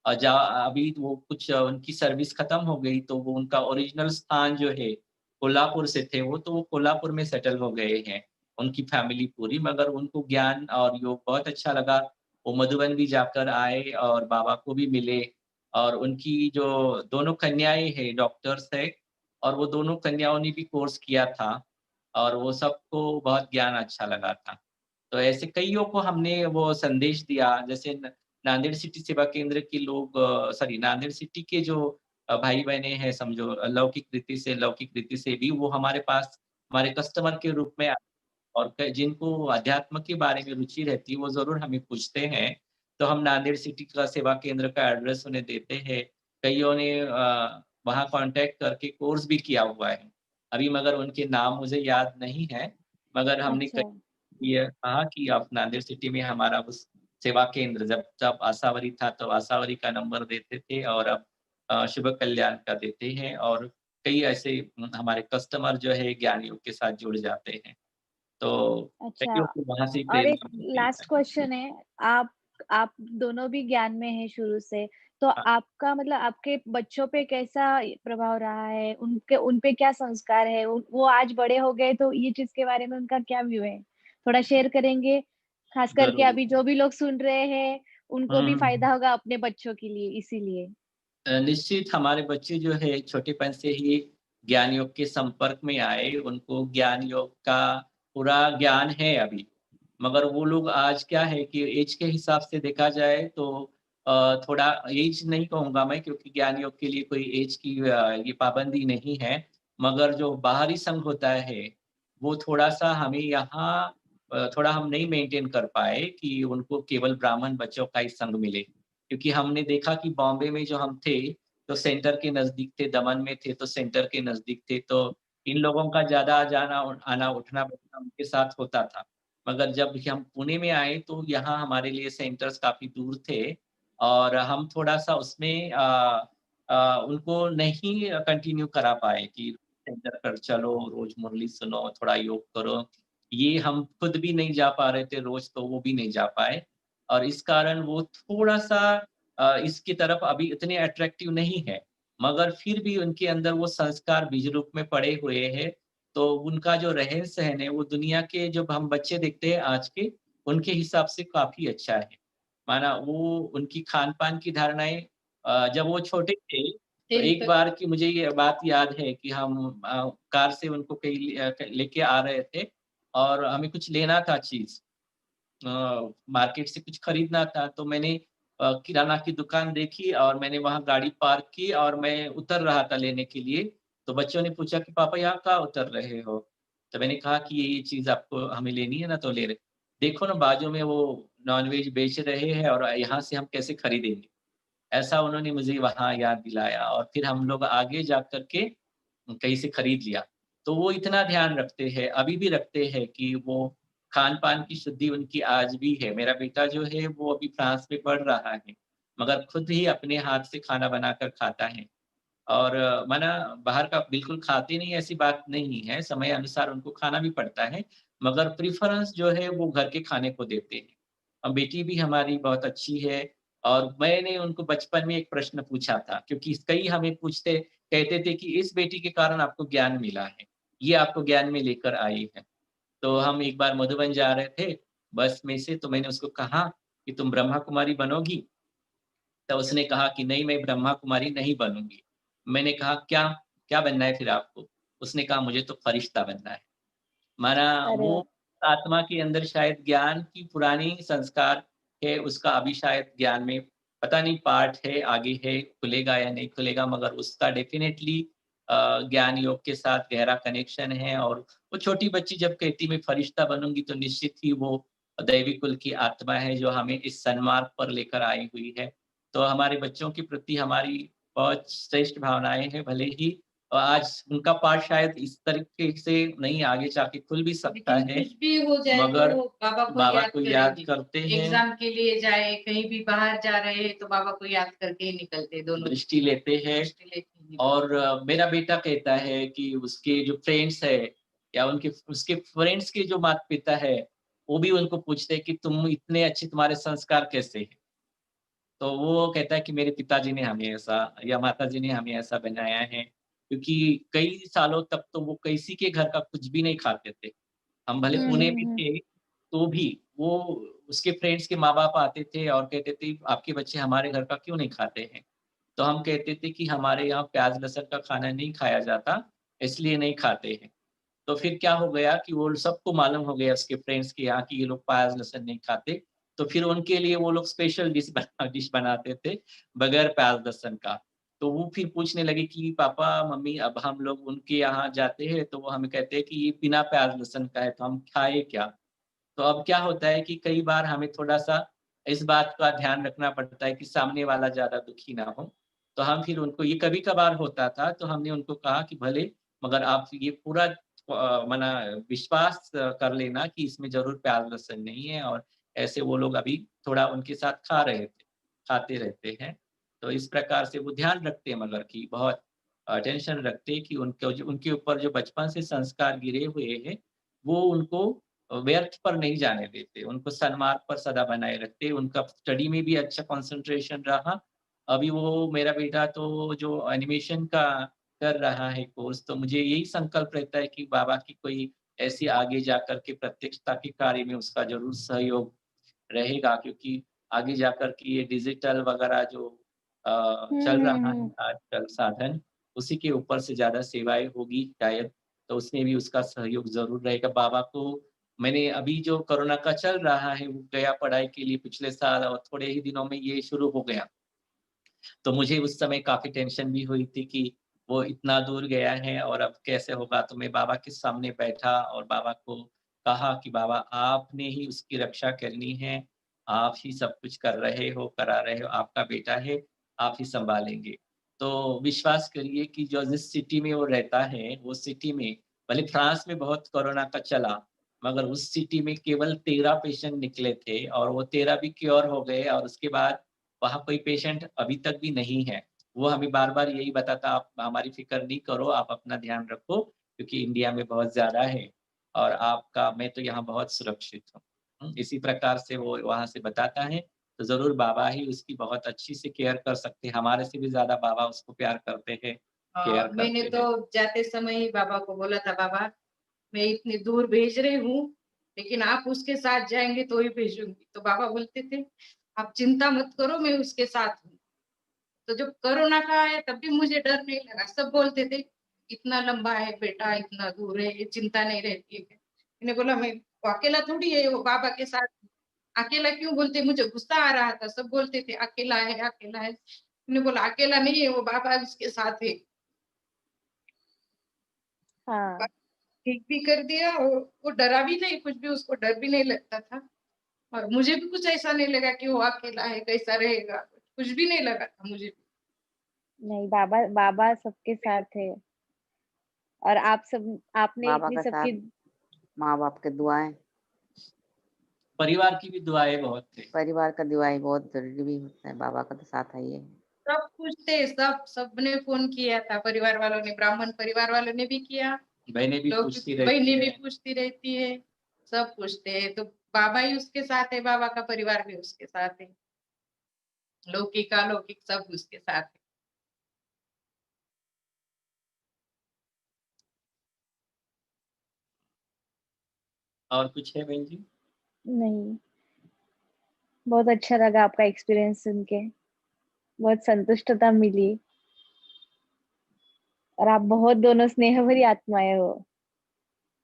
और अभी वो कुछ उनकी सर्विस खत्म हो गई तो वो उनका ओरिजिनल स्थान जो है, कोल्हापुर से थे वो, तो वो कोल्हापुर में सेटल हो गए हैं। उनकी फैमिली पूरी मगर उनको ज्ञान और योग बहुत अच्छा लगा। वो मधुबन भी जाकर आए और बाबा को भी मिले और उनकी जो दोनों कन्याएँ हैं डॉक्टर्स हैं और वो दोनों कन्याओं ने भी कोर्स किया था और वो सबको बहुत ज्ञान अच्छा लगा था। तो ऐसे कइयों को हमने वो संदेश दिया जैसे न नांदेड़ सिटी सेवा केंद्र के लोग सॉरी नांदेड़ सिटी के जो भाई-बहनें हैं समझो लौकिक रीति से भी वो हमारे पास हमारे कस्टमर के रूप में और क जिनको अध्यात्म के बारे में रुचि रहती है, वो ज़रूर हमें पूछते हैं। तो हम नांदेड़ सिटी का सेवा केंद्र का एड्रेस उन्हें देते हैं। कइयों ने वहाँ कॉन्टैक्ट करके कोर्स भी किया हुआ है। अभी मगर उनके नाम मुझे याद नहीं है, मगर हमने अच्छा, कई ये कहा कि आप नांदेड़ सिटी में हमारा उस सेवा केंद्र जब जब आशावरी था, तो आशावरी का नंबर देते थे और अब शुभ कल्याण का देते हैं और कई ऐसे हमारे कस्टमर जो है ज्ञान योग के साथ जुड़ जाते हैं। तो अच्छा। कइयों को वहाँ से ही और एक प्रेरणा मिलती लास्ट है। क्वेश्चन है, आप आप दोनों भी ज्ञान में हैं शुरू से, तो हाँ, आपका मतलब आपके बच्चों पे कैसा प्रभाव रहा है? उनके उन पे क्या संस्कार है? वो आज बड़े हो गए तो ये चीज़ के बारे में उनका क्या व्यू है? थोड़ा शेयर करेंगे? खास करके ज़रूर। अभी जो भी लोग सुन रहे हैं, उनको भी हुँ, फ़ायदा होगा अपने बच्चों के लिए इसीलिए। निश्चित हमारे बच्चे जो है छोटेपन से ही ज्ञान योग के संपर्क में आए, उनको ज्ञान योग का पूरा ज्ञान है अभी। मगर वो लोग आज क्या है कि एज के हिसाब से देखा जाए तो थोड़ा एज नहीं कहूँगा मैं, क्योंकि ज्ञान योग के लिए कोई एज की ये पाबंदी नहीं है। मगर जो बाहरी संघ होता है, वो थोड़ा-सा हमें यहाँ थोड़ा हम नहीं मेंटेन कर पाए कि उनको केवल ब्राह्मण बच्चों का ही संग मिले। क्योंकि हमने देखा कि बॉम्बे में जो हम थे, तो सेंटर के नज़दीक थे, दमन में थे तो सेंटर के नज़दीक थे, तो इन लोगों का ज़्यादा जाना आना, उठना-बैठना उनके साथ होता था। मगर जब हम पुणे में आए तो यहाँ हमारे लिए सेंटर्स काफ़ी दूर थे और हम थोड़ा-सा उसमें उनको नहीं कंटिन्यू करा पाए कि सेंटर पर चलो, रोज़ मुरली सुनो, थोड़ा योग करो। ये हम खुद भी नहीं जा पा रहे थे रोज़, तो वो भी नहीं जा पाए और इस कारण वो थोड़ा-सा इसकी तरफ अभी इतने अट्रैक्टिव नहीं है। मगर फिर भी उनके अंदर वो संस्कार बीज रूप में पड़े हुए हैं, तो उनका जो रहन-सहन है, वो दुनिया के जो हम बच्चे देखते हैं आज के, उनके हिसाब से काफ़ी अच्छा है। माना वो उनकी खान-पान की धारणाएँ जब वो छोटे थे, तो एक बार की मुझे ये बात याद है कि हम कार से उनको कहीं लेके आ रहे थे और हमें कुछ लेना था चीज़। मार्केट से कुछ खरीदना था, तो मैंने किराना की दुकान देखी और मैंने वहाँ गाड़ी पार्क की और मैं उतर रहा था लेने के लिए, तो बच्चों ने पूछा कि पापा यहाँ कहाँ उतर रहे हो? तो मैंने कहा कि ये चीज़ आपको हमें लेनी है ना, तो ले रहे। देखो ना बाजू में वो नॉन-वेज बेच रहे हैं और यहाँ से हम कैसे खरीदेंगे? ऐसा उन्होंने मुझे वहाँ याद दिलाया और फिर हम लोग आगे जा कर के कहीं से खरीद लिया। तो वो इतना ध्यान रखते हैं, अभी भी रखते हैं कि वो खान-पान की शुद्धि उनकी आज भी है। मेरा बेटा जो है वो अभी फ्रांस में पढ़ रहा है, मगर खुद ही अपने हाथ से खाना बनाकर खाता है। और माना बाहर का बिल्कुल खाते नहीं ऐसी बात नहीं है, समय अनुसार उनको खाना भी पड़ता है, मगर प्रेफ़रेंस जो है वो घर के खाने को देते हैं। बेटी भी हमारी बहुत अच्छी है और मैंने उनको बचपन में एक प्रश्न पूछा था क्योंकि कई हमें पूछते कहते थे कि इस बेटी के कारण आपको ज्ञान मिला है, ये आपको ज्ञान में लेकर आई है। तो हम एक बार मधुबन जा रहे थे बस में से, तो मैंने उसको कहा कि तुम ब्रह्मा कुमारी बनोगी? तो उसने कहा कि नहीं मैं ब्रह्मा कुमारी नहीं बनूँगी। मैंने कहा क्या? क्या बनना है फिर आपको? उसने कहा मुझे तो फरिश्ता बनना है। माना अरे वो वाह! आत्मा के अंदर शायद ज्ञान की पुरानी संस्कार है, उसका अभी शायद ज्ञान में पता नहीं पार्ट है, आगे है, खुलेगा या नहीं खुलेगा मगर उसका डेफ़िनेटली ज्ञान योग के साथ गहरा कनेक्शन है और वो छोटी बच्ची जब कहती मैं फरिश्ता बनूँगी तो निश्चित ही वो दैवी कुल की आत्मा है जो हमें इस सन्मार्ग पर लेकर आई हुई है। तो हमारे बच्चों के प्रति हमारी बहुत श्रेष्ठ भावनाएँ हैं, भले ही आज उनका पाठ शायद इस तरीके से नहीं आगे जाके खुल भी सकता लेकिन है, कुछ भी हो जाए तो मगर वो बाबा को बाबा याद को याद करेंगे। करते हैं, एग्ज़ाम के लिए जाए, कहीं भी बाहर जा रहे हैं तो बाबा को याद करके ही निकलते हैं दोनों। दृष्टि लेते हैं दृष्टि लेके ही निकलते और मेरा बेटा कहता है कि उसके जो फ्रेंड्स है या उनके उसके फ्रेंड्स के जो माता-पिता है, वो भी उनको पूछते हैं कि तुम इतने अच्छे तुम्हारे संस्कार कैसे हैं? तो वो कहता है कि मेरे पिताजी ने हमें ऐसा या माताजी ने हमें ऐसा बनाया है, क्योंकि कई सालों तक तो वो किसी के घर का कुछ भी नहीं खाते थे। हम भले हुँ, पुणे हुँ, में हुँ। थे, तो भी वो उसके फ्रेंड्स के माँ-बाप आते थे और कहते थे, "आपके बच्चे हमारे घर का क्यों नहीं खाते हैं?" तो हम कहते थे कि हमारे यहाँ प्याज़ लहसुन का खाना नहीं खाया जाता, इसलिए नहीं खाते हैं। तो फिर क्या हो गया कि वो सबको मालूम हो गया उसके फ्रेंड्स के यहाँ कि ये लोग प्याज़ लहसुन नहीं खाते, तो फिर उनके लिए वो लोग स्पेशल डिश बनाते थे, बगैर प्याज़ लहसुन का। तो वो फिर पूछने लगे कि पापा, मम्मी अब हम लोग उनके यहाँ जाते हैं, तो वो हमें कहते हैं कि ये बिना प्याज़ लहसुन का है, तो हम खाएँ क्या? तो अब क्या होता है कि कई बार हमें थोड़ा-सा इस बात का ध्यान रखना पड़ता है कि सामने वाला ज़्यादा दुखी ना हो। तो हम फिर उनको ये कभी-कभार होता था, तो हमने उनको कहा कि भले मगर आप ये पूरा मना विश्वास कर लेना कि इसमें ज़रूर प्याज़ लहसुन नहीं है और ऐसे वो लोग अभी थोड़ा उनके साथ खा रहे थे, खाते रहते हैं। तो इस प्रकार से वो ध्यान रखते हैं मगर कि बहुत टेंशन रखते हैं कि उनके ऊपर जो बचपन से संस्कार गिरे हुए हैं, वो उनको व्यर्थ पर नहीं जाने देते, उनको सन्मार्ग पर सदा बनाए रखते, उनका स्टडी में भी अच्छा कंसंट्रेशन रहा। अभी वो मेरा बेटा तो जो एनिमेशन का कर रहा है कोर्स, तो मुझे यही संकल्प रहता है कि बाबा की कोई ऐसी आगे जाकर के प्रत्यक्षता के कार्य में उसका ज़रूर सहयोग रहेगा क्योंकि आगे जाकर के ये डिजिटल वगैरह जो हुँ, चल हुँ, रहा है हुँ। आजकल साधन, उसी के ऊपर से ज़्यादा सेवाएँ होगी शायद, तो उसमें भी उसका सहयोग ज़रूर रहेगा। बाबा को मैंने अभी जो कोरोना का चल रहा है, वो गया पढ़ाई के लिए पिछले साल और थोड़े ही दिनों में ये शुरू हो गया। तो मुझे उस समय काफ़ी टेंशन भी हुई थी कि वो इतना दूर गया है और अब कैसे होगा? तो मैं बाबा के सामने बैठा और बाबा को कहा कि बाबा आपने ही उसकी रक्षा करनी है, आप ही सब कुछ कर रहे हो, करा रहे हो, आपका बेटा है, आप ही सँभालेंगे। तो विश्वास करिए कि जो जिस सिटी में वो रहता है, वो सिटी में भले फ्रांस में बहुत कोरोना का चला, मगर उस सिटी में केवल 13 पेशेंट निकले थे और वो 13 भी क्योर हो गए और उसके बाद वहाँ कोई पेशेंट अभी तक भी नहीं है। वो हमें बार-बार यही बताता, "आप हमारी फ़िक्र नहीं करो, आप अपना ध्यान रखो, क्योंकि इंडिया में बहुत ज़्यादा है और आपका मैं तो यहाँ बहुत सुरक्षित हूँ।" इसी प्रकार से वो वहाँ से बताता है, तो ज़रूर बाबा ही उसकी बहुत अच्छी से केयर कर सकते हैं। हमारे से भी ज़्यादा बाबा उसको प्यार करते हैं, केयर मैंने करते तो हैं। जाते समय ही बाबा को बोला था, बाबा मैं इतनी दूर भेज रही हूँ, लेकिन आप उसके साथ जाएँगे तो ही भेजूँगी। तो बाबा बोलते थे, "आप चिंता मत करो, मैं उसके साथ हूँ।" तो जब कोरोना का आया तब भी मुझे डर नहीं लगा। सब बोलते थे, "इतना लंबा है बेटा, इतना दूर है, ये चिंता नहीं रहती है क्या?" मैंने बोला, "मैं वो अकेला थोड़ी है, वो बाबा के साथ है।" अकेला क्यों बोलते? मुझे गुस्सा आ रहा था। सब बोलते थे, "अकेला है, अकेला है।" मैंने बोला, "अकेला नहीं है, वो बाबा उसके साथ है।" हाँ, ठीक भी कर दिया और वो डरा भी नहीं, कुछ भी उसको डर भी नहीं लगता था और मुझे भी कुछ ऐसा नहीं लगा कि वो अकेला है, कैसा रहेगा, कुछ भी नहीं लगा था मुझे भी। नहीं बाबा बाबा सबके साथ है और आपने बाबा इतनी का सबकी साथ, माँ बाप की दुआएं, परिवार की भी दुआएँ बहुत थे। परिवार का दुआएं बहुत जरूरी भी होता है। बाबा का तो साथ है ही है। सब कुछ थे, सबने फ़ोन किया था, परिवार वालों ने, ब्राह्मण परिवार वालों ने भी किया, बहनें भी लौकिक पूछती रहती बहनें भी हैं। पूछती रहती है, सब पूछते हैं, तो बाबा ही उसके साथ है, बाबा का परिवार भी उसके साथ है, लौकिक, अलौकिक सब उसके साथ है। और कुछ है बहन जी? नहीं, बहुत अच्छा लगा आपका एक्सपीरियंस सुन के, बहुत संतुष्टता मिली और आप बहुत दोनों स्नेह भरी आत्माएँ हो।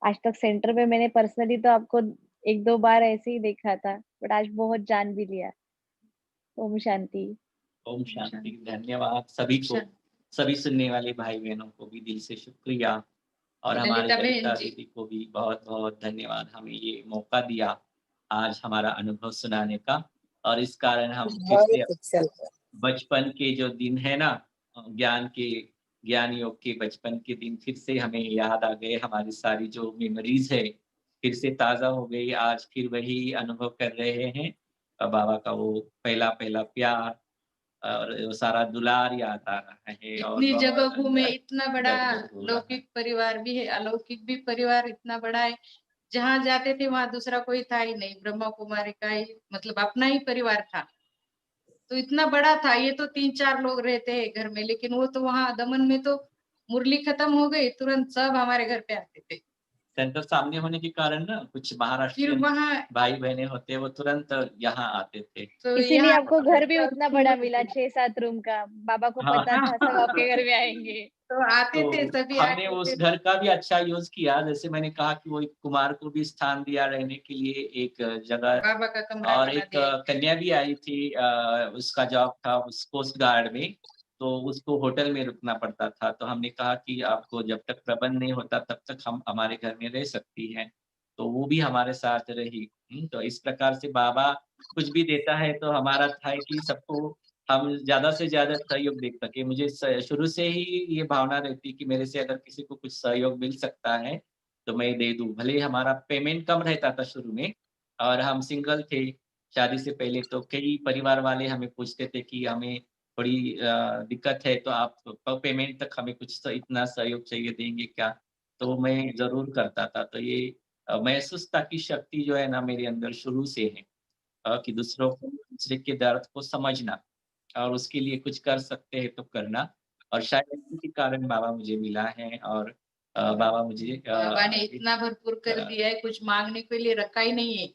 आज तक सेंटर में मैंने पर्सनली तो आपको 1-2 बार ऐसे ही देखा था, बट आज बहुत जान भी लिया। ओम शांति। ओम ओम शांति, शांति, धन्यवाद सभी ओम को, शांति। सभी सुनने वाले भाई-बहनों को भी दिल से शुक्रिया और हमारे ललिता बहन ललिता जी, दीदी को भी बहुत-बहुत धन्यवाद, हमें ये मौका दिया, आज हमारा अनुभव सुनाने का और इस कारण हम फिर से बहुत अच्छा लगा। बचपन के जो दिन है ना ज्ञान योग के बचपन के दिन फिर से हमें याद आ गए, हमारी सारी जो मेमोरीज़ है, फिर से ताज़ा हो गई, आज फिर वही अनुभव कर रहे हैं। बाबा का वो पहला-पहला प्यार और वो सारा दुलार याद आ रहा है और इतनी जगह बहुत घूमे, अंदर इतना बड़ा गदगद हो रहा है। लौकिक परिवार भी है, अलौकिक भी परिवार इतना बड़ा है। जहाँ जाते थे वहाँ दूसरा कोई था ही नहीं, ब्रह्मा कुमारी का ही मतलब अपना ही परिवार था। तो इतना बड़ा था, ये तो 3-4 लोग रहते हैं घर में, लेकिन वो तो वहाँ दमन में तो मुरली खत्म हो गई, तुरंत सब हमारे घर पे आते थे। सेंटर सामने होने के कारण ना कुछ फिर महाराष्ट्रियन वहाँ भाई-बहनें होते, वो तुरंत यहाँ आते थे। तो इसीलिए यहाँ आपको घर भी उतना बड़ा मिला तो 6-7 रूम का। बाबा को हाँ। पता था सब आपके घर में आएँगे। आते थे, तो सभी हमने आते थे। उस घर का भी अच्छा यूज़ किया, जैसे मैंने कहा कि वो एक कुमार को भी स्थान दिया रहने के लिए एक जगह बाबा का कमरा और बना एक दिया। कन्या भी आई थी उसका जॉब था उस कोस्ट गार्ड में, तो उसको होटल में रुकना पड़ता था। तो हमने कहा कि आपको जब तक प्रबंध नहीं होता तब तक हम हमारे घर में रह सकती हैं। तो वो भी हमारे साथ रही। तो इस प्रकार से बाबा कुछ भी देता है तो हमारा था कि सबको हम ज़्यादा से ज़्यादा सहयोग दे सकें। मुझे शुरू से ही ये भावना रहती है कि मेरे से अगर किसी को कुछ सहयोग मिल सकता है, तो मैं दे दूँ। भले ही हमारा पेमेंट कम रहता था शुरू में और हम सिंगल थे शादी से पहले, तो कई परिवार वाले हमें पूछते थे कि हमें थोड़ी दिक्कत है, तो आप पेमेंट तक हमें कुछ इतना सहयोग चाहिए, देंगे क्या? तो मैं ज़रूर करता था। तो ये महसूसता की शक्ति जो है ना मेरे अंदर शुरू से है कि दूसरे के दर्द को समझना। और उसके लिए कुछ कर सकते हैं तो करना और शायद इसी के कारण बाबा मुझे मिला है और बाबा मुझे बाबा ने एक इतना भरपूर कर अ, दिया है, कुछ माँगने के लिए रखा ही नहीं है।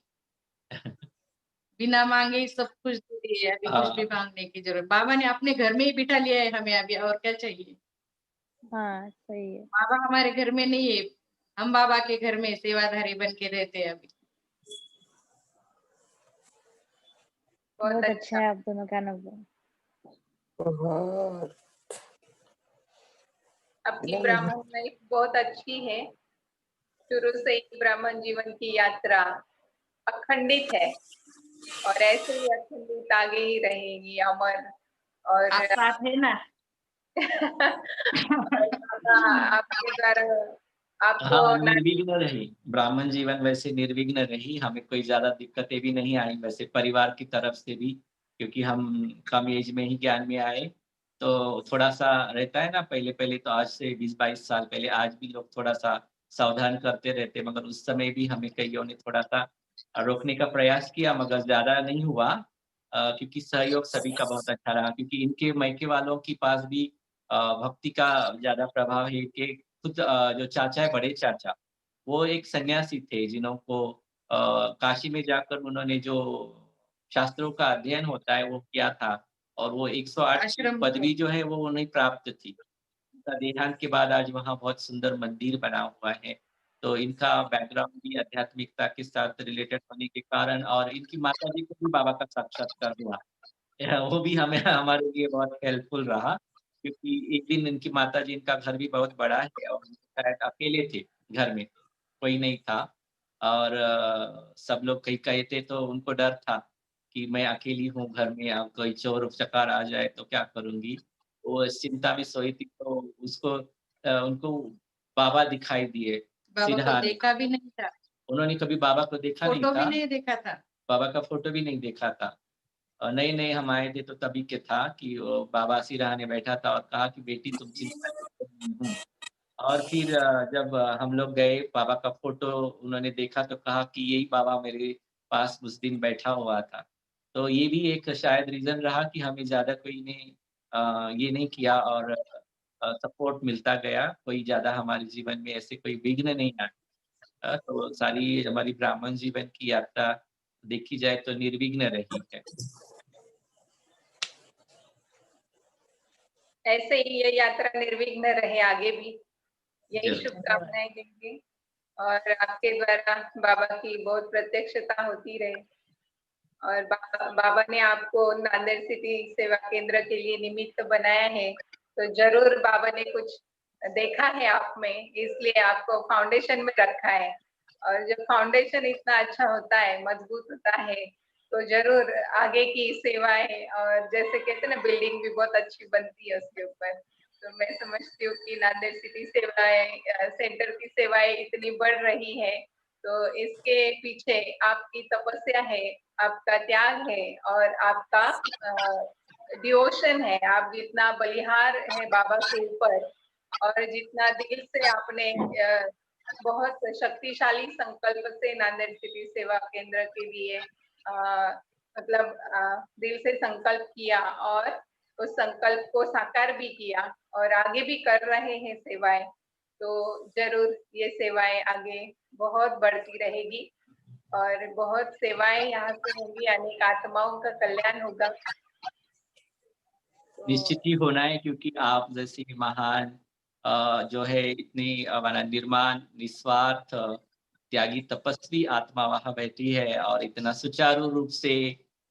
बिना माँगे ही सब कुछ दे दिए, अभी कुछ भी हाँ, माँगने की ज़रूरत बाबा ने अपने घर में ही बिठा लिया है हमें अभी और क्या चाहिए? हाँ, सही है। बाबा हमारे घर में नहीं है, हम बाबा के घर में सेवाधारी बन के रहते हैं अभी। बहुत अच्छा है आप दोनों का अनुभव। बहुत आपकी ब्राह्मण लाइफ बहुत अच्छी है। शुरू से ही ब्राह्मण जीवन की यात्रा अखंडित है और ऐसे ही अखंडित आगे ही रहेगी अमर। और आप साथ है ना? आपके द्वारा आपको हाँ, निर्विघ्न रही ब्राह्मण जीवन, वैसे निर्विघ्न रही, हमें कोई ज्यादा दिक्कतें भी नहीं आई वैसे परिवार की तरफ से भी, क्योंकि हम कम एज में ही ज्ञान में आए, तो थोड़ा सा रहता है ना, पहले पहले तो आज से 20-22 साल पहले आज भी लोग थोड़ा सा सावधान करते रहते, मगर उस समय भी हमें कईयों ने थोड़ा सा रोकने का प्रयास किया, मगर ज्यादा नहीं हुआ, क्योंकि सहयोग सभी का बहुत अच्छा रहा, क्योंकि इनके मायके वालों के पास भी भक्ति का ज्यादा प्रभाव है कि खुद जो चाचा है, बड़े चाचा, वो एक सन्यासी थे जिनको काशी में जाकर उन्होंने जो शास्त्रों का अध्ययन होता है वो किया था, और वो 108 की आश्रम पदवी जो है वो उन्हें प्राप्त थी। उनका देहांत के बाद आज वहाँ बहुत सुंदर मंदिर बना हुआ है। तो इनका बैकग्राउंड भी आध्यात्मिकता के साथ रिलेटेड होने के कारण, और इनकी माताजी को भी बाबा का साक्षात्कार हुआ। वो भी हमें हमारे लिए बहुत हेल्पफुल रहा, क्योंकि एक दिन इनकी माताजी, इनका घर भी बहुत बड़ा है और शायद अकेले थे घर में, कोई नहीं था, और सब लोग कहीं गए थे तो उनको डर था कि मैं अकेली हूँ घर में, अब कोई चोर चकार आ जाए तो क्या करूँगी? वो इस चिंता में सोई थी, तो उनको बाबा दिखाई दिए बाबा को सिरहाने। देखा भी नहीं था, उन्होंने कभी बाबा को देखा नहीं फोटो भी था, नहीं देखा था। बाबा का फ़ोटो भी नहीं देखा था। नए-नए हम आए थे तो तभी के था कि वो बाबा सिरहाने बैठा था और कहा कि बेटी तुम चिंता मत करो, मैं हूँ। और फिर जब हम लोग गए, बाबा का फ़ोटो उन्होंने देखा तो कहा कि यही बाबा मेरे पास उस दिन बैठा हुआ था। तो ये भी एक शायद रीज़न रहा कि हमें ज़्यादा कोई ने ये नहीं किया, और सपोर्ट मिलता गया, कोई ज़्यादा हमारे जीवन में ऐसे कोई विघ्न नहीं आया। तो सारी हमारी ब्राह्मण जीवन की यात्रा देखी जाए तो निर्विघ्न रही है। ऐसे ही ये यात्रा निर्विघ्न रहे आगे भी, यही ज़रूर। शुभकामनाएं देंगे। और आपके द्वारा बाबा की बहुत प्रत्यक्षता होती रहे। और बाबा ने आपको नांदेड़ सिटी सेवा केंद्र के लिए निमित्त बनाया है, तो जरूर बाबा ने कुछ देखा है आप में, इसलिए आपको फाउंडेशन में रखा है। और जब फाउंडेशन इतना अच्छा होता है, मजबूत होता है, तो जरूर आगे की सेवाएं, और जैसे कहते हैं ना, बिल्डिंग भी बहुत अच्छी बनती है उसके ऊपर। तो मैं समझती हूँ कि नांदेड़ सिटी सेवाएं सेंटर की सेवाएं इतनी बढ़ रही है, तो इसके पीछे आपकी तपस्या है, आपका त्याग है, और आपका डिवोशन है। आप जितना बलिहार है बाबा के ऊपर, और जितना दिल से आपने बहुत शक्तिशाली संकल्प से नांदेड़ सिटी सेवा केंद्र के लिए मतलब दिल से संकल्प किया, और उस संकल्प को साकार भी किया, और आगे भी कर रहे हैं सेवाएं, तो जरूर ये सेवाएं आगे बहुत बढ़ती रहेगी, और बहुत सेवाएं यहाँ से होंगी, अनेक आत्माओं का कल्याण होगा। निश्चित तो ही होना है, क्योंकि आप जैसी महान जो है इतनी माना निर्माण, निस्वार्थ, त्यागी, तपस्वी आत्मा वहाँ बैठी है, और इतना सुचारू रूप से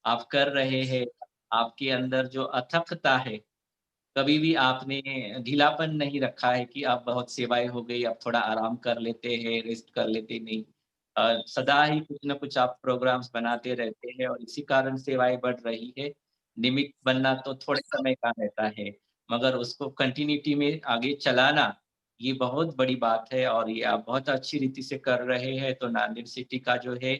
आप कर रहे हैं। आपके अंदर जो अथकता है, कभी भी आपने ढीलापन नहीं रखा है कि अब बहुत सेवाएँ हो गई, अब थोड़ा आराम कर लेते हैं, रेस्ट कर लेते, नहीं। सदा ही कुछ न कुछ आप प्रोग्राम्स बनाते रहते हैं, और इसी कारण सेवाएँ बढ़ रही है। निमित्त बनना तो थोड़े समय का रहता है, मगर उसको कंटिन्यूटी में आगे चलाना, ये बहुत बड़ी बात है, और ये आप बहुत अच्छी रीति से कर रहे हैं। तो नांदेड़ सिटी का जो है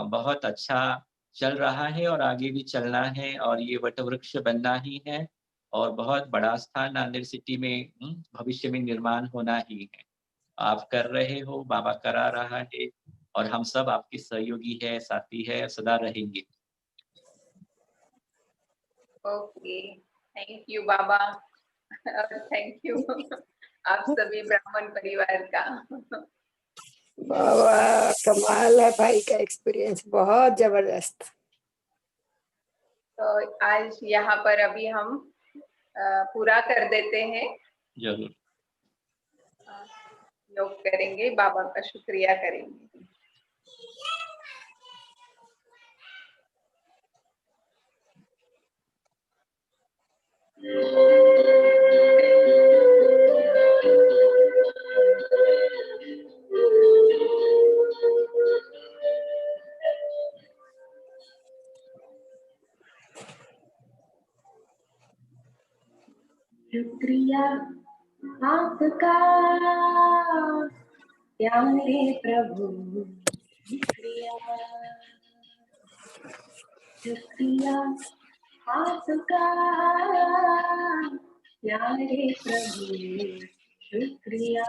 बहुत अच्छा चल रहा है, और आगे भी चलना है, और ये वटवृक्ष बनना ही है, और बहुत बड़ा स्थान नांदेड़ सिटी में भविष्य में निर्माण होना ही है। आप कर रहे हो, बाबा करा रहा है, और हम सब आपके सहयोगी है, साथी है, सदा रहेंगे। ओके, थैंक यू बाबा, और थैंक यू आप सभी ब्राह्मण परिवार का। बाबा कमाल है, भाई का एक्सपीरियंस बहुत जबरदस्त। तो आज यहाँ पर अभी हम पूरा कर देते हैं, ज़रूर। योग करेंगे, बाबा का शुक्रिया करेंगे। शुक्रिया आपका प्यारे प्रभु, शुक्रिया शुक्रिया आपका प्यारे प्रभु, शुक्रिया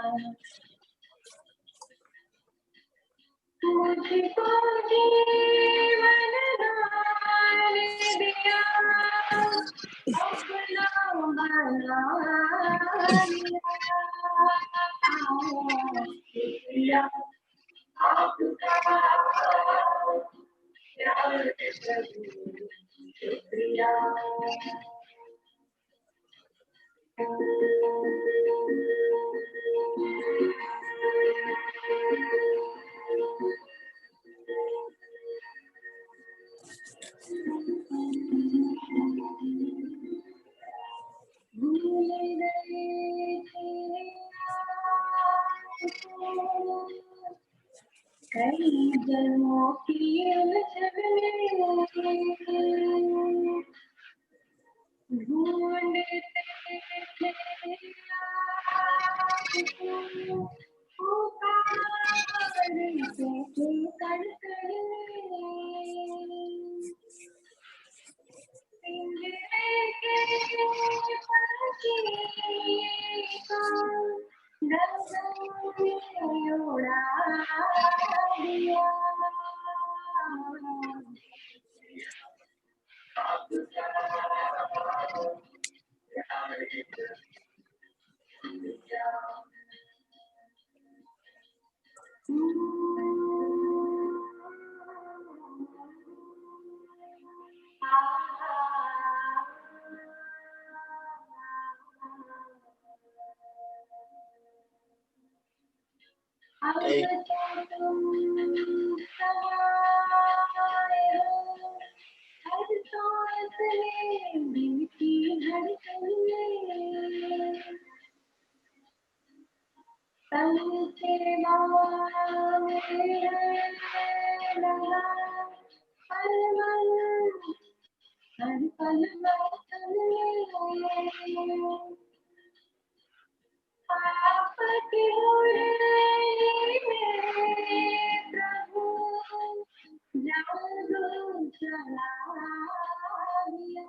मुझको जीवन दान दिया, अपना बना लिया, शुक्रिया आपका प्यारे प्रभु, शुक्रिया भूल गए थे आपको कई जन्मों की उलझन में, ढूंढते थे आपको, पुकारते थे कण-कण में, पिंजरे के पंछी को गगन में उड़ा दिया, अब तो तुम सहाय हो, हर सांस में बीती धड़कन में, तन से नाम लगा हर पल बरतन में, आपकी मुरली में प्रभु जादू चला दिया,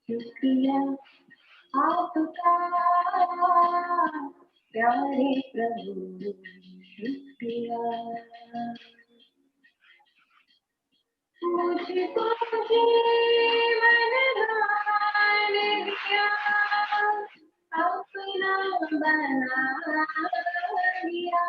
शुक्रिया आपका प्यारे प्रभु, शुक्रिया मुझको जीवन दान दिया, अपना बना लिया,